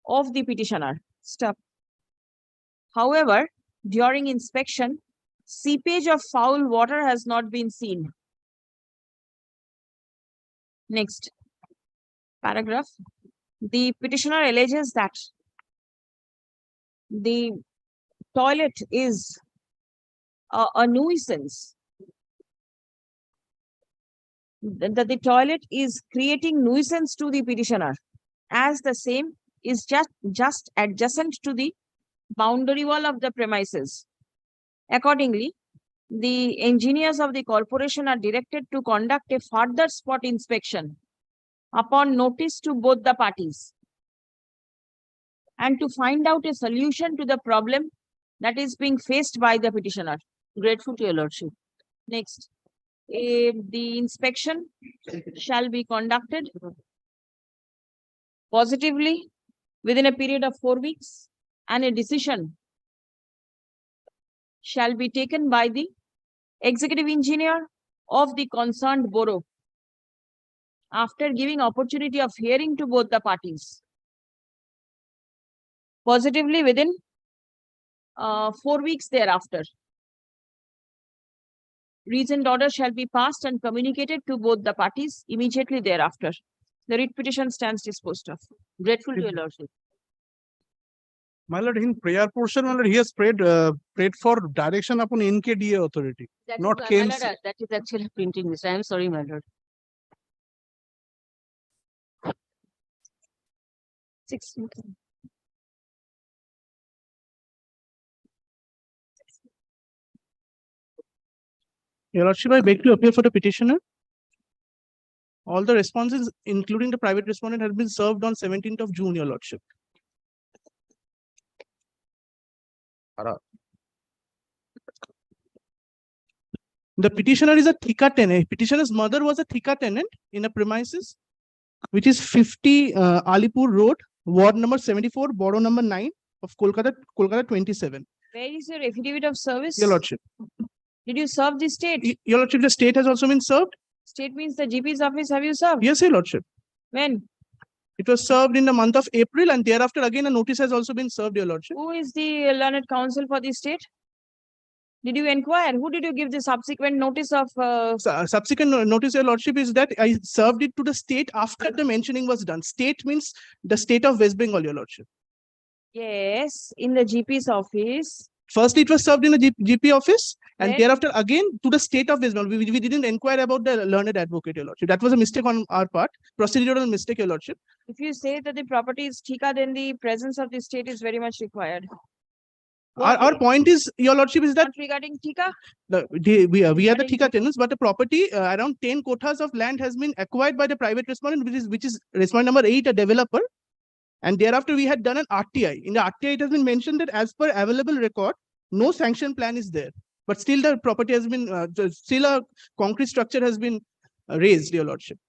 of the petitioner. Stop. However, during inspection, seepage of foul water has not been seen. Next paragraph. The petitioner alleges that the toilet is a nuisance, that the toilet is creating nuisance to the petitioner, as the same is just adjacent to the boundary wall of the premises. Accordingly, the engineers of the corporation are directed to conduct a further spot inspection upon notice to both the parties and to find out a solution to the problem that is being faced by the petitioner. Grateful to your lordship. Next, the inspection shall be conducted positively within a period of 4 weeks, and a decision shall be taken by the executive engineer of the concerned borough after giving opportunity of hearing to both the parties. Positively within 4 weeks thereafter. Reasoned order shall be passed and communicated to both the parties immediately thereafter. The writ petition stands disposed of. Grateful to your lordship. My lord, in prayer portion, my lord, he has prayed for direction upon NKDA authority, That not is, KMC. that is actually printing this. I am sorry, my lord. 16. Your lordship, I beg to appear for the petitioner. All the responses, including the private respondent, have been served on 17th of June, your lordship. The petitioner is a Thika tenant. Petitioner's mother was a Thika tenant in a premises, which is 50 Alipur Road, Ward number 74, Borough number 9 of Kolkata 27. Where is your affidavit of service? Your lordship. Did you serve the state? Your lordship, the state has also been served. State means the GP's office. Have you served? Yes, your lordship. When? It was served in the month of April, and thereafter again a notice has also been served, your lordship. Who is the learned counsel for the state? Did you inquire? Who did you give the subsequent notice of? Subsequent notice, Your Lordship, is that I served it to the state after the mentioning was done. State means the state of West Bengal, Your Lordship. Yes, in the GP's office. First, it was served in the GP office, and Then- thereafter again to the state of West Bengal. We didn't inquire about the learned advocate, Your Lordship. That was a mistake on our part, procedural mistake, Your Lordship. If you say that the property is Thika, then the presence of the state is very much required. Our point is, Your Lordship, is that Not regarding Thika? we are the Thika tenants, but the property around 10 quotas of land has been acquired by the private respondent, which is respondent number 8, a developer. And thereafter, we had done an RTI. In the RTI, it has been mentioned that as per available record, no sanction plan is there. But still, the property has been, still a concrete structure has been raised, Your Lordship.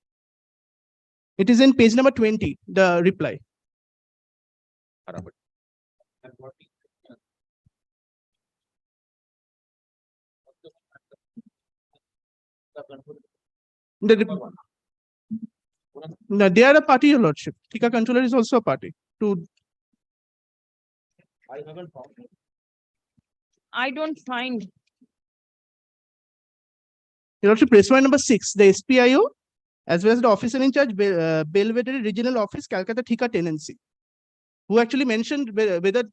It is in page number 20, the reply. No, they are a party, Your Lordship. Thika controller is also a party. I haven't found it. I don't find. Your Lordship, respondent number 6, the SPIO, as well as the officer in charge, Belvedere Regional Office, Calcutta Thika Tenancy, who actually mentioned whether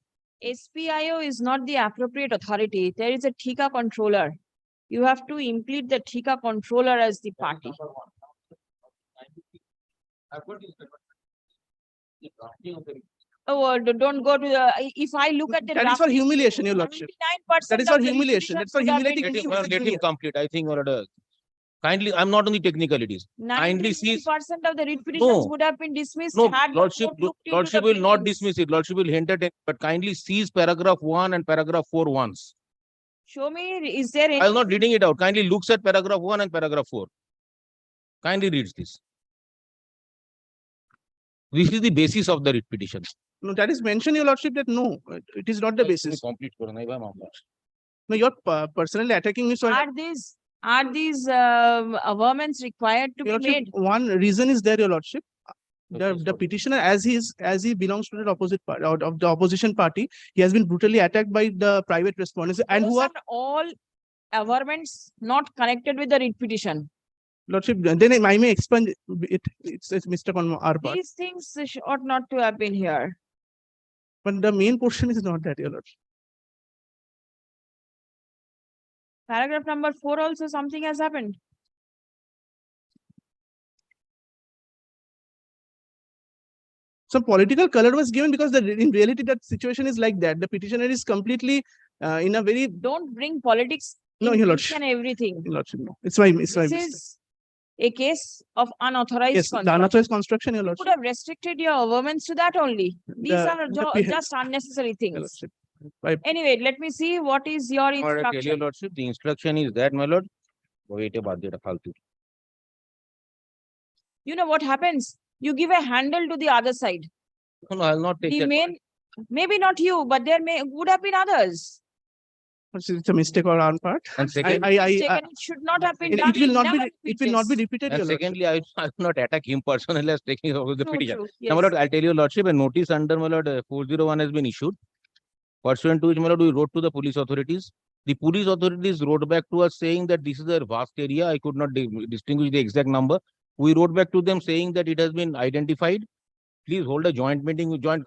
SPIO is not the appropriate authority. There is a Thika controller. You have to implement the Thika controller as the party. Oh, don't go to the. If I look at the. that is for humiliation, Your Lordship. 99% That is for of the humiliation. That's for requisitions humiliating. Let him complete. I think, kindly, I'm not on the technicalities. Kindly see. 90% of the writ petitions No. would have been dismissed. No, had the Lordship, court looked into Lordship the will not pleadings. dismiss it. Lordship will entertain, but kindly seize paragraph 1 and paragraph 4 once. Show me, is there any? I was not reading it out. Kindly looks at paragraph 1 and paragraph 4. Kindly reads this. This is the basis of the writ petition. No, that is mentioned, Your Lordship, that no, it is not the basis. Complete. No, you're personally attacking me. So Are these averments required to Your be Lordship, made? one reason is there, Your Lordship. The petitioner, as he belongs to the opposite part of the opposition party, he has been brutally attacked by the private respondents, and who are All averments not connected with the writ petition. Lordship. Then I may expand it. It's a mistake on our part. These things ought not to have been here. But the main portion is not that, Your Lordship. Paragraph number 4 also something has happened. Some political color was given because in reality that situation is like that. The petitioner is completely in a very. Don't bring politics. No, in Your each Lordship. and everything. Your Lordship, no. It's my This mistake. is a case of unauthorized Yes, the construction. unauthorized construction, Your You Lordship. could have restricted your averments to that only. These are just unnecessary Your things. Lordship. Anyway, let me see what is your Your instruction. Lordship, the instruction is that, my lord. Wait about it. You know what happens? You give a handle to the other side. No, I'll not take The that. main, maybe not you, but there would have been others. It's a mistake on our part. And second, It should not have been done. It will not Never be. It will not be this. repeated, and Your Lordship. secondly, I will not attack him personally as taking over the True, petition. true, Now, my yes. lord, I'll tell you, Lordship, a notice under my lord 401 has been issued. Pursuant to which, my lord, we wrote to the police authorities. The police authorities wrote back to us saying that this is a vast area. I could not distinguish the exact number. We wrote back to them saying that it has been identified. Please hold a joint meeting, joint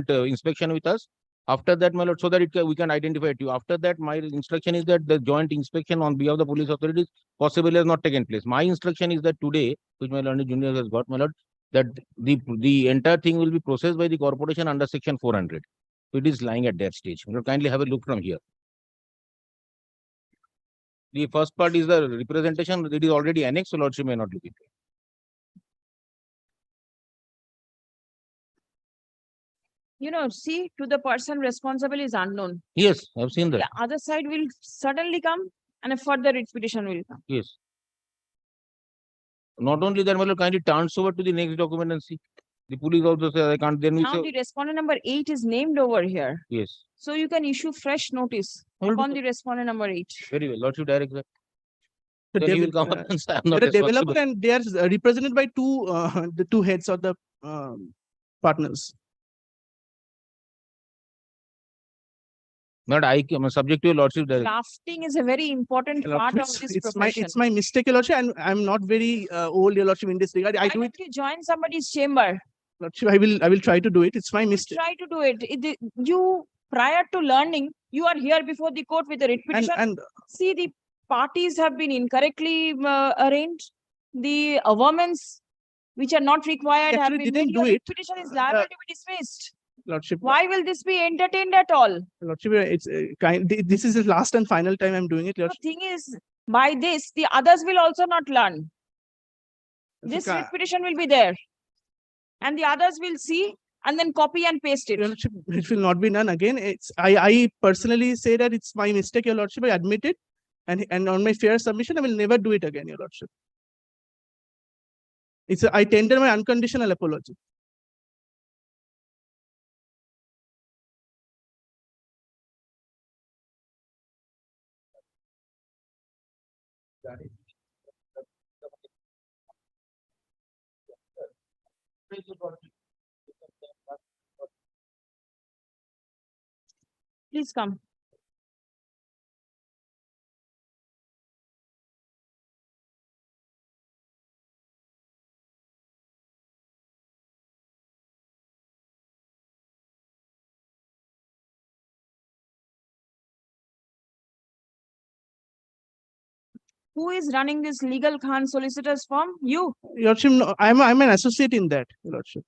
inspection with us. After that, my lord, so that we can identify it to you. After that, my instruction is that the joint inspection on behalf of the police authorities possibly has not taken place. My instruction is that today, which my learned junior has got, my lord, that the entire thing will be processed by the corporation under section 400. So it is lying at that stage. My lord, kindly have a look from here. The first part is the representation. It is already annexed, so lordship may not look into it. You know, see, to the person responsible is unknown. Yes, I've seen that. The other side will certainly come and a further writ petition will come. Yes. Not only that, my lord, kindly turns over to the next document and see. The police also says I can't. Then we Now say the respondent number 8 is named over here. yes. So you can issue fresh notice upon the respondent number 8. Very well. Lordship direct that. The Then he will come up and say, I'm not they're a developer responsible. and they are represented by the two heads of the partners. Not I am subject to your lordship. Drafting is a very important part of this profession. It's my mistake, your lordship, and I'm not very old, your lordship, in this regard. Why don't you join somebody's chamber? Lordship, I will try to do it. It's my mistake. Try to do it. You, prior to learning, you are here before the court with a writ petition. See, the parties have been incorrectly arranged. The averments which are not required have been didn't made. do Your writ it. petition is liable to be dismissed. Lordship, Why will this be entertained at all? Lordship, it's this is the last and final time I'm doing it, The Lordship. thing is, by this, the others will also not learn. This writ petition will be there. And the others will see and then copy and paste it. Your lordship, it will not be done again. I personally say that it's my mistake, your lordship. I admit it, and on my fair submission, I will never do it again, your lordship. I tender my unconditional apology. Please come. Who is running this legal Khan solicitors firm? You. Your lordship, no, I'm an associate in that, your lordship.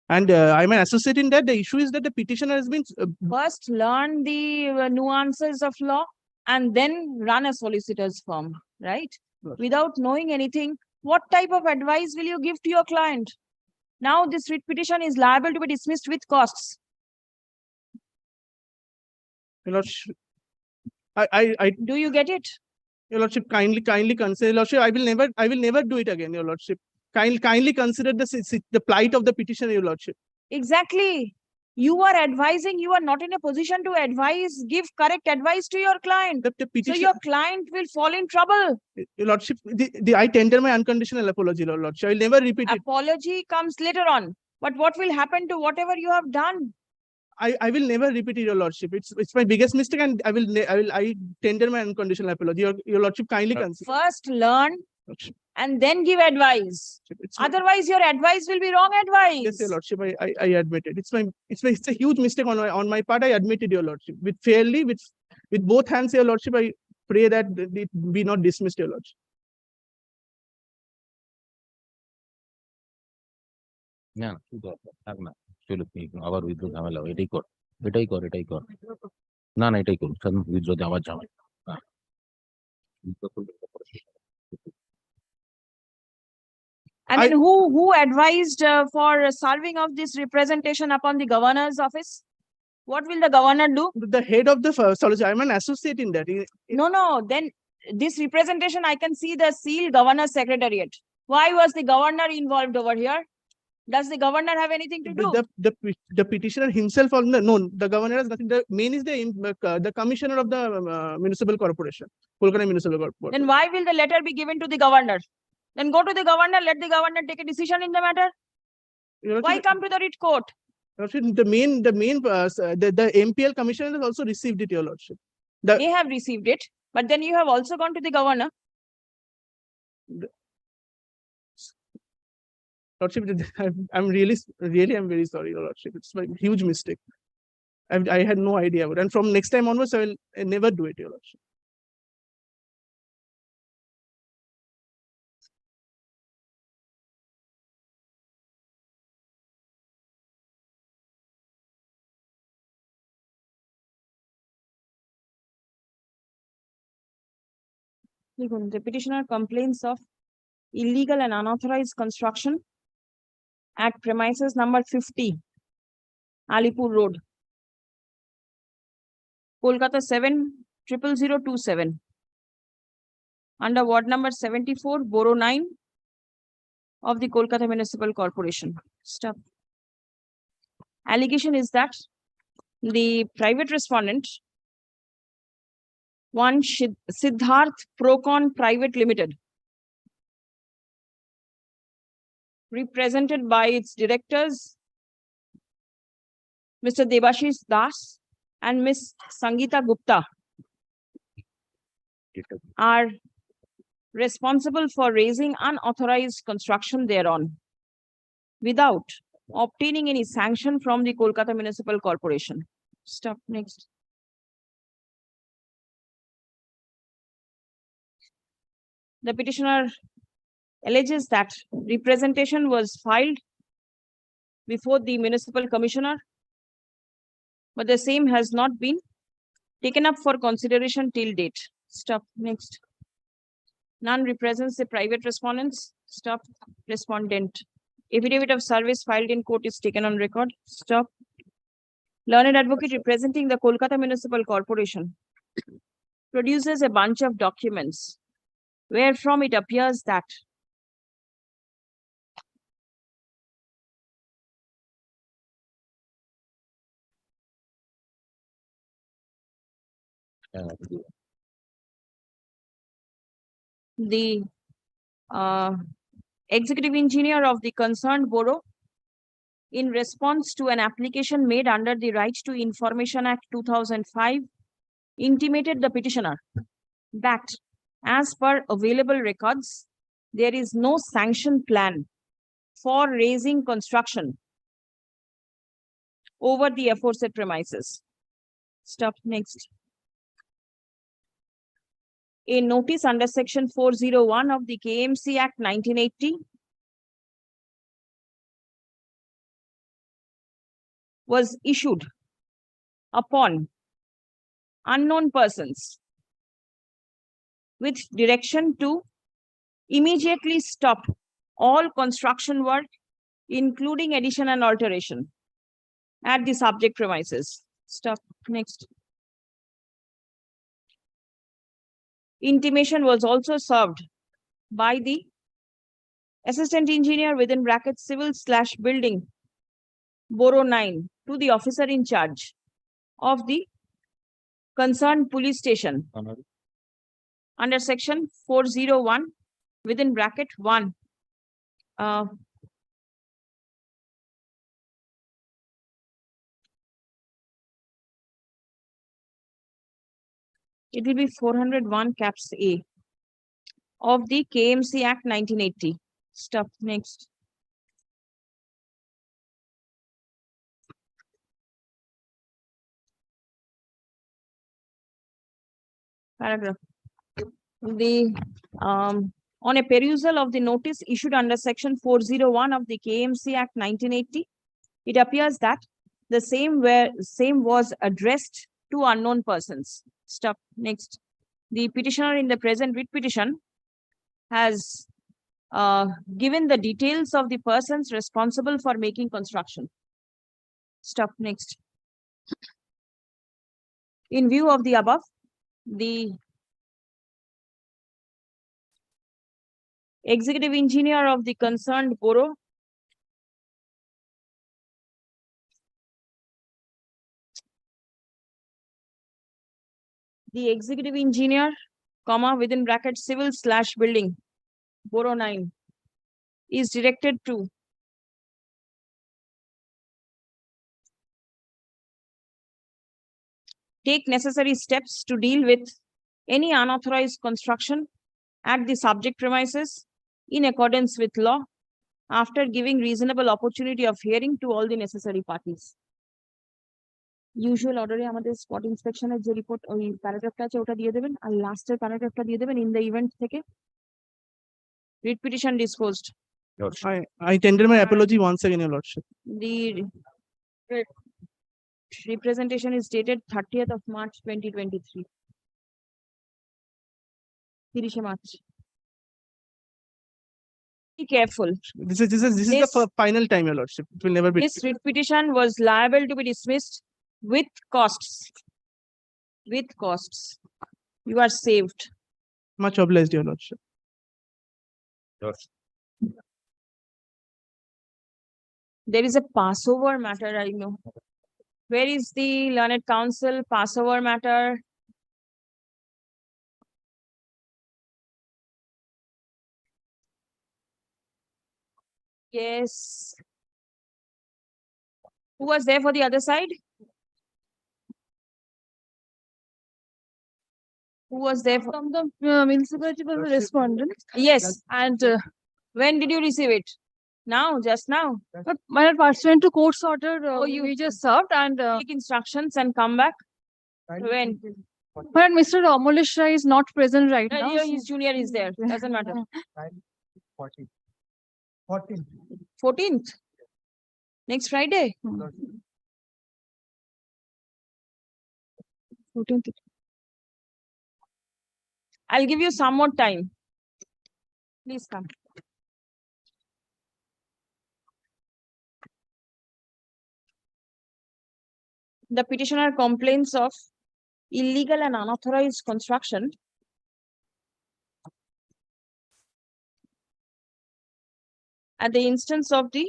And I'm an associate in that. The issue is that the petitioner has been First learn the nuances of law and then run a solicitor's firm, right? Without knowing anything, what type of advice will you give to your client? Now this writ petition is liable to be dismissed with costs. Your lordship, do you get it? Your lordship, kindly consider, your lordship, I will never do it again, your lordship. Kindly consider the plight of the petitioner, your lordship. Exactly. You are advising, you are not in a position to advise, give correct advice to your client. So your client will fall in trouble. Your lordship, I tender my unconditional apology, your lordship. I will never repeat it. Apology comes later on. But what will happen to whatever you have done? I will never repeat it, your lordship. It's my biggest mistake, and I tender my unconditional apology. Your lordship, kindly consider. First learn and then give advice. Otherwise, your advice will be wrong advice. Yes, your lordship, I admit it. It's a huge mistake on my part. I admit it, your lordship. With both hands, your lordship, I pray that it be not dismissed, your lordship. না কি দরকার থাক না চলো আবার withdraw ঝামেলা এটাই কর না এটাই করুন উইথড্র আবার ঝামেলা I mean, who advised for serving of this representation upon the governor's office? What will the governor do? The head of the solicitor. I'm an associate in that. No. Then this representation, I can see the seal governor's secretariat. Why was the governor involved over here? Does the governor have anything to do? The petitioner himself, no, the governor has nothing. The main is the commissioner of the municipal corporation, Kolkata Municipal Corporation. Then why will the letter be given to the governor? Then go to the governor, let the governor take a decision in the matter. Why come to the writ court? The MPL commissioner has also received it, your lordship. They have received it, but then you have also gone to the governor. Lordship, I'm very sorry, your lordship. It's my huge mistake. I had no idea about it. And from next time onwards, I will never do it, your lordship. The petitioner complains of illegal and unauthorized construction at premises number 50, Alipur Road, Kolkata 70027, under ward number 74, Borough 9 of the Kolkata Municipal Corporation. Stop. Allegation is that the private respondent, one Siddharth Procon Private Limited, represented by its directors, Mr. Debashish Das and Miss Sangeeta Gupta are responsible for raising unauthorized construction thereon without obtaining any sanction from the Kolkata Municipal Corporation. Stop. Next. The petitioner alleges that representation was filed before the municipal commissioner, but the same has not been taken up for consideration till date. Stop. Next. None represents the private respondents. Stop. Respondent. Affidavit of service filed in court is taken on record. Stop. Learned advocate representing the Kolkata Municipal Corporation produces a bunch of documents wherefrom it appears that the executive engineer of the concerned borough, in response to an application made under the Right to Information Act 2005, intimated the petitioner that as per available records, there is no sanction plan for raising construction over the aforesaid premises. Stop. Next. A notice under section 401 of the KMC Act 1980 was issued upon unknown persons with direction to immediately stop all construction work, including addition and alteration at the subject premises. Stop. Next. Intimation was also served by the assistant engineer within brackets civil/building Borough 9 to the officer in charge of the concerned police station under section 401 within bracket 1. It will be 401 caps A of the KMC Act 1980. Stop. Next. Paragraph. On a perusal of the notice issued under section 401 of the KMC Act 1980, it appears that the same was addressed to unknown persons. Stop. Next. The petitioner in the present writ petition has given the details of the persons responsible for making construction. Stop. Next. In view of the above, the executive engineer of the concerned borough within brackets civil/building Borough 9 is directed to take necessary steps to deal with any unauthorized construction at the subject premises in accordance with law after giving reasonable opportunity of hearing to all the necessary parties. Usual order আমাদের spot inspection এর যে report ওই প্যারাগ্রাফটা আছে ওটা দিয়ে দেবেন আর লাস্টের প্যারাগ্রাফটা দিয়ে দেবেন in the event থেকে writ petition disposed. I tender my apology once again, Your Lordship. The representation is dated 30th of March 2023. 30 March. Be careful. This is the final time, Your Lordship. It will never be. This writ petition was liable to be dismissed with costs. With costs. You are saved. Much obliged, Your Lordship. There is a Passover matter, I know. Where is the learned counsel Passover matter? Yes. Who was there for the other side? Who was there? From the municipality was the respondent. Yes. And When did you receive it? Now, just now. but my lord, pursuant to court's order, you- we just served and Take instructions and come back. When? but Mr. Amoleshra is not present right now. His junior is there. Doesn't matter. 14. 14th. Next Friday. 14th. I'll give you some more time. Please come. The petitioner complains of illegal and unauthorized construction at the instance of the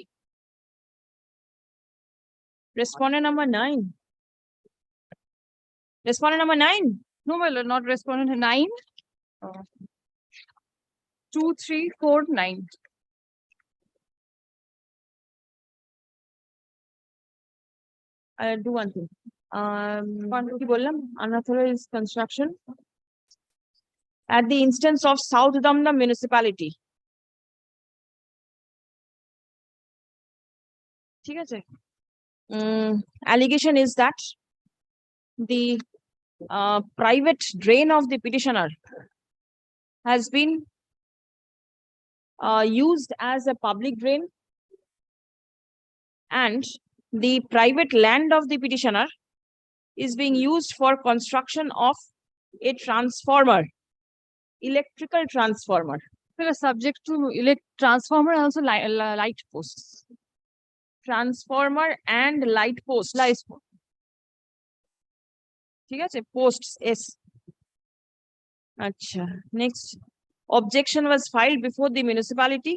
respondent number 9. Respondent number 9. No, my lord, not respondent 9. 2349. I'll do one thing. কি বললাম? Unauthorized construction at the instance of South Damda municipality. ঠিক আছে? Allegation is that the private drain of the petitioner has been used as a public drain, and the private land of the petitioner is being used for construction of a transformer, electrical transformer. Subject to transformer and also light posts. Transformer and light posts. ঠিক আছে? Posts, yes. Acha. Next. Objection was filed before the municipality,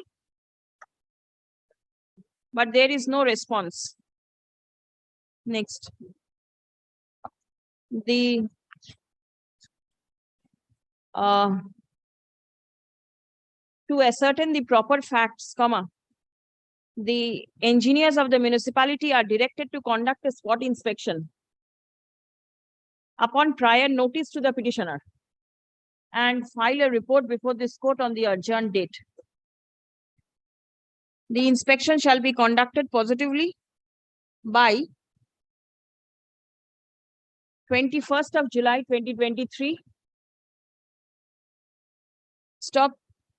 but there is no response. Next. To ascertain the proper facts, the engineers of the municipality are directed to conduct a spot inspection upon prior notice to the petitioner and file a report before this court on the adjourned date. The inspection shall be conducted positively by 21st of July 2023.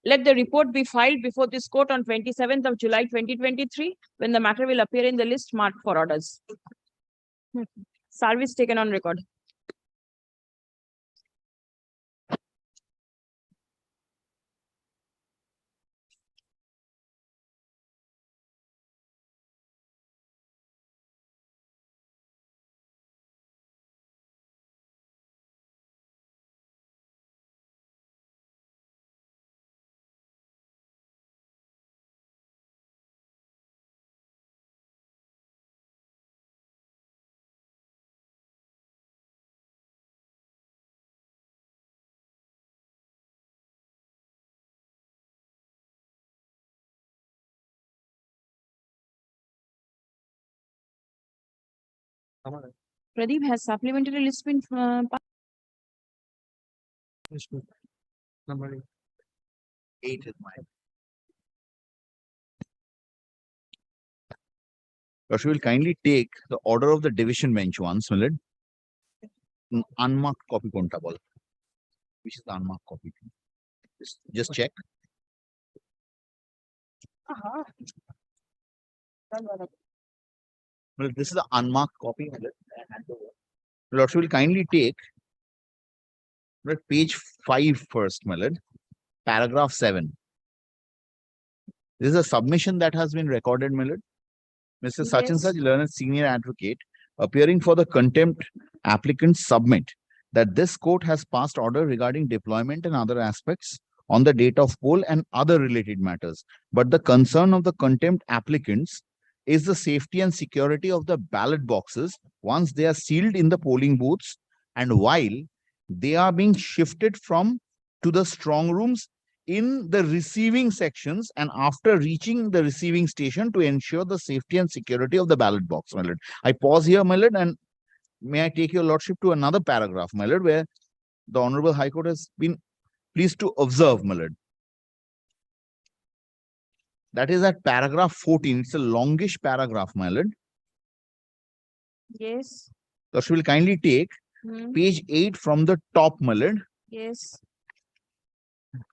Let the report be filed before this court on 27th of July 2023, when the matter will appear in the list marked for orders. Service taken on record. Pradeep, has supplementary list been Number 8 is mine. Josh will kindly take the order of the division bench once, Millard. Unmarked copy konta bol. Which is the unmarked copy? Just check. Well, this is the unmarked copy. Lord, will kindly take page 5 first, Millard. Paragraph 7. This is a submission that has been recorded, Millard. Mr. Sachin Saj, learned senior advocate, appearing for the contempt applicant, submit that this court has passed order regarding deployment and other aspects on the date of poll and other related matters. But the concern of the contempt applicants is the safety and security of the ballot boxes once they are sealed in the polling booths and while they are being shifted to the strong rooms in the receiving sections and after reaching the receiving station to ensure the safety and security of the ballot box, my lord. I pause here, my lord, and may I take your lordship to another paragraph, my lord, where the Honorable High Court has been pleased to observe, my lord. That is at paragraph 14. It's a longish paragraph, my lord. Yes. So she will kindly take page 8 from the top, my lord. Yes.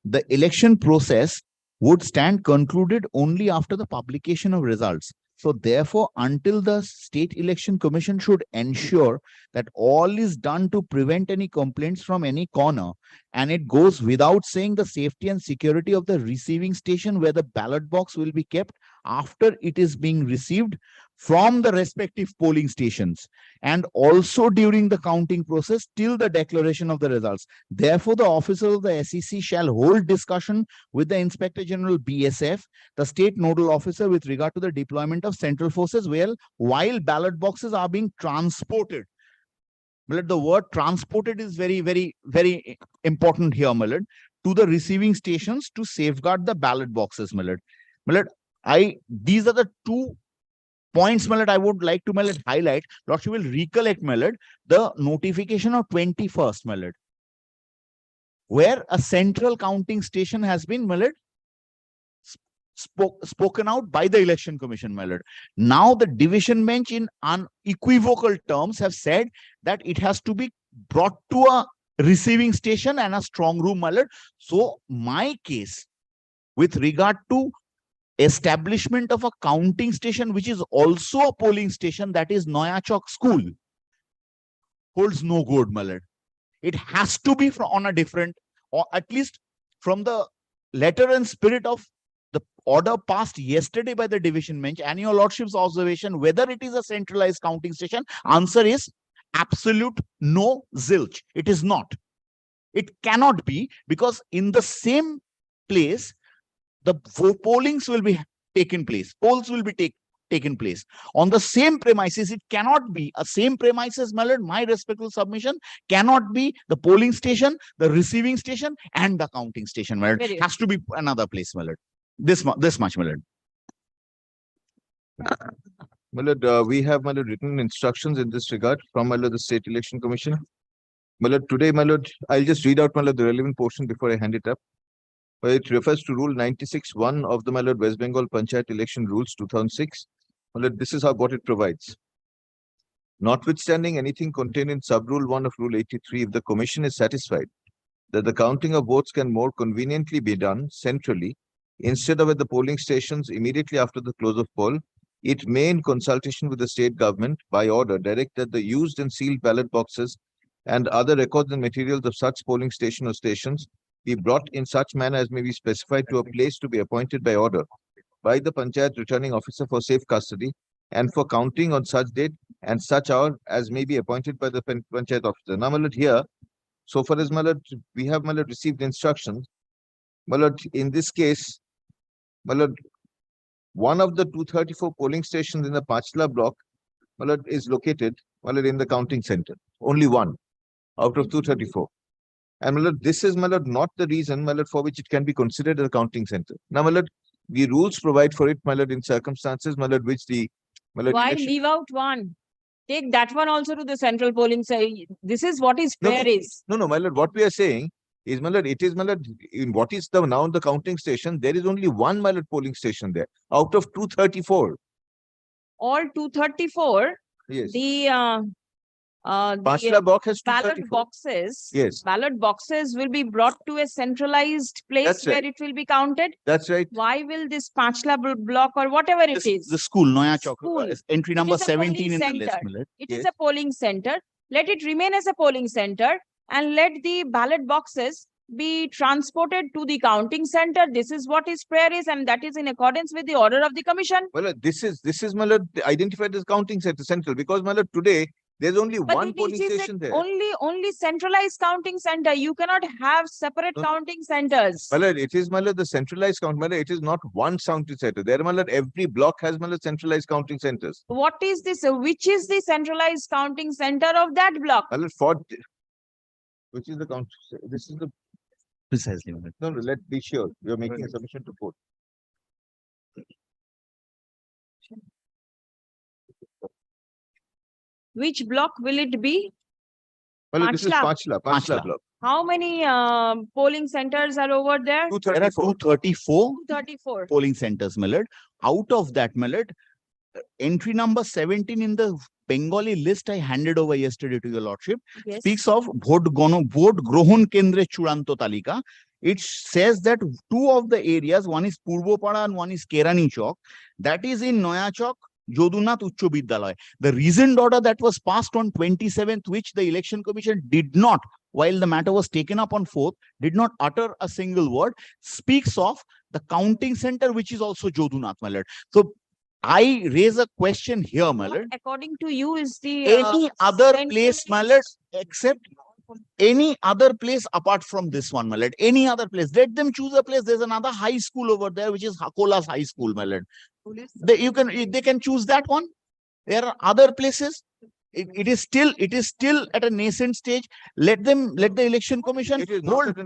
The election process would stand concluded only after the publication of results. So therefore, until the State Election Commission should ensure that all is done to prevent any complaints from any corner, and it goes without saying the safety and security of the receiving station where the ballot box will be kept after it is being received from the respective polling stations, and also during the counting process till the declaration of the results. Therefore, the officers of the SEC shall hold discussion with the Inspector General BSF, the state nodal officer, with regard to the deployment of central forces while ballot boxes are being transported. The word transported is very, very, very important here, Millard, to the receiving stations to safeguard the ballot boxes, Millard. These are the 2 points, Millard, I would like to, Millard, highlight. Lord, you will recollect, Millard, the notification of 21st, Millard, where a central counting station has been, Millard, spoken out by the Election Commission, Millard. Now the division bench in unequivocal terms have said that it has to be brought to a receiving station and a strong room, Millard. So my case with regard to establishment of a counting station, which is also a polling station, that is Noya Chowk School, holds no good, Millard. It has to be on a different, or at least from the letter and spirit of the order passed yesterday by the division bench, and your lordship's observation, whether it is a centralized counting station, answer is absolute no, zilch. It is not. It cannot be, because in the same place, the pollings will be taken place. Polls will be taken place on the same premises. It cannot be a same premises, Millard. My respectful submission cannot be the polling station, the receiving station, and the counting station, Millard. It has to be another place, Millard. This much, Millard. Millard, we have, Millard, written instructions in this regard from, Millard, the State Election Commission. Millard, today, Millard, I'll just read out, Millard, the relevant portion before I hand it up. It refers to Rule 96(1) of the, Millard, West Bengal Panchayat Election Rules 2006. Millard, this is what it provides. Notwithstanding anything contained in Sub-Rule 1 of Rule 83, if the Commission is satisfied that the counting of votes can more conveniently be done centrally, instead of at the polling stations immediately after the close of poll, it may, in consultation with the state government, by order, direct that the used and sealed ballot boxes and other records and materials of such polling station or stations be brought in such manner as may be specified to a place to be appointed by order by the Panchayat returning officer for safe custody, and for counting on such date and such hour as may be appointed by the Panchayat officer. Now, Millard, here, so far as, Millard, we have, Millard, received instructions. Millard, in this case, Millard, one of the 234 polling stations in the Pachla block, Millard, is located, Millard, in the counting center. Only one out of 234. And, Millard, this is, Millard, not the reason, Millard, for which it can be considered a counting center. Now, Millard, the rules provide for it, Millard, in circumstances, Millard, which the, Millard, Why leave out one? Take that one also to the central polling site. This is what is fair is. No, Millard, what we are saying is, Millard, it is, Millard, in what is the now the counting station, there is only one, Millard, polling station there out of 234. All 234. Yes. The Pachla block has ballot 234. boxes. Yes. Ballot boxes will be brought to a centralized place. That's right. Where it will be counted. That's right. Why will this Pachla block or whatever it is? The school, Noya Chowk, School. entry It number is a 17 in polling the list, center. Millard. It is a polling center. Let it remain as a polling center, and let the ballot boxes be transported to the counting center. This is what is prayer is, and that is in accordance with the order of the commission. Well, this is, Millard, identified as counting center central, because, Millard, today there's only one polling station there. Only centralized counting center. You cannot have separate counting centers. Millard, it is, Millard, the centralized count. Millard, it is not one counting center. There, Millard, every block has, Millard, centralized counting centers. What is this? Which is the centralized counting center of that block? Millard, which is the count? This is the precisely. Millard. No, let's be sure. We are making a submission to court. Which block will it be? Well, this is Pachla block. How many polling centers are over there? There are 234 234. polling centers, my lord. Out of that, my lord, entry number 17 in the Bengali list I handed over yesterday to your lordship Yes. speaks of vote grohon kendre churanto talika. It says that two of the areas, one is Purbopara and one is Kerani Chowk, that is in Noya Chowk, Jodunath Uchcho Bidyalaya. The reasoned order that was passed on 27th, which the election commission did not, while the matter was taken up on 4th, did not utter a single word, speaks of the counting center, which is also Jodunath, my lord. So I raise a question here, my lord. According to you, is the Any other place, my lord, except any other place apart from this one, my lord, any other place, let them choose a place. There's another high school over there, which is Hakola's high school, my lord. They can choose that one. There are other places. It is still at a nascent stage. Let the election commission hold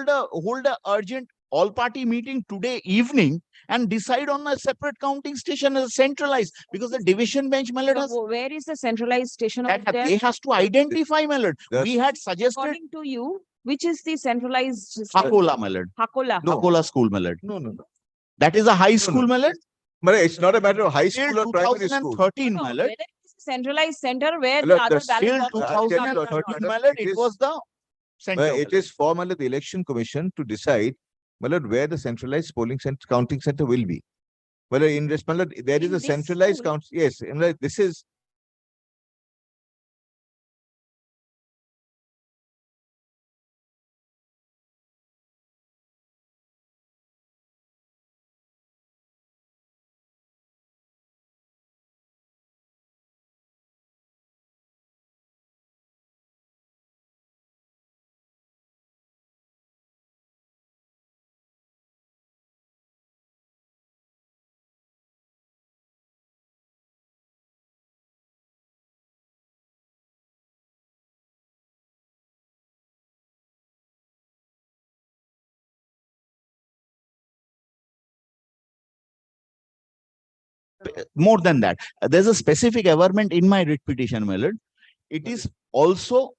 a urgent all-party meeting today evening and decide on a separate counting station as centralized, because the division bench, my lord, has where is the centralized station over there? they has to identify, my lord. We had suggested According to you, which is the centralized Hakola, my lord. Hakola. Hakola school, my lord. No. That is a high school, my lord. But it's not a matter of high Till school or primary school. 2013, my lord. Whether it is a centralized center where Hello, the other the ballot Till boxes are 2013, my lord, it was the center. It is for my lord, the election commission to decide, my lord, where the centralized polling center, counting center will be. Well, in this, my lord, there is In a this centralized school? count. Yes, and like this is. More than that, there's a specific averment in my writ petition, my lord. It is also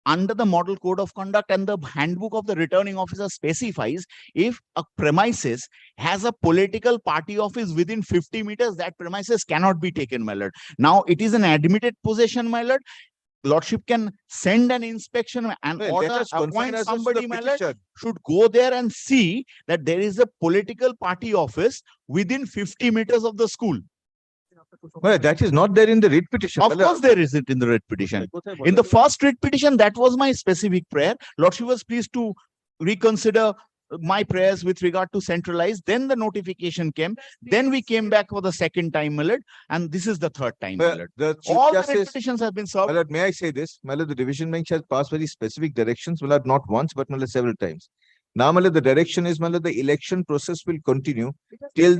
under the model code of conduct, and the handbook of the returning officer specifies if a premises has a political party office within 50 meters, that premises cannot be taken, my lord. Now it is an admitted possession, my lord. Lordship can send an inspection and Well, order, let us confine appoint ourselves to the somebody, my lord, petition. should go there and see that there is a political party office within 50 meters of the school. Well, that is not there in the writ petition. Of course, there is it in the writ petition. In the first writ petition, that was my specific prayer. Lordship was pleased to reconsider my prayers with regard to centralized. Then the notification came. Then we came back for the second time, my lord, and this is the third time, my Well, lord. the Chief All the writ Justice, petitions have been my served. lord, may I say this? My lord, the division bench has passed very specific directions, my lord, not once, but my lord, several times. Now, my lord, the direction is, my lord, the election process will continue till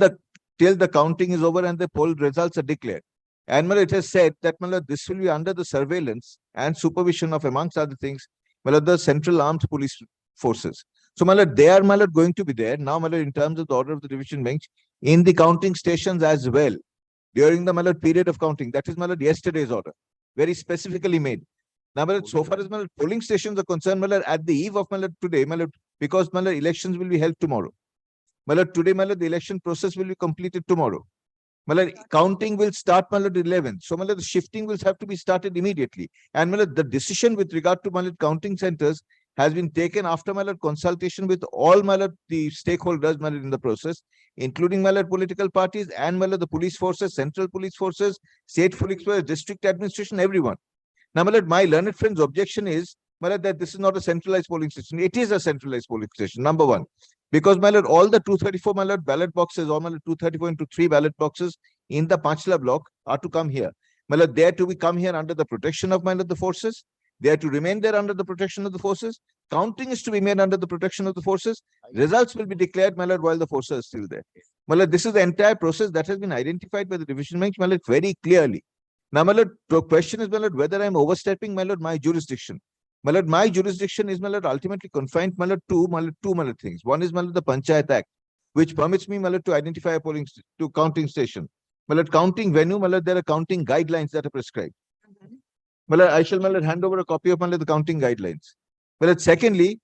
the counting is over and the poll results are declared. And my lord, it has said that, my lord, this will be under the surveillance and supervision of, amongst other things, my lord, the Central Armed Police Forces. So, my lord, they are, my lord, going to be there. Now, my lord, in terms of the order of the division bench, in the counting stations as well, during the, my lord, period of counting. That is, my lord, yesterday's order, very specifically made. Now, my lord, so far as my lord, polling stations are concerned, my lord, at the eve of, my lord, today, my lord, because, my lord, elections will be held tomorrow. My lord, today, my lord, the election process will be completed tomorrow. My lord, counting will start, my lord, 11. So, my lord, the shifting will have to be started immediately. And, my lord, the decision with regard to, my lord, counting centers has been taken after, my lord, consultation with all, my lord, the stakeholders, my lord, in the process, including, my lord, political parties and, my lord, the police forces, central police forces, state police forces, district administration, everyone. Now, my lord, my learned friend's objection is, my lord, that this is not a centralized polling station. It is a centralized polling station, number one. Because, my lord, all the 234, my lord, ballot boxes, or my lord, 234 into 3 ballot boxes in the Panchla block are to come here. My lord, they are to be come here under the protection of, my lord, the forces. They are to remain there under the protection of the forces. Counting is to be made under the protection of the forces. Results will be declared, my lord, while the forces are still there. My lord, this is the entire process that has been identified by the division bench, my lord, very clearly. Now, my lord, the question is, my lord, whether I am overstepping, my lord, my jurisdiction. My lord, my jurisdiction is, my lord, ultimately confined, my lord, to, my lord, two, my lord, things. One is, my lord, the Panchayat Act, which permits me, my lord, to identify a polling to counting station. My lord, counting venue, my lord, there are counting guidelines that are prescribed. My lord, I shall, my lord, hand over a copy of, my lord, the counting guidelines. Well, secondly,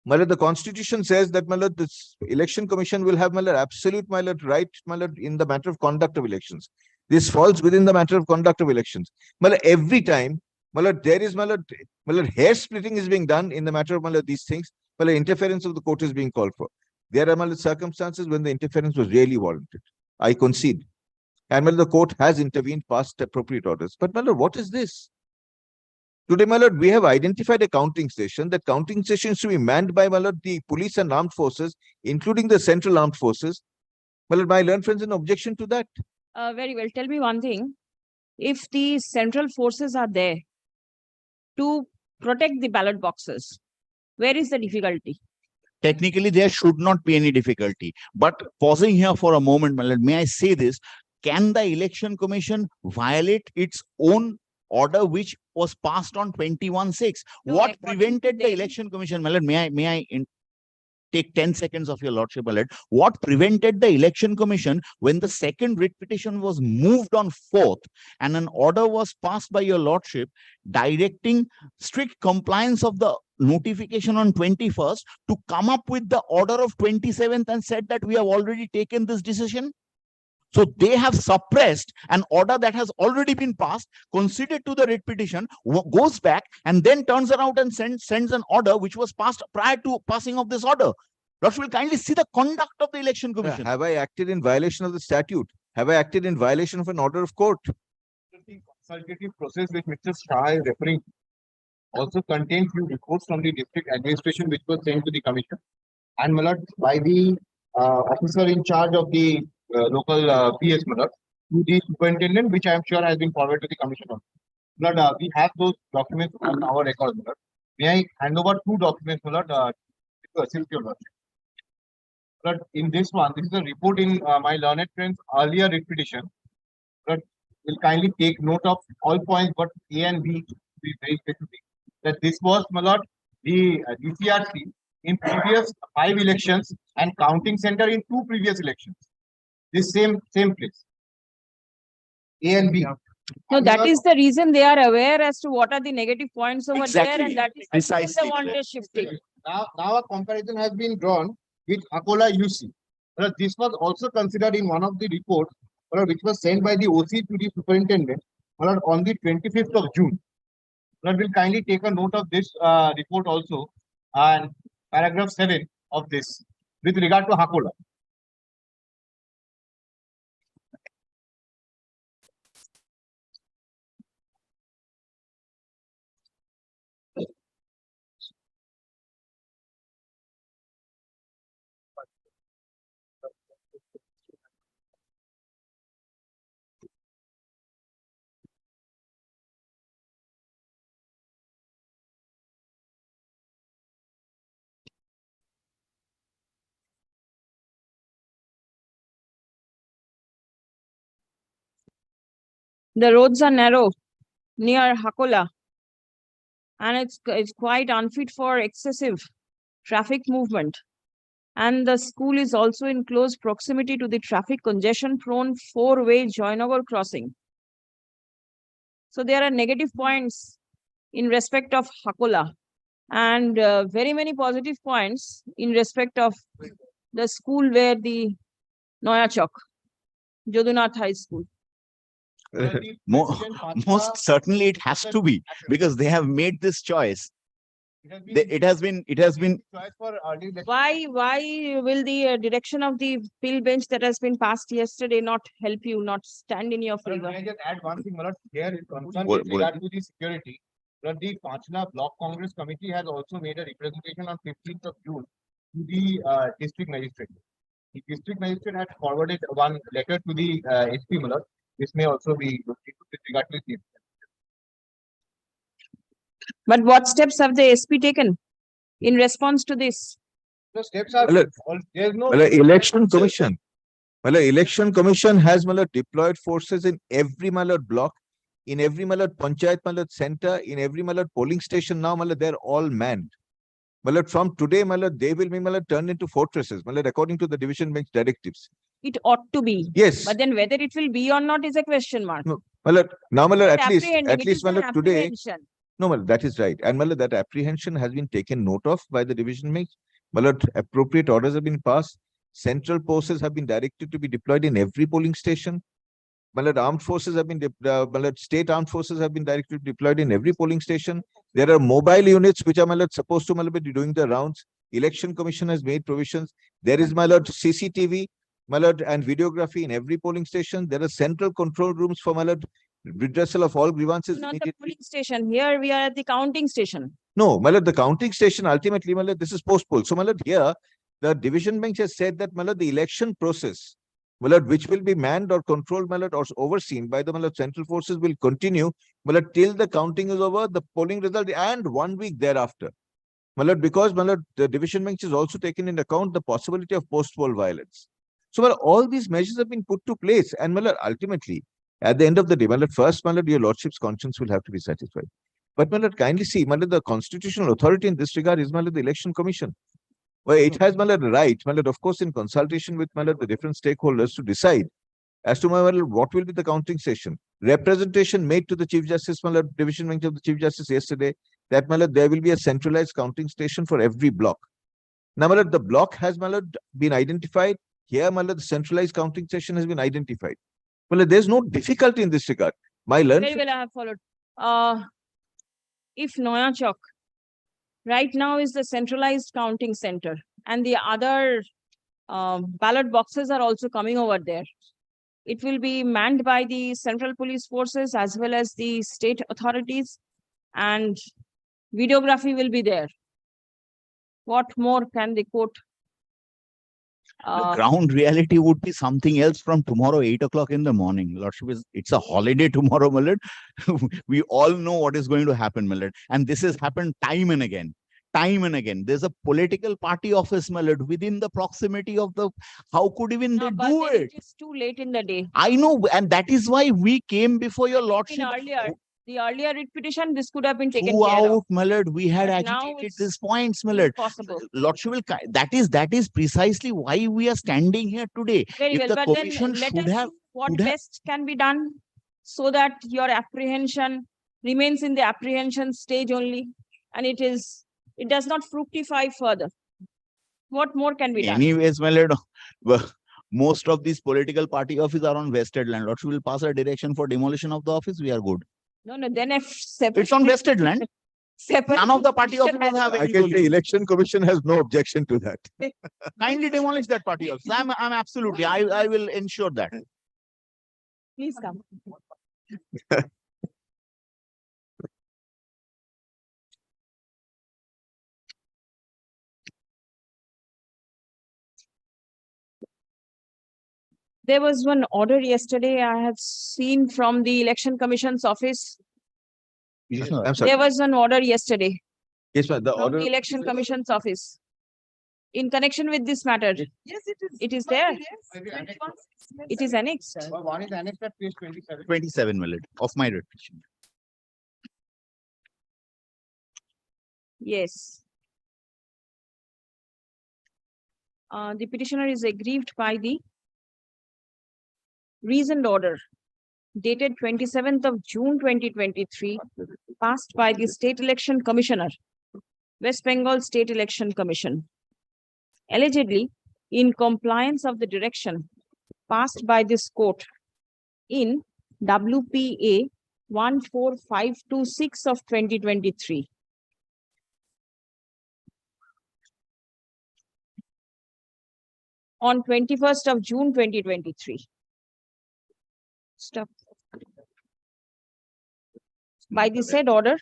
the Constitution says that this election commission will have absolute right in the matter of conduct of elections. This falls within the matter of conduct of elections. Every time there is hair splitting is being done in the matter of these things. Interference of the court is being called for. There are circumstances when the interference was really warranted. I concede. And the court has intervened, passed appropriate orders. But what is this? Today, we have identified a counting station. That counting station is to be manned by the police and armed forces, including the central armed forces. My learned friends, an objection to that. Very well. Tell me one thing. If the central forces are there to protect the ballot boxes, where is the difficulty? Technically, there should not be any difficulty. But pausing here for a moment, my lord, may I say this? Can the Election Commission violate its own order which was passed on 21/6? No, What according prevented to the them- Election Commission, my lord, may I take 10 seconds of your lordship, my lord? What prevented the Election Commission when the second writ petition was moved on 4th and an order was passed by your lordship directing strict compliance of the notification on 21st to come up with the order of 27th and said that we have already taken this decision? So they have suppressed an order that has already been passed, conceded to the writ petition, goes back and then turns around and sends an order which was passed prior to passing of this order. Lordship will kindly see the conduct of the Election Commission. Have I acted in violation of the statute? Have I acted in violation of an order of court? The consultative process which Mr. Shah is referring to also contains few reports from the district administration which was sent to the commission and by the officer in charge of the local PS to the superintendent, which I am sure has been forwarded to the commission. We have those documents on our record. May I hand over 2 documents, to assist your lordship? In this one, this is a report in my learned friend's earlier writ petition. Will kindly take note of all points, but A and B to be very specific. That this was, the DCRC in previous 5 elections and counting center in 2 previous elections. This same place. A and B. No, that is the reason they are aware as to what are the negative points over there, and that is the reason they want a shifting. Now a comparison has been drawn with Akola UC. This was also considered in one of the reports, which was sent by the OC to the superintendent on the 25th of June. Will kindly take a note of this report also and paragraph 7 of this with regard to Hakola. The roads are narrow near Hakola, and it's quite unfit for excessive traffic movement. And the school is also in close proximity to the traffic congestion prone 4-way Joynagar crossing. So there are negative points in respect of Hakola and very many positive points in respect of the school where the Noya Chowk, Jadunath High School. Most certainly it has to be, because they have made this choice. It has been Why will the direction of the pill bench that has been passed yesterday not help you, not stand in your favor? Can I just add one thing, here is concerned with regard to the security. The Panchna Block Congress Committee has also made a representation on 15th of June to the district magistrate. The district magistrate had forwarded one letter to the SP Mullah. This may also be looked into with regard to the But what steps have the SP taken in response to this? The steps are there is no Election Commission. Election Commission has deployed forces in every block, in every panchayat center, in every polling station. Now they're all manned. From today, they will be turned into fortresses, according to the division bench directives. It ought to be. Yes. But then whether it will be or not is a question mark. No. Now, at least Apprehending, it is an today, apprehension. No, my lord, that is right. And my lord, that apprehension has been taken note of by the division bench. My lord, appropriate orders have been passed. Central forces have been directed to be deployed in every polling station. My lord, armed forces have been, my lord, state armed forces have been directly deployed in every polling station. There are mobile units which are, my lord, supposed to, my lord, be doing the rounds. Election Commission has made provisions. There is, my lord, CCTV, my lord, and videography in every polling station. There are central control rooms for, my lord, redressal of all grievances. Not the polling station. Here we are at the counting station. No, my lord, the counting station ultimately, my lord, this is post-poll. So, my lord, here, the division bench has said that, my lord, the election process, my lord, which will be manned or controlled, my lord, or overseen by the, my lord, central forces will continue, my lord, till the counting is over, the polling result, and 1 week thereafter. My lord, because, my lord, the division bench has also taken into account the possibility of post-poll violence. So, my lord, all these measures have been put to place, and, my lord, ultimately, at the end of the day, my lord, first, my lord, your lordship's conscience will have to be satisfied. But, my lord, kindly see, my lord, the constitutional authority in this regard is, my lord, the Election Commission. Well, it has, my lord, the right, my lord, of course, in consultation with, my lord, the different stakeholders to decide as to, my lord, what will be the counting station. Representation made to the Chief Justice, my lord, division bench of the Chief Justice yesterday, that, my lord, there will be a centralized counting station for every block. Now, my lord, the block has, my lord, been identified. Here, my lord, the centralized counting station has been identified. Well, there's no difficulty in this regard. My learned. Very well, I have followed. If Noya Chowk right now is the centralized counting center, and the other ballot boxes are also coming over there, it will be manned by the central police forces as well as the state authorities, and videography will be there. What more can the court? The ground reality would be something else from tomorrow, 8 o'clock in the morning. Lordship, it's a holiday tomorrow, my lord. We all know what is going to happen, my lord. And this has happened time and again. Time and again. There's a political party office, my lord, within the proximity of the. How could even they do it? It is too late in the day. I know, and that is why we came before your lordship. The earlier writ petition, this could have been taken care of. Throughout, my lord, we had agitated these points, my lord. Lordship will, that is precisely why we are standing here today. Very If well, the but then commission let should us have, see what best can be done so that your apprehension remains in the apprehension stage only, and it does not fructify further. What more can be done? anyways, my lord, most of these political party offices are on vested land. Lordship will pass a direction for demolition of the office. We are good. No, then if It's on vested land. None of the party officers have I any can say ruling. Election Commission has no objection to that. Kindly demolish that party office. I'm absolutely, I will ensure that. Please come. There was one order yesterday I have seen from the Election Commission's office. I'm sorry. There was an order yesterday Yes, ma'am. The from order. the Election Commission's office in connection with this matter. Yes, it is. It is there. It is annexed. One is annexed at page 27. 27, my lord, of my petition. Yes. The petitioner is aggrieved by the reasoned order dated 27th of June 2023, passed by the State Election Commissioner, West Bengal State Election Commission, allegedly in compliance of the direction passed by this court in WPA 14526 of 2023. On 21st of June 2023. Stop. By the said order,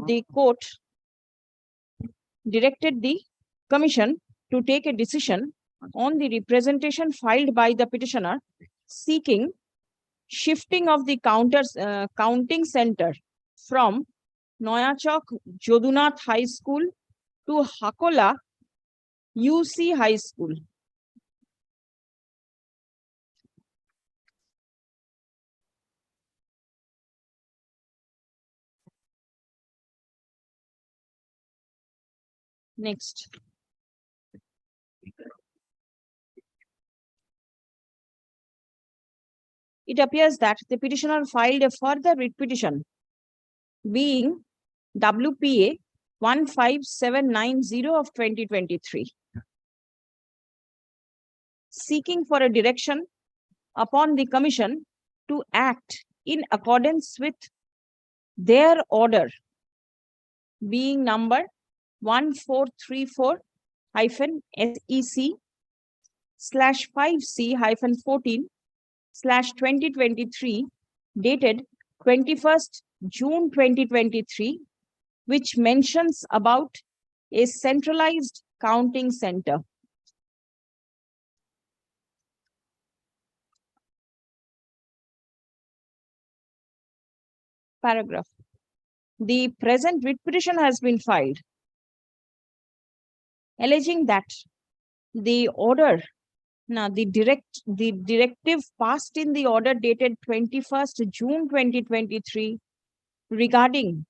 the court directed the commission to take a decision on the representation filed by the petitioner seeking shifting of the counting center from Noya Chowk Jodunath High School to Hakola UC High School. Next. It appears that the petitioner filed a further writ petition being WPA 15790 of 2023, seeking for a direction upon the Commission to act in accordance with their order being number 1434-SEC/5C-14/2023 dated 21st June 2023, which mentions about a centralized counting center. Paragraph. The present writ petition has been filed, alleging that the order, the directive passed in the order dated 21st June 2023 regarding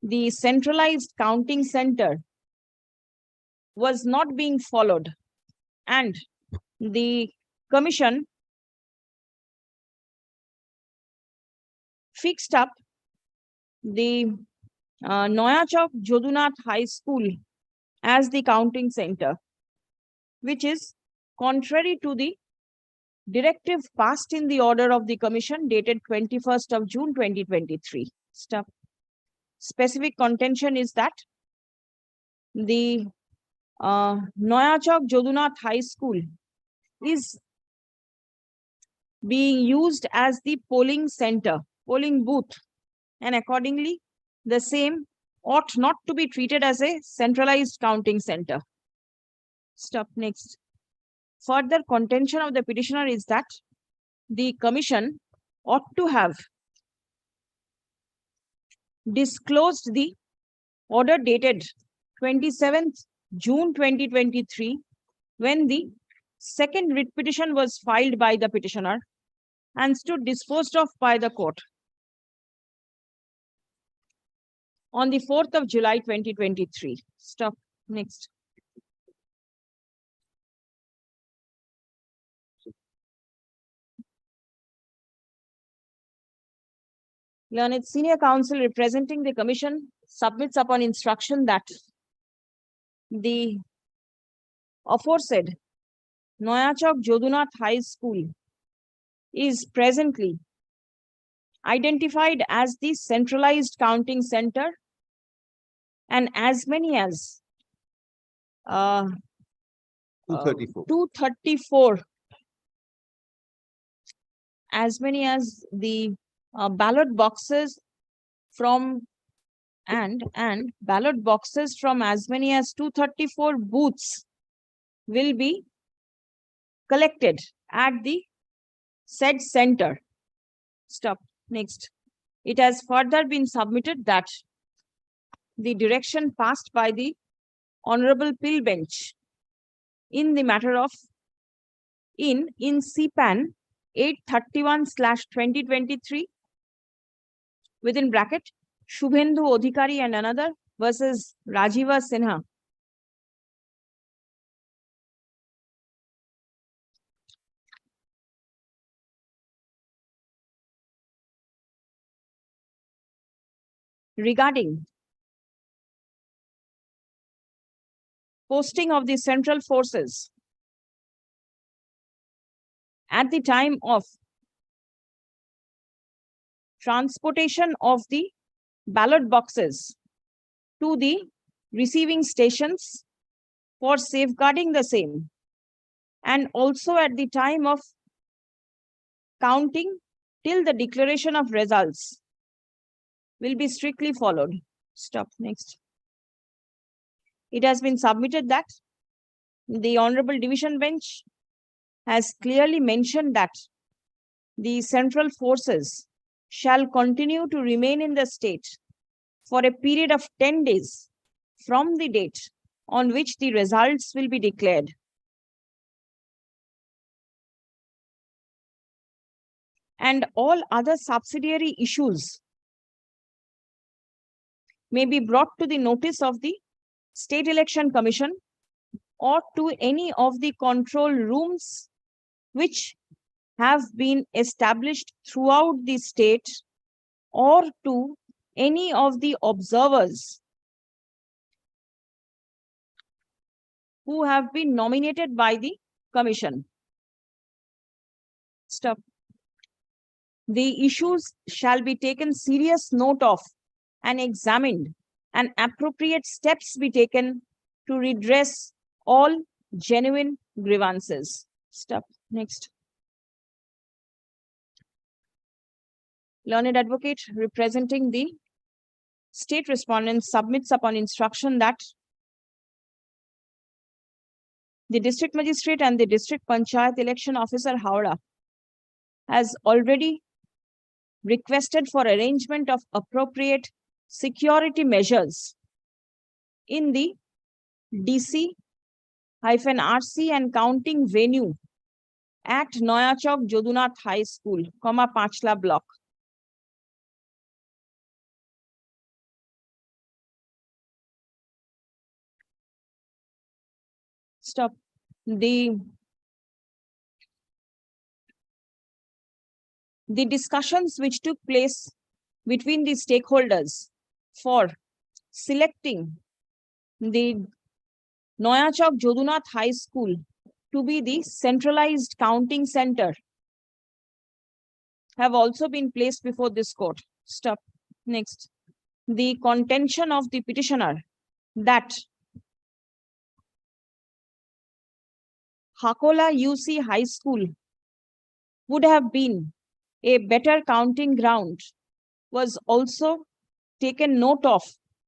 the centralized counting center was not being followed, and the Commission fixed up the Noyachok Jodunath High School as the counting center, which is contrary to the directive passed in the order of the Commission dated 21st of June 2023. Specific contention is that the Noyachok Jodunath High School is being used as the polling center, polling booth, and accordingly, the same ought not to be treated as a centralized counting center. Next. Further contention of the petitioner is that the Commission ought to have disclosed the order dated 27th June 2023 when the second writ petition was filed by the petitioner and stood disposed of by the court on the 4th of July 2023. Next. Learned Senior Counsel representing the Commission submits upon instruction that the aforesaid Noyachok Jodunath High School is presently identified as the centralized counting center, and as many as 234, as many as the ballot boxes from ballot boxes from as many as 234 booths will be collected at the said center. Next. It has further been submitted that the direction passed by the Honorable Pill Bench in the matter of in CPAN 831/2023 within bracket Shubhendu Odhikari and another versus Rajiva Sinha. Regarding posting of the central forces at the time of transportation of the ballot boxes to the receiving stations for safeguarding the same, and also at the time of counting till the declaration of results will be strictly followed. Next. It has been submitted that the Honorable Division Bench has clearly mentioned that the central forces shall continue to remain in the state for a period of 10 days from the date on which the results will be declared. And all other subsidiary issues may be brought to the notice of the State Election Commission or to any of the control rooms which have been established throughout the state, or to any of the observers who have been nominated by the commission. Stop. The issues shall be taken serious note of and examined, and appropriate steps be taken to redress all genuine grievances. Stop. Next. Learned advocate representing the state respondent submits upon instruction that the district magistrate and the district panchayat election officer Howrah has already requested for arrangement of appropriate security measures in the DC-RC and counting venue at Noyachok Jodunath High School, Panchla block. Stop. The discussions which took place between the stakeholders for selecting the Noyachok Jodunath High School to be the centralized counting center have also been placed before this court. Stop. Next. The contention of the petitioner that Hakola UC High School would have been a better counting ground was also taken note of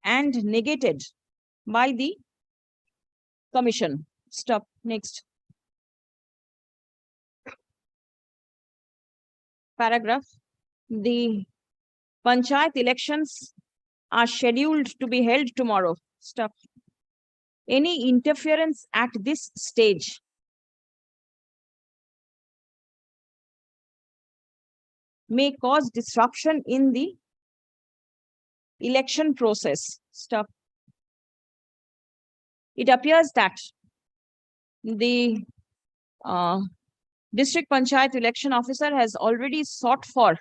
and negated by the commission. Stop. Next. Paragraph. The panchayat elections are scheduled to be held tomorrow. Stop. Any interference at this stage may cause disruption in the election process. Stop. It appears that the district panchayat election officer has already sought for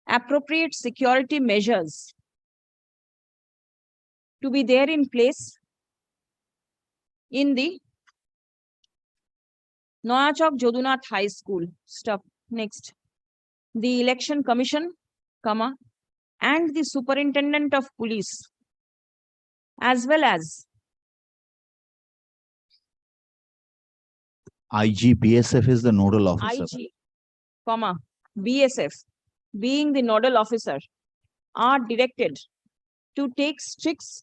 appropriate security measures to be there in place in the Noyachok Jodunath High School. Stop. Next. The election commission, and the superintendent of police, as well as IG BSF is the nodal officer. IG, BSF, being the nodal officer, are directed to take steps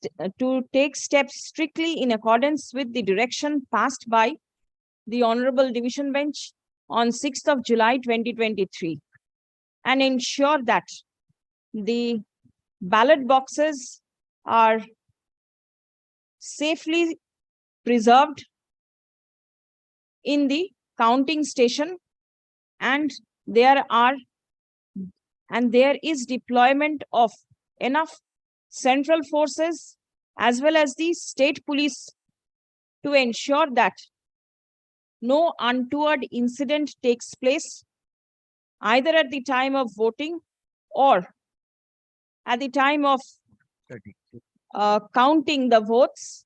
strictly in accordance with the direction passed by the Honorable Division Bench on 6th of July 2023, and ensure that the ballot boxes are safely preserved in the counting station, and there is deployment of enough central forces as well as the state police to ensure that no untoward incident takes place either at the time of voting or at the time of counting the votes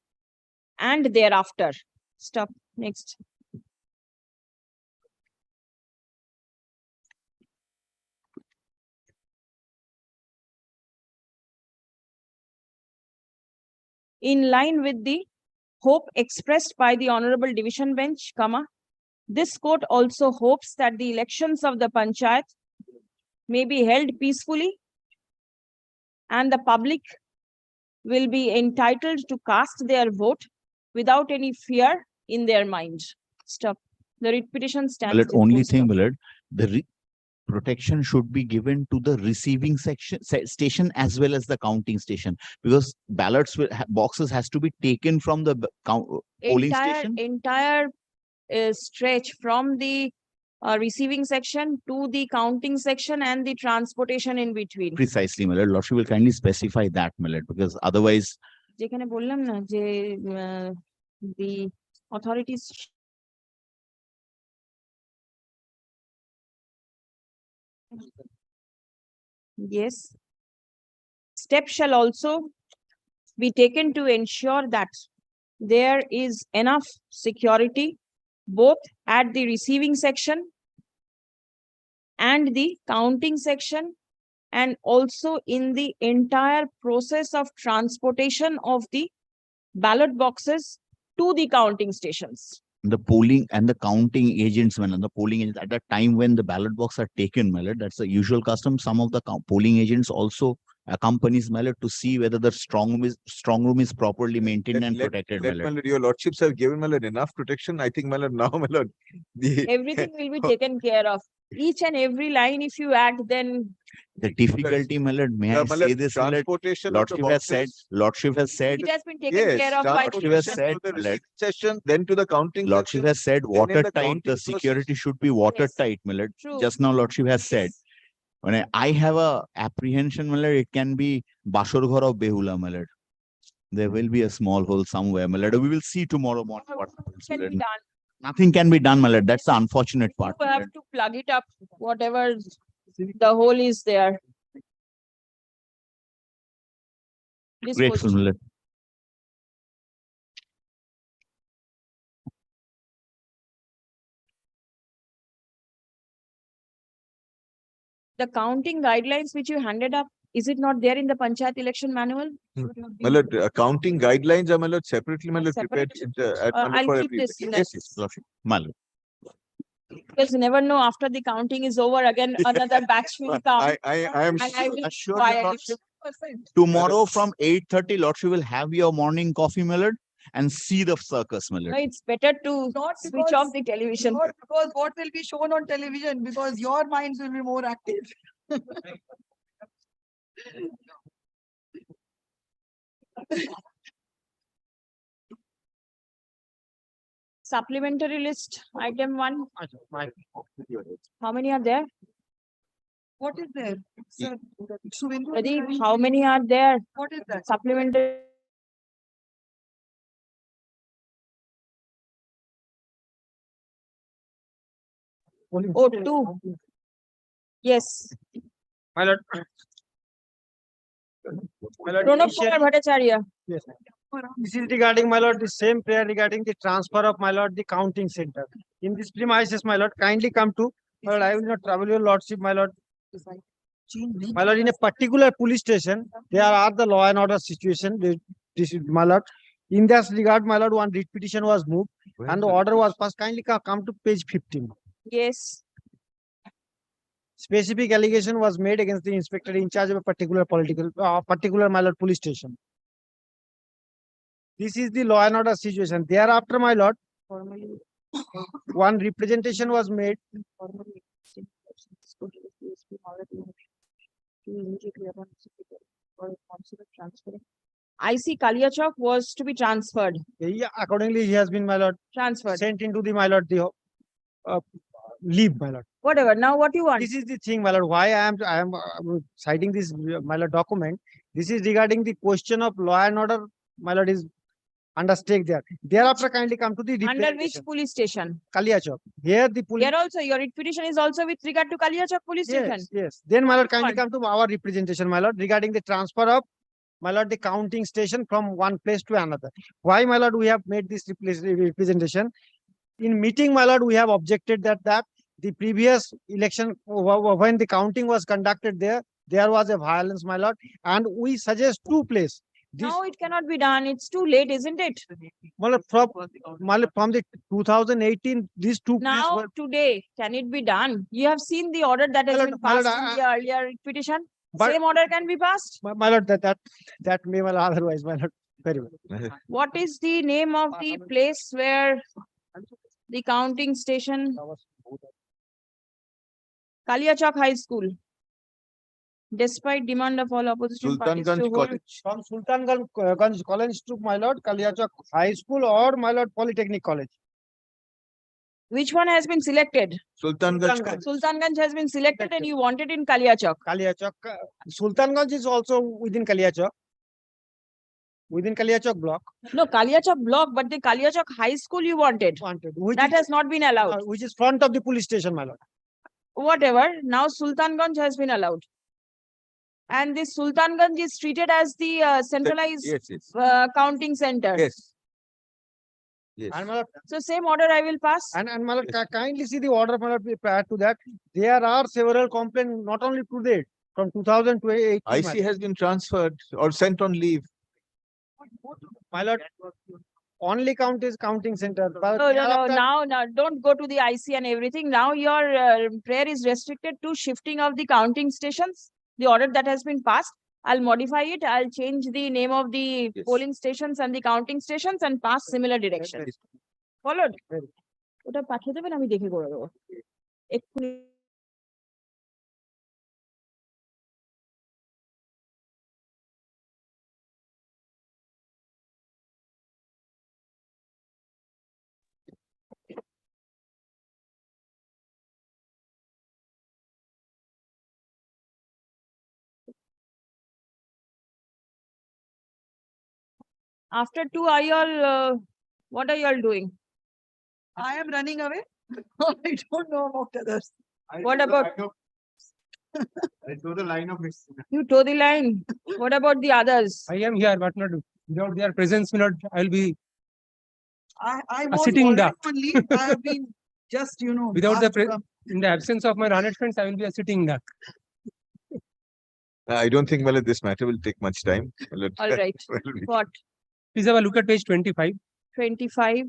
and thereafter. Stop. Next. In line with the hope expressed by the Honorable Division Bench, this court also hopes that the elections of the panchayat may be held peacefully and the public will be entitled to cast their vote without any fear in their mind. Stop. The writ petition stands. Well, only thing, Millard, the protection should be given to the receiving station as well as the counting station, because ballots boxes has to be taken from the polling station. Entire stretch from the receiving section to the counting section and the transportation in between. Precisely, Millard. Lordship will kindly specify that, Millard, because otherwise. যেখানে বললাম না যে the authorities Yes. Steps shall also be taken to ensure that there is enough security both at the receiving section and the counting section, and also in the entire process of transportation of the ballot boxes to the counting stations. The polling and the counting agents, when the polling agents at the time when the ballot box are taken, my lord, that's the usual custom. Some of the polling agents also accompanies, my lord, to see whether the strong room is properly maintained and protected, my lord. Your lordships have given, my lord, enough protection. I think, my lord, now, my lord, Everything will be taken care of. Each and every line, if you add, then the difficulty, my lord, may I say this, my lord? Lordship has said, it has been taken care of by Lordship has said, my lord, session, then to the counting. Lordship has said watertight, the security should be watertight, my lord. True. Just now, Lordship has said. When I have a apprehension, my lord, it can be Bashorghar of Behula, my lord. There will be a small hole somewhere, my lord. We will see tomorrow morning what happens, my can lord. be done. Nothing can be done, my lord. That's the unfortunate part. You my have lord. to plug it up, whatever the hole is there. This Grateful, question. my lord. The counting guidelines which you handed up, is it not there in the Panchayat election manual? My lord, accounting guidelines are, my lord, separately, my lord, prepared I'll for keep every. this. Yes, yes, Lordship, my lord. Because you never know, after the counting is over, again another batch will come. I am and I will assure quiet your it. lordship. Tomorrow from 8:30, Lordship will have your morning coffee, my lord, and see the circus, my No, lord. it's better to switch off the television. Not because what will be shown on television, because your minds will be more active. Supplementary list, item 1. How many are there? What is there? Sir, Pradeep, how many are there? What is that? Supplementary. Oh, 2. Yes. My lord. My lord, Pranab initially- Kumar Bhattacharya. Yes. This is regarding, my lord, the same prayer regarding the transfer of, my lord, the counting center. In this premises, my lord, kindly come to, my lord, I will not trouble your lordship, my lord. My lord, in a particular police station, there are the law and order situation. This is, my lord. In this regard, my lord, one writ petition was moved and the order was passed. Kindly come to page 15. Yes. Specific allegation was made against the inspector in charge of a particular particular, my lord, police station. This is the law and order situation. Thereafter, my lord, one representation was made. I see Kaliachok was to be transferred. Yeah, accordingly, he has been, my lord, Transferred. sent into the, my lord, the leave, my lord. Whatever. Now what you want? This is the thing, my lord, why I am citing this, my lord, document. This is regarding the question of law and order, my lord, is under stake there. Thereafter, kindly come to the Under which police station? Kaliachok. Here the police. Here also, your writ petition is also with regard to Kaliachok police station. Yes, yes. Then, my lord, kindly want? come to our representation, my lord, regarding the transfer of, my lord, the counting station from one place to another. Why, my lord, we have made this representation? In meeting, my lord, we have objected that the previous election, when the counting was conducted there was a violence, my lord, and we suggest 2 places. No, it cannot be done. It's too late, isn't it? From the 2018, these 2 places Now, were. today, can it be done? You have seen the order that has been passed in the earlier petition. Same order can be passed. My lord, that may, well, otherwise, my lord, very well. What is the name of the place where the counting station? Kaliachok High School. Despite demand of all opposition parties to Sultanganj hold. College. From Sultanganj College to, my lord, Kaliachok High School or, my lord, Polytechnic College. Which one has been selected? Sultanganj. Sultanganj has been selected and you want it in Kaliachok. Kaliachok. Sultanganj is also within Kaliachok. Within Kaliachok block. No, Kaliachok block, but the Kaliachok High School you wanted. That has not been allowed. Which is front of the police station, my lord. Whatever. Now Sultanganj has been allowed. And this Sultanganj is treated as the centralized Yes, yes. counting center. Yes. Yes. And my lord, So same order I will pass. and my lord, kindly see the order, my lord, prior to that. There are several complaints, not only today, from 2008. IC has been transferred or sent on leave. My lord, only count is counting center. But No, no, no. thereafter- Now, don't go to the IC and everything. Now your prayer is restricted to shifting of the counting stations. The order that has been passed, I'll modify it. I'll change the name of the polling stations and the counting stations and pass similar direction. Followed? ওটা পাঠিয়ে দেবেন, আমি দেখে করে দেবো এক্ষুনি। After 2, are you all, what are you all doing? I am running away. I don't know about others. What about? I saw the line of You toe the line. What about the others? I am here, but not without their presence, my lord, I'll be I was sitting already duck. on leave. I have been just, Without the asked to come. in the absence of my learned friends, I will be a sitting duck. I don't think, well, this matter will take much time. Well, All right. What? Please have a look at page 25. 25.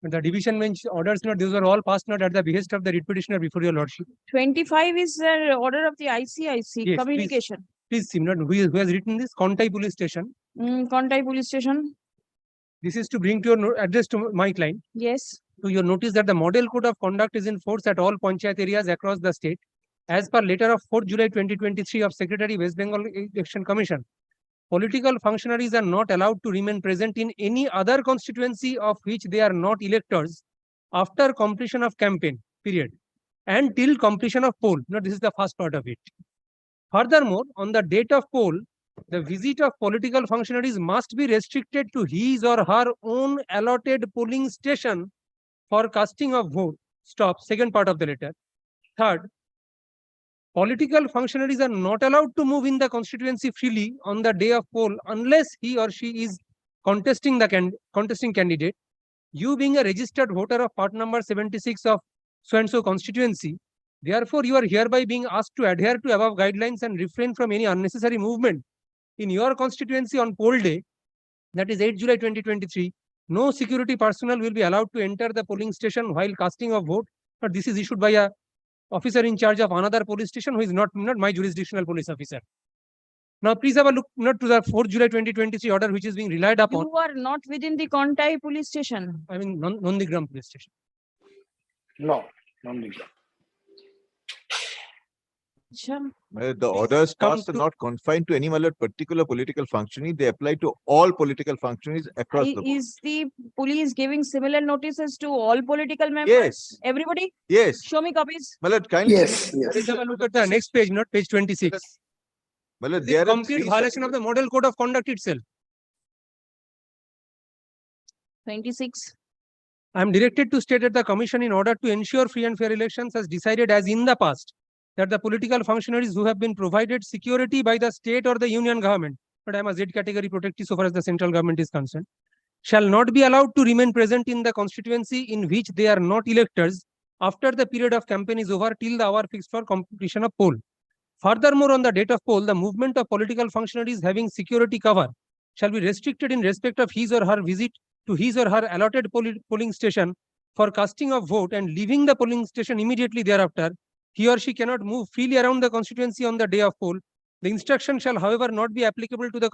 The division bench orders, not those are all passed not at the behest of the writ petitioner before your lordship. 25 is the order of the ICIC Yes, communication. Please, Simran, who has written this? Kontai police station. Kontai police station. This is to bring to your address to my client. Yes. To your notice that the model code of conduct is in force at all panchayat areas across the state. As per letter of 4 July 2023 of Secretary West Bengal Election Commission, political functionaries are not allowed to remain present in any other constituency of which they are not electors after completion of campaign period and till completion of poll. Now, this is the first part of it. Furthermore, on the date of poll, the visit of political functionaries must be restricted to his or her own allotted polling station for casting of vote. Stop. Second part of the letter. Third, political functionaries are not allowed to move in the constituency freely on the day of poll unless he or she is contesting the contesting candidate. You being a registered voter of part number 76 of so and so constituency, therefore you are hereby being asked to adhere to above guidelines and refrain from any unnecessary movement in your constituency on poll day, that is 8 July 2023. No security personnel will be allowed to enter the polling station while casting of vote. But this is issued by a officer in charge of another police station who is not my jurisdictional police officer. Now, please have a look not to the 4 July 2023 order which is being relied upon. You are not within the Kontai police station. I mean, Nandigram police station. No, Nandigram. The orders passed are not confined to any particular political functionary. They apply to all political functionaries across the board. Is the police giving similar notices to all political members? Yes. Everybody? Yes. Show me copies. Kindly. Please have a look at the next page, not page 26. The complete violation of the model code of conduct itself. 26. I am directed to state that the commission, in order to ensure free and fair elections, has decided as in the past that the political functionaries who have been provided security by the state or the union government, but I am a Z category protectee so far as the central government is concerned, shall not be allowed to remain present in the constituency in which they are not electors after the period of campaign is over till the hour fixed for completion of poll. Furthermore, on the date of poll, the movement of political functionaries having security cover shall be restricted in respect of his or her visit to his or her allotted polling station for casting of vote and leaving the polling station immediately thereafter. He or she cannot move freely around the constituency on the day of poll. The instruction shall, however, not be applicable to the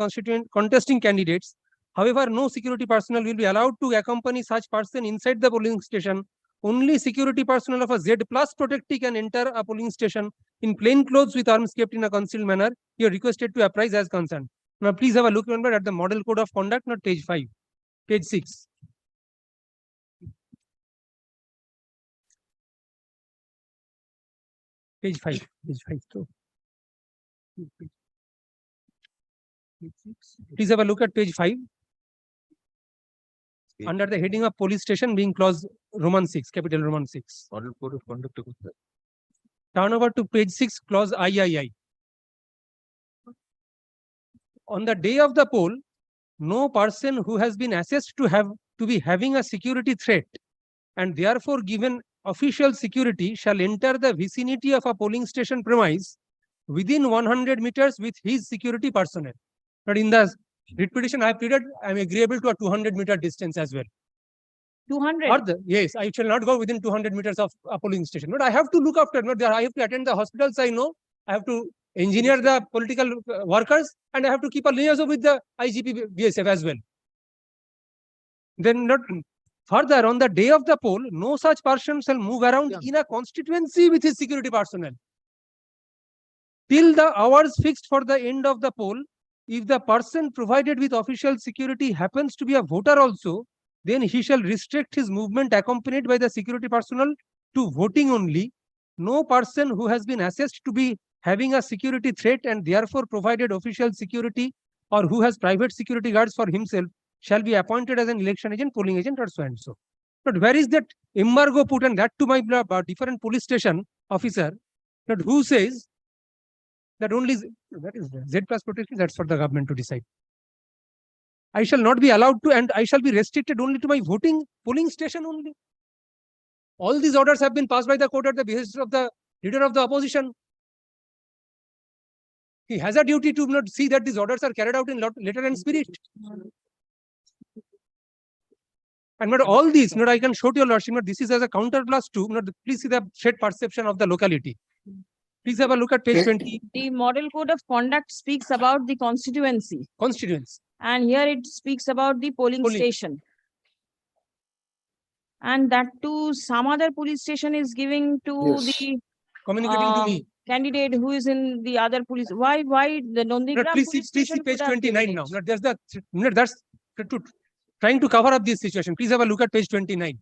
contesting candidates. However, no security personnel will be allowed to accompany such person inside the polling station. Only security personnel of a Z+ protectee can enter a polling station in plain clothes with arms kept in a concealed manner. You are requested to apprise as concerned. Now, please have a look at the model code of conduct, not page 5, page 6. Page 5. So. Please have a look at page 5. Under the heading of police station being clause Roman 6, capital Roman 6. Model code of conduct. Turn over to page 6, clause III. On the day of the poll, no person who has been assessed to be having a security threat and therefore given official security shall enter the vicinity of a polling station premise within 100 meters with his security personnel. But in the writ petition I have pleaded, I am agreeable to a 200-meter distance as well. 200? Yes, I shall not go within 200 meters of a polling station. But I have to look after, I have to attend the hospitals, I know. I have to engineer the political workers, and I have to keep a liaison with the IGP BSF as well. Then further, on the day of the poll, no such person shall move around in a constituency with his security personnel till the hours fixed for the end of the poll. If the person provided with official security happens to be a voter also, then he shall restrict his movement accompanied by the security personnel to voting only. No person who has been assessed to be having a security threat and therefore provided official security or who has private security guards for himself shall be appointed as an election agent, polling agent, or so and so. But where is that embargo put, and that to my different police station officer, that who says that only that is Z plus protection, that's for the government to decide. I shall not be allowed to, and I shall be restricted only to my polling station only. All these orders have been passed by the court at the behest of the leader of the opposition. He has a duty to not see that these orders are carried out in letter and spirit. And not all these, I can show to your lordship, this is as a counter plus 2. Please see the shared perception of the locality. Please have a look at page 20. The model code of conduct speaks about the constituency. And here it speaks about the polling station. And that too, some other police station is giving to the communicating to me candidate who is in the other police. Why the Nondigram please police see station page could have 29 given now. it. That's trying to cover up this situation. Please have a look at page 29.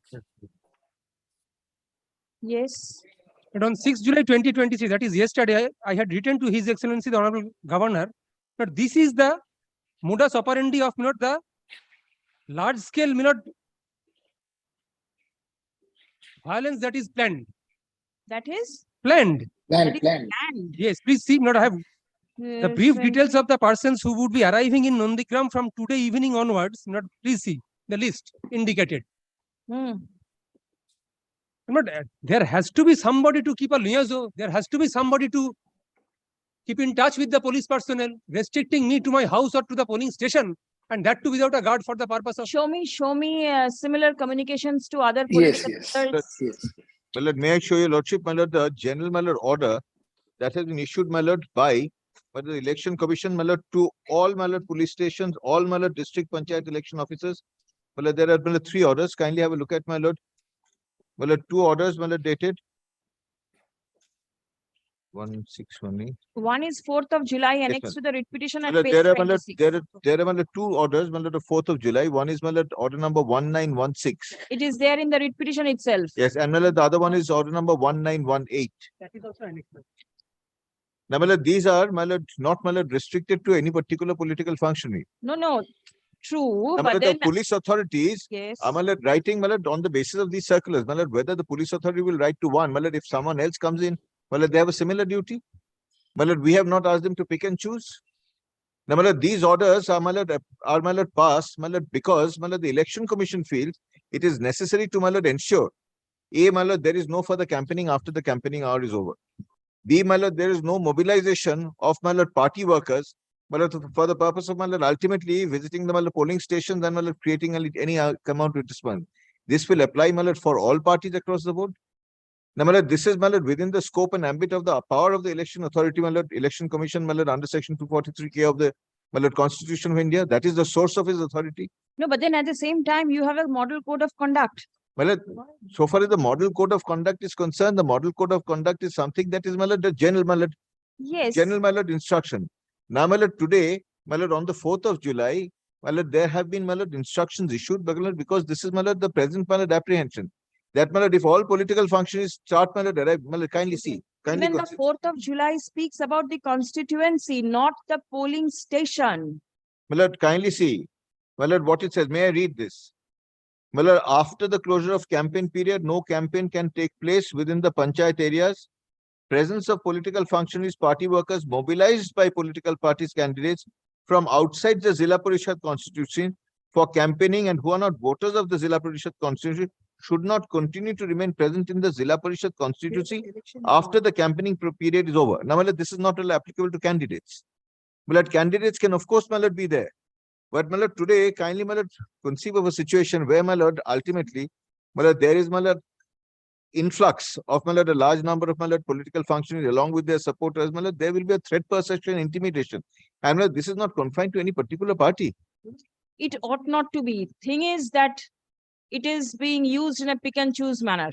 Yes. But on 6 July 2023, that is yesterday, I had written to His Excellency the Honorable Governor. But this is the modus operandi of the large scale violence that is planned. That is planned. Planned. Yes, please see. I have the brief details of the persons who would be arriving in Nondigram from today evening onwards. Please see the list indicated. There has to be somebody to keep a liaison. There has to be somebody to keep in touch with the police personnel, restricting me to my house or to the polling station, and that too without a guard for the purpose of. Show me similar communications to other political leaders. Yes. My lord, may I show your lordship, my lord, the general, my lord, order that has been issued, my lord, by the election commission, my lord, to all, my lord, police stations, all, my lord, district panchayat election officers. My lord, there are, my lord, 3 orders. Kindly have a look at, my lord. My lord, 2 orders, my lord, dated 1618. One is 4th of July Yes, annexed to the writ petition at my lord, page there are, my lord, 26. there are, my lord, 2 orders, my lord, the 4th of July. One is, my lord, order number 1916. It is there in the writ petition itself. Yes, and my lord, the other one is order number 1918. That is also annexed. Now, my lord, these are, my lord, not, my lord, restricted to any particular political functionary. No. True, Now, but the then police authorities are, my lord, writing, my lord, on the basis of these circulars, my lord, whether the police authority will write to one, my lord, if someone else comes in, my lord, they have a similar duty. My lord, we have not asked them to pick and choose. Now, my lord, these orders are, my lord, passed, my lord, because, my lord, the election commission feels it is necessary to, my lord, ensure, A, my lord, there is no further campaigning after the campaigning hour is over. B, my lord, there is no mobilization of, my lord, party workers, my lord, for the purpose of, my lord, ultimately visiting the, my lord, polling stations and, my lord, creating any amount of response. This will apply, my lord, for all parties across the board. Now, my lord, this is, my lord, within the scope and ambit of the power of the election authority, my lord, election commission, my lord, under section 243K of the, my lord, Constitution of India. That is the source of his authority. no, but then at the same time, you have a model code of conduct. My lord, so far as the model code of conduct is concerned, the model code of conduct is something that is, my lord, the general, my lord, general, my lord, instruction. Now, my lord, today, my lord, on the 4th of July, my lord, there have been, my lord, instructions issued, my lord, because this is, my lord, the present, my lord, apprehension. That, my lord, if all political functions start, my lord, arrive, my lord, kindly see. Even the 4th of July speaks about the constituency, not the polling station. My lord, kindly see. My lord, what it says, may I read this? My lord, after the closure of campaign period, no campaign can take place within the panchayat areas presence of political functionaries, party workers mobilized by political parties candidates from outside the Zilla Parishad constituency for campaigning and who are not voters of the Zilla Parishad constituency should not continue to remain present in the Zilla Parishad constituency after the campaigning period is over. Now, this is not only applicable to candidates. But candidates can, of course, be there. But today, kindly conceive of a situation where, ultimately, there is influx of a large number of political functionaries along with their supporters. There will be a threat perception, intimidation. And this is not confined to any particular party. It ought not to be. Thing is that it is being used in a pick and choose manner.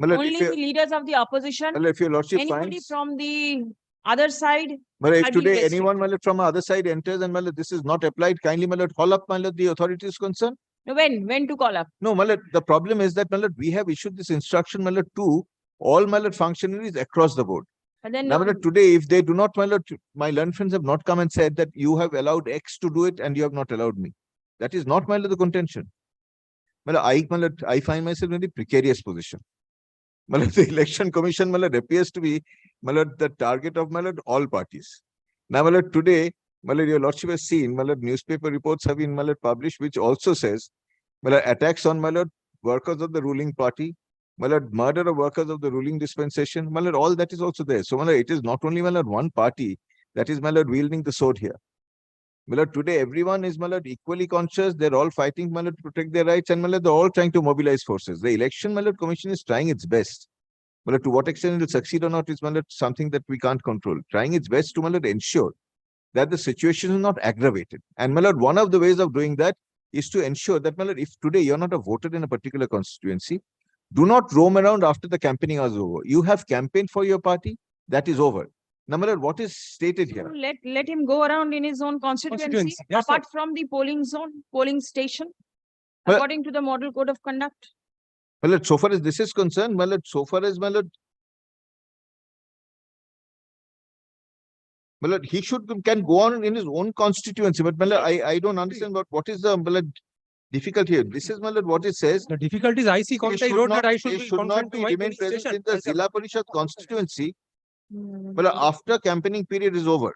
Only the leaders of the opposition, if your lordship anybody finds, from the other side. if are being today restricted. anyone from the other side enters and this is not applied, kindly call up the authorities concerned. When to call up? No, the problem is that we have issued this instruction to all functionaries across the board. And then Now, today, if they do not, my learned friends have not come and said that you have allowed X to do it and you have not allowed me. That is not the contention. I find myself in a precarious position. The election commission appears to be the target of all parties. Now, today, your lordship has seen newspaper reports have been published, which also says attacks on workers of the ruling party, murder of workers of the ruling dispensation, all that is also there. So it is not only one party that is wielding the sword here. Today everyone is equally conscious. They're all fighting to protect their rights, and they're all trying to mobilize forces. The election commission is trying its best. To what extent it will succeed or not is something that we can't control. Trying its best to ensure that the situation is not aggravated. And one of the ways of doing that is to ensure that if today you're not a voter in a particular constituency, do not roam around after the campaigning is over. You have campaigned for your party, that is over. Now, what is stated here? Let him go around in his own constituency, Yes, apart from the polling zone, polling station, according to the model code of conduct. So far as this is concerned, so far as he can go on in his own constituency, but I don't understand what is the difficult here. This is what it says. The difficulty is I see Contai Road that I should be not be remain present in the Zilla Parishad constituency after campaigning period is over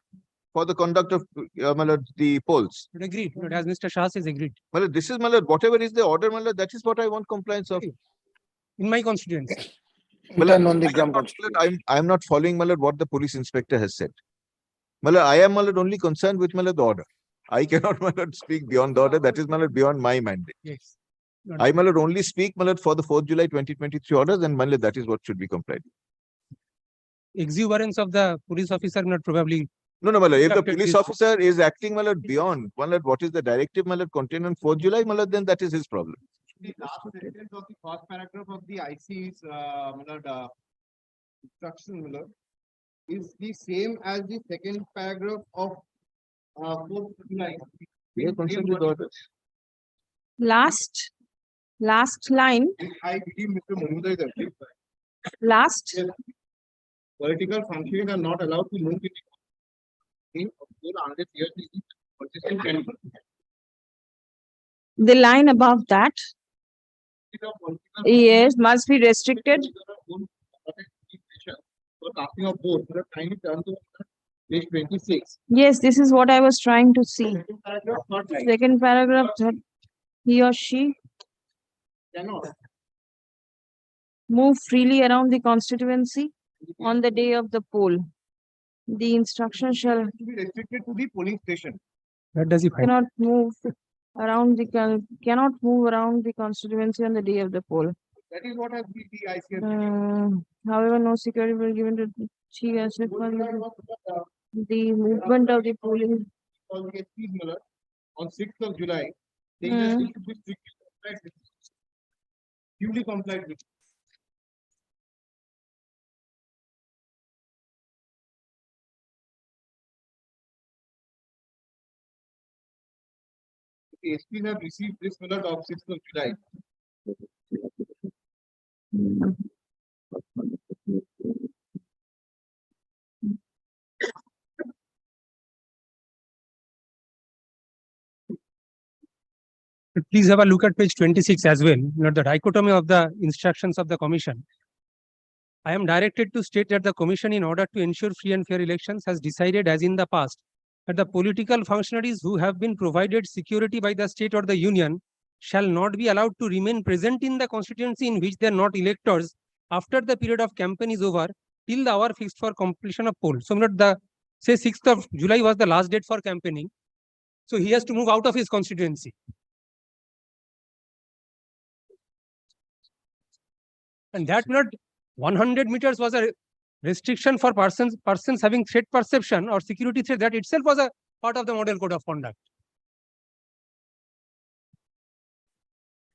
for the conduct of the polls. Agreed. As Mr. Shah says, agreed. This is whatever is the order, that is what I want compliance of. In my constituency. I'm not following what the police inspector has said. I am only concerned with the order. I cannot speak beyond the order. That is beyond my mandate. Yes. I only speak for the 4th July 2023 orders, and that is what should be complied. Exuberance of the police officer not probably. No, if the police officer is acting beyond what is the directive contained on 4th July, then that is his problem. The last sentence of the first paragraph of the IC's instruction is the same as the second paragraph of 4th July. We are concerned with orders. Last line. I believe Mr. Mahmood is agreed. Last. Political functionaries are not allowed to move in The line above that. Yes, must be restricted. Page 26. Yes, this is what I was trying to see. Second paragraph, that he or she Cannot. move freely around the constituency on the day of the poll. The instruction shall To be restricted to the polling station. That does he find? cannot move around the constituency on the day of the poll. That is what has been the ICS. However, no security will be given to the movement of the polling. On 6th of July, the industry should be strictly complied with. Duly complied with. The SP have received this alert of 6th of July. Please have a look at page 26 as well. The dichotomy of the instructions of the commission. I am directed to state that the Commission, in order to ensure free and fair elections, has decided, as in the past, that the political functionaries who have been provided security by the state or the union shall not be allowed to remain present in the constituency in which they are not electors after the period of campaign is over till the hour fixed for completion of poll. So, not the say 6th of July was the last date for campaigning. So he has to move out of his constituency. And that not 100 meters was a restriction for persons having threat perception or security threat. That itself was a part of the model code of conduct.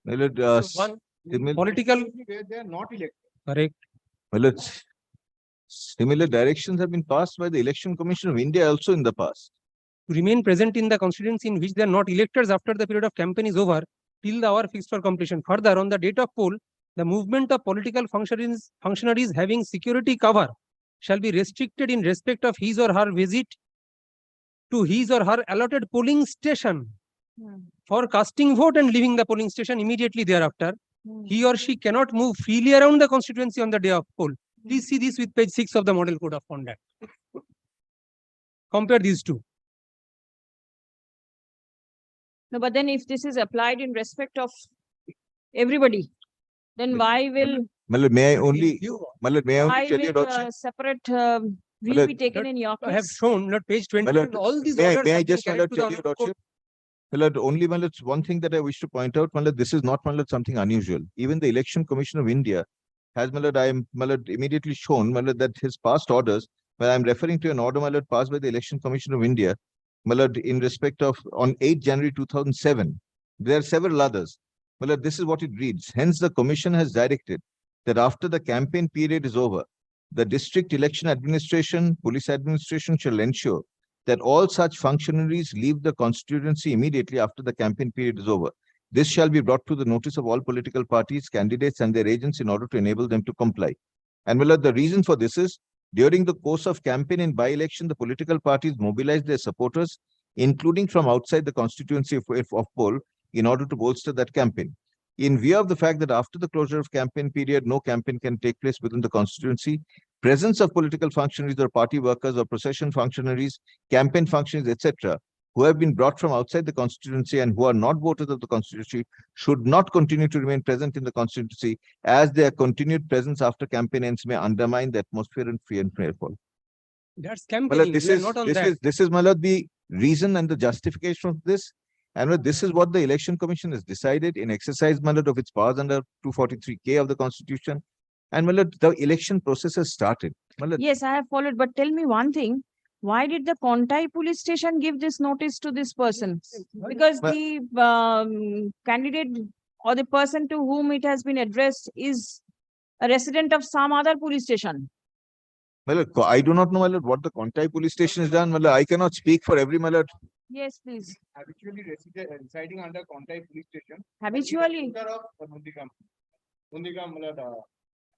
Well, So one political. Where they are not elected. Correct. Well, similar directions have been passed by the Election Commission of India also in the past. To remain present in the constituency in which they are not electors after the period of campaign is over till the hour fixed for completion. Further, on the date of poll, the movement of political functionaries having security cover shall be restricted in respect of his or her visit to his or her allotted polling station for casting vote and leaving the polling station immediately thereafter. He or she cannot move freely around the constituency on the day of poll. Please see this with page 6 of the Model Code of Conduct. Compare these two. No, but then if this is applied in respect of everybody, then why will May I only why tell you, will separate view be taken in your case? I have shown not page 20. All these may orders I have been just carried to the tell you, Honorable Court. only one thing that I wish to point out, this is not something unusual. Even the Election Commission of India has I am immediately shown that his past orders, when I am referring to an order passed by the Election Commission of India in respect of on 8 January 2007. There are several others. This is what it reads. Hence, the Commission has directed that after the campaign period is over, the district election administration, police administration shall ensure that all such functionaries leave the constituency immediately after the campaign period is over. This shall be brought to the notice of all political parties, candidates, and their agents in order to enable them to comply. And the reason for this is, during the course of campaign and by-election, the political parties mobilize their supporters, including from outside the constituency of poll, in order to bolster that campaign. In view of the fact that after the closure of campaign period, no campaign can take place within the constituency, presence of political functionaries or party workers or procession functionaries, campaign functionaries, etc., who have been brought from outside the constituency and who are not voters of the constituency should not continue to remain present in the constituency, as their continued presence after campaign ends may undermine the atmosphere and free and fair poll. That's campaigning. This We are is not on this that. is this is the reason and the justification of this. And this is what the Election Commission has decided in exercise of its powers under 243K of the Constitution. And the election process has started. Yes, I have followed. But tell me one thing. Why did the Kontai police station give this notice to this person? Because the candidate or the person to whom it has been addressed is a resident of some other police station. I do not know what the Kontai police station has done. I cannot speak for every Yes, please. Habitually residing under Kontai police station. Habitually.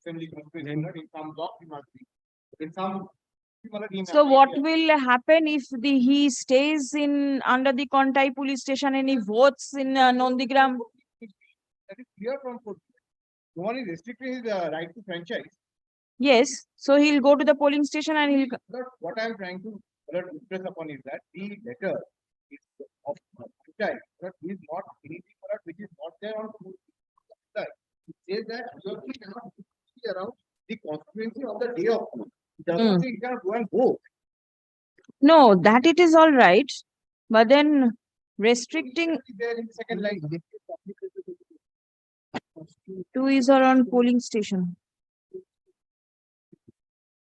Assembly constituency, in some block he must be. In some So what will happen if he stays in under the Kontai police station and he votes in Nondigram? That is clear from court. No one is restricting his right to franchise. Yes. So he'll go to the polling station and he'll. What I am trying to impress upon is that the letter is of franchise, but is not anything which is not there on court. It says that you cannot be around the constituency on the day of poll. It doesn't say you cannot go and vote. No, that it is all right, but then restricting. There in second line. 2 is around polling station.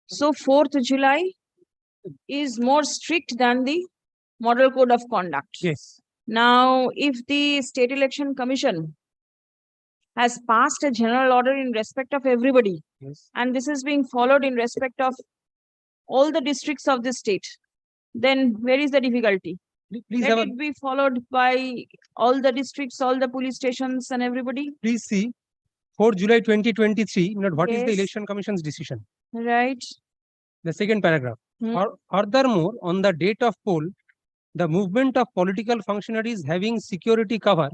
So 4th July is more strict than the Model Code of Conduct. Yes. Now, if the State Election Commission has passed a general order in respect of everybody, yes, and this is being followed in respect of all the districts of the state, then where is the difficulty? Please Let it be followed by all the districts, all the police stations and everybody. Please see 4 July 2023. What is the Yes. Election Commission's decision? Right. The second paragraph. Hmm. Furthermore, on the date of poll, the movement of political functionaries having security cover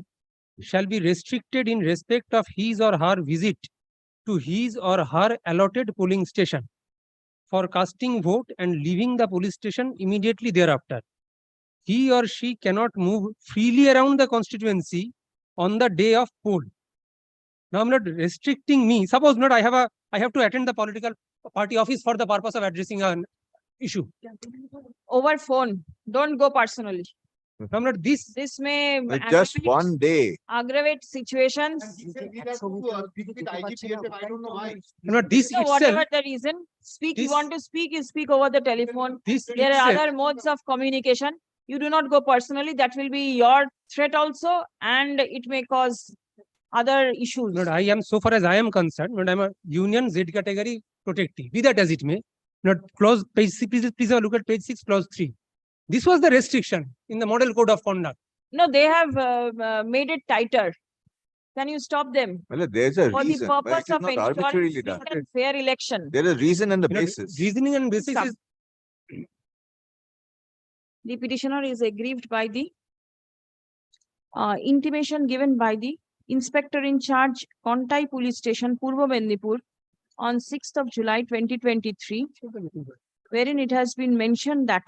shall be restricted in respect of his or her visit to his or her allotted polling station for casting vote and leaving the police station immediately thereafter. He or she cannot move freely around the constituency on the day of poll. Now I'm not restricting me. Suppose not, I have to attend the political party office for the purpose of addressing an issue. Over phone. Don't go personally. I'm not this. This may Just one day. aggravate situations. Not this No, itself. whatever the reason, speak. You want to speak, you speak over the telephone. There are other modes of communication. You do not go personally. That will be your threat also, and it may cause other issues. Not I am, so far as I am concerned, but I'm a union Z category protectee. Be that as it may. Not clause page 6. Please have a look at page 6, clause 3. This was the restriction in the model code of conduct. No, they have made it tighter. Can you stop them? Well, there's a For reason. the Well, purpose it is of not ensuring arbitrarily free done. and fair election. There is reason and the basis. Reasoning and basis Stop. is The petitioner is aggrieved by the intimation given by the inspector in charge, Kontai Police Station, Purbo Mendipur, on 6th of July 2023, wherein it has been mentioned that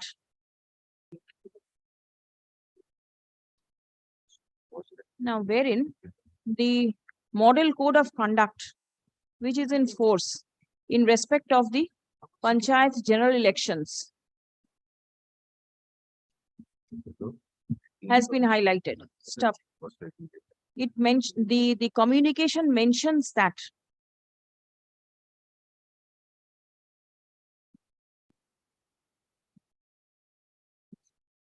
wherein the model code of conduct, which is in force in respect of the Panchayat general elections, has been highlighted. Stop. It mentioned the communication mentions that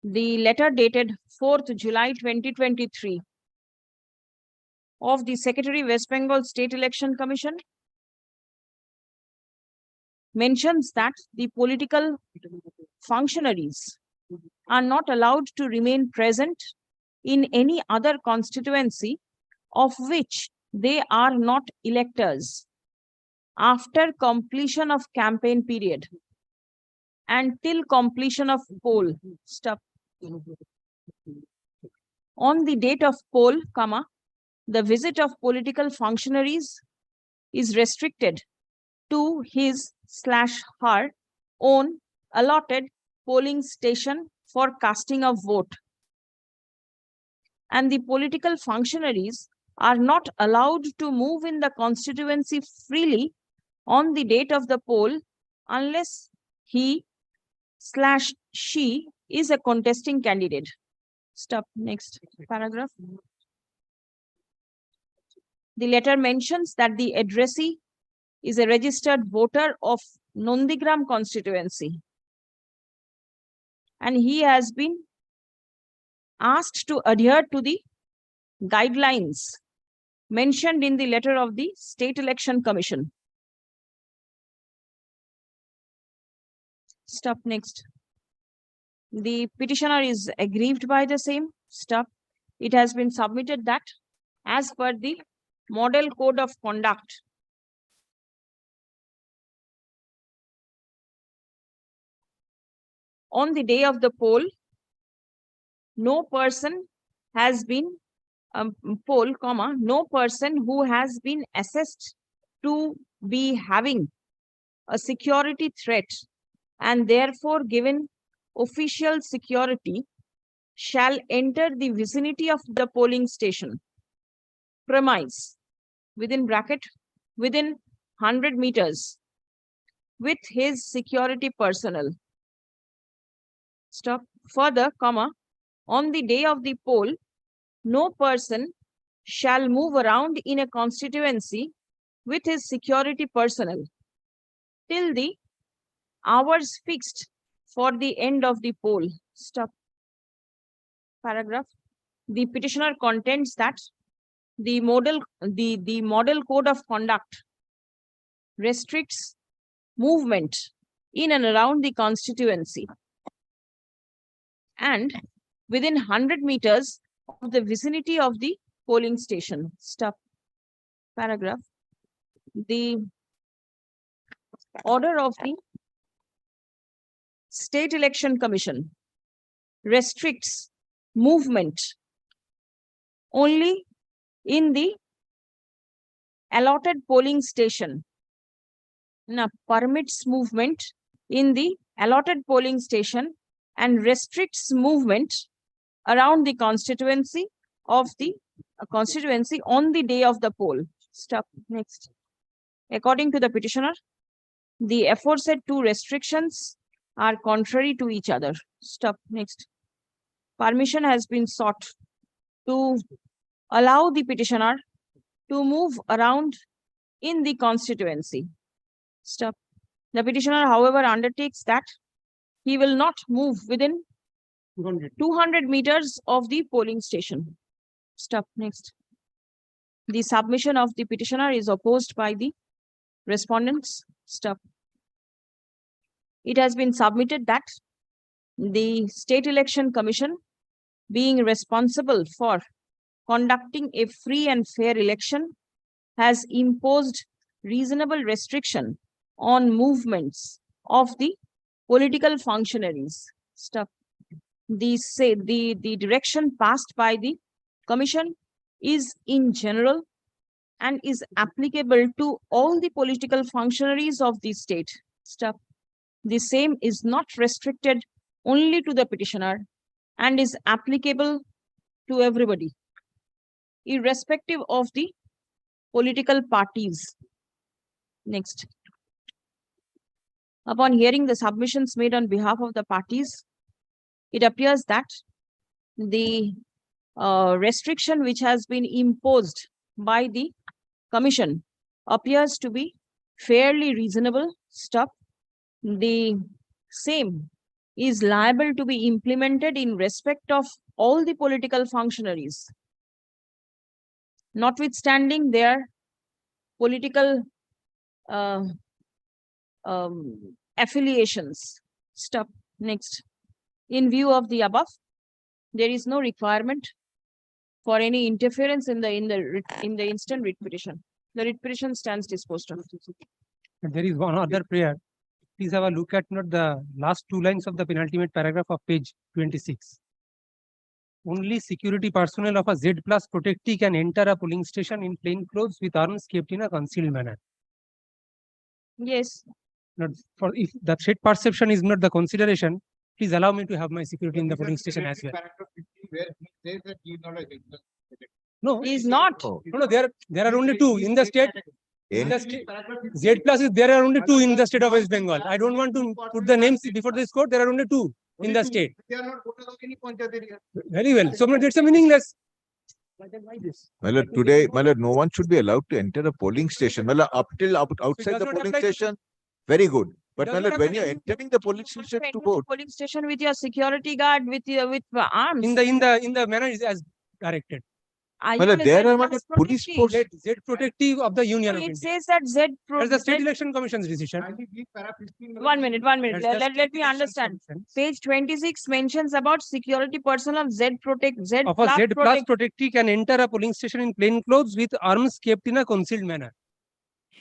the letter dated 4th July 2023 of the Secretary West Bengal State Election Commission mentions that the political functionaries are not allowed to remain present in any other constituency of which they are not electors after completion of campaign period and till completion of poll. Stop. On the date of poll, the visit of political functionaries is restricted to his/her own allotted polling station for casting of vote. And the political functionaries are not allowed to move in the constituency freely on the date of the poll unless he/she is a contesting candidate. Stop. Next paragraph. The letter mentions that the addressee is a registered voter of Nandigram constituency, and he has been asked to adhere to the guidelines mentioned in the letter of the State Election Commission. Stop. Next. The petitioner is aggrieved by the same. Stop. It has been submitted that as per the model code of conduct, on the day of the poll, no person has been no person who has been assessed to be having a security threat and therefore given official security shall enter the vicinity of the polling station premise within 100 meters with his security personnel. Stop. Further, on the day of the poll, no person shall move around in a constituency with his security personnel till the hours fixed for the end of the poll. Stop. Paragraph. The petitioner contends that the model code of conduct restricts movement in and around the constituency and within 100 meters of the vicinity of the polling station. Stop. Paragraph. The order of the State Election Commission restricts movement only in the allotted polling station now permits movement in the allotted polling station and restricts movement around the constituency of the constituency on the day of the poll. Stop. Next. According to the petitioner, the aforesaid two restrictions are contrary to each other. Stop. Next. Permission has been sought to allow the petitioner to move around in the constituency. Stop. The petitioner, however, undertakes that he will not move within 200 meters of the polling station. Stop. Next. The submission of the petitioner is opposed by the respondents. Stop. It has been submitted that the State Election Commission, being responsible for conducting a free and fair election, has imposed reasonable restriction on movements of the political functionaries. Stop. The direction passed by the Commission is in general and is applicable to all the political functionaries of the state. Stop. The same is not restricted only to the petitioner and is applicable to everybody, irrespective of the political parties. Next. Upon hearing the submissions made on behalf of the parties, it appears that the restriction which has been imposed by the Commission appears to be fairly reasonable. Stop. The same is liable to be implemented in respect of all the political functionaries, notwithstanding their political affiliations. Stop. Next. In view of the above, there is no requirement for any interference in the instant writ petition. The writ petition stands disposed of. There is one other prayer. Please have a look at the last two lines of the penultimate paragraph of page 26. Only security personnel of a Z+ protectee can enter a polling station in plain clothes with arms kept in a concealed manner. Yes. For if the threat perception is not the consideration, please allow me to have my security in the polling station as well. Where he says that he is not a No, he is not. No, there are only two in the state. In the state, Z+ is there are only two in the state of West Bengal. I don't want to put the names before this court. There are only two in the state. They are not voters of any Panchayat area. Very well. So it's a meaningless. My lord, today, my lord, no one should be allowed to enter a polling station. My lord, outside the polling station, very good. But my lord, when you're entering the polling station to vote, Polling station with your security guard with arms. In the manner is as directed. well, there are police force. Z protective of the Union of It India. says that That's the State Election Commission's decision. 1 minute. That's the Let me understand. Page 26 mentions about security personnel of Z Of a Z+ protectee can enter a polling station in plain clothes with arms kept in a concealed manner.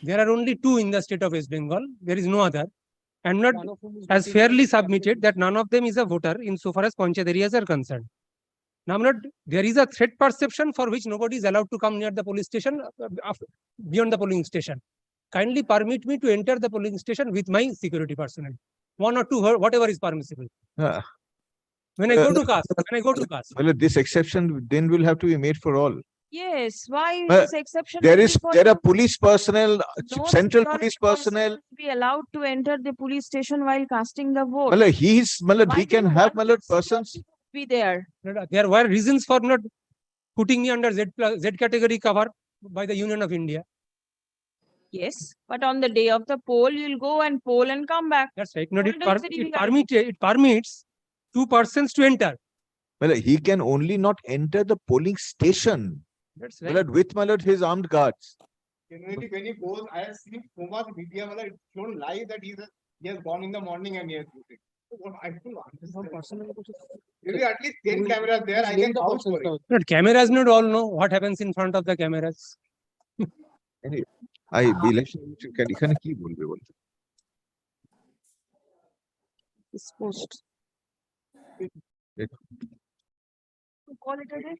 There are only two in the state of West Bengal. There is no other. And not as fairly submitted that none of them is a voter insofar as Panchayat areas are concerned. Now, there is a threat perception for which nobody is allowed to come near the police station beyond the polling station. Kindly permit me to enter the polling station with my security personnel. One or two, whatever is permissible. When I go to cast. Well, this exception then will have to be made for all. Yes, why this exception? There are police personnel, central police personnel. Be allowed to enter the police station while casting the vote. Well, he can have persons. Be there. There were reasons for not putting me under Z category cover by the Union of India. Yes, but on the day of the poll, you'll go and poll and come back. That's right. No, it permits two persons to enter. Well, he can only not enter the polling station. That's right. Well, with his armed guards. Generally, when he goes, I have seen so much media, it's shown live that he has gone in the morning and he has voted. I don't understand. Maybe at least 10 cameras there, I can vouch for it. But cameras not all know what happens in front of the cameras. Anyway, election can keep Disposed. Call it a day.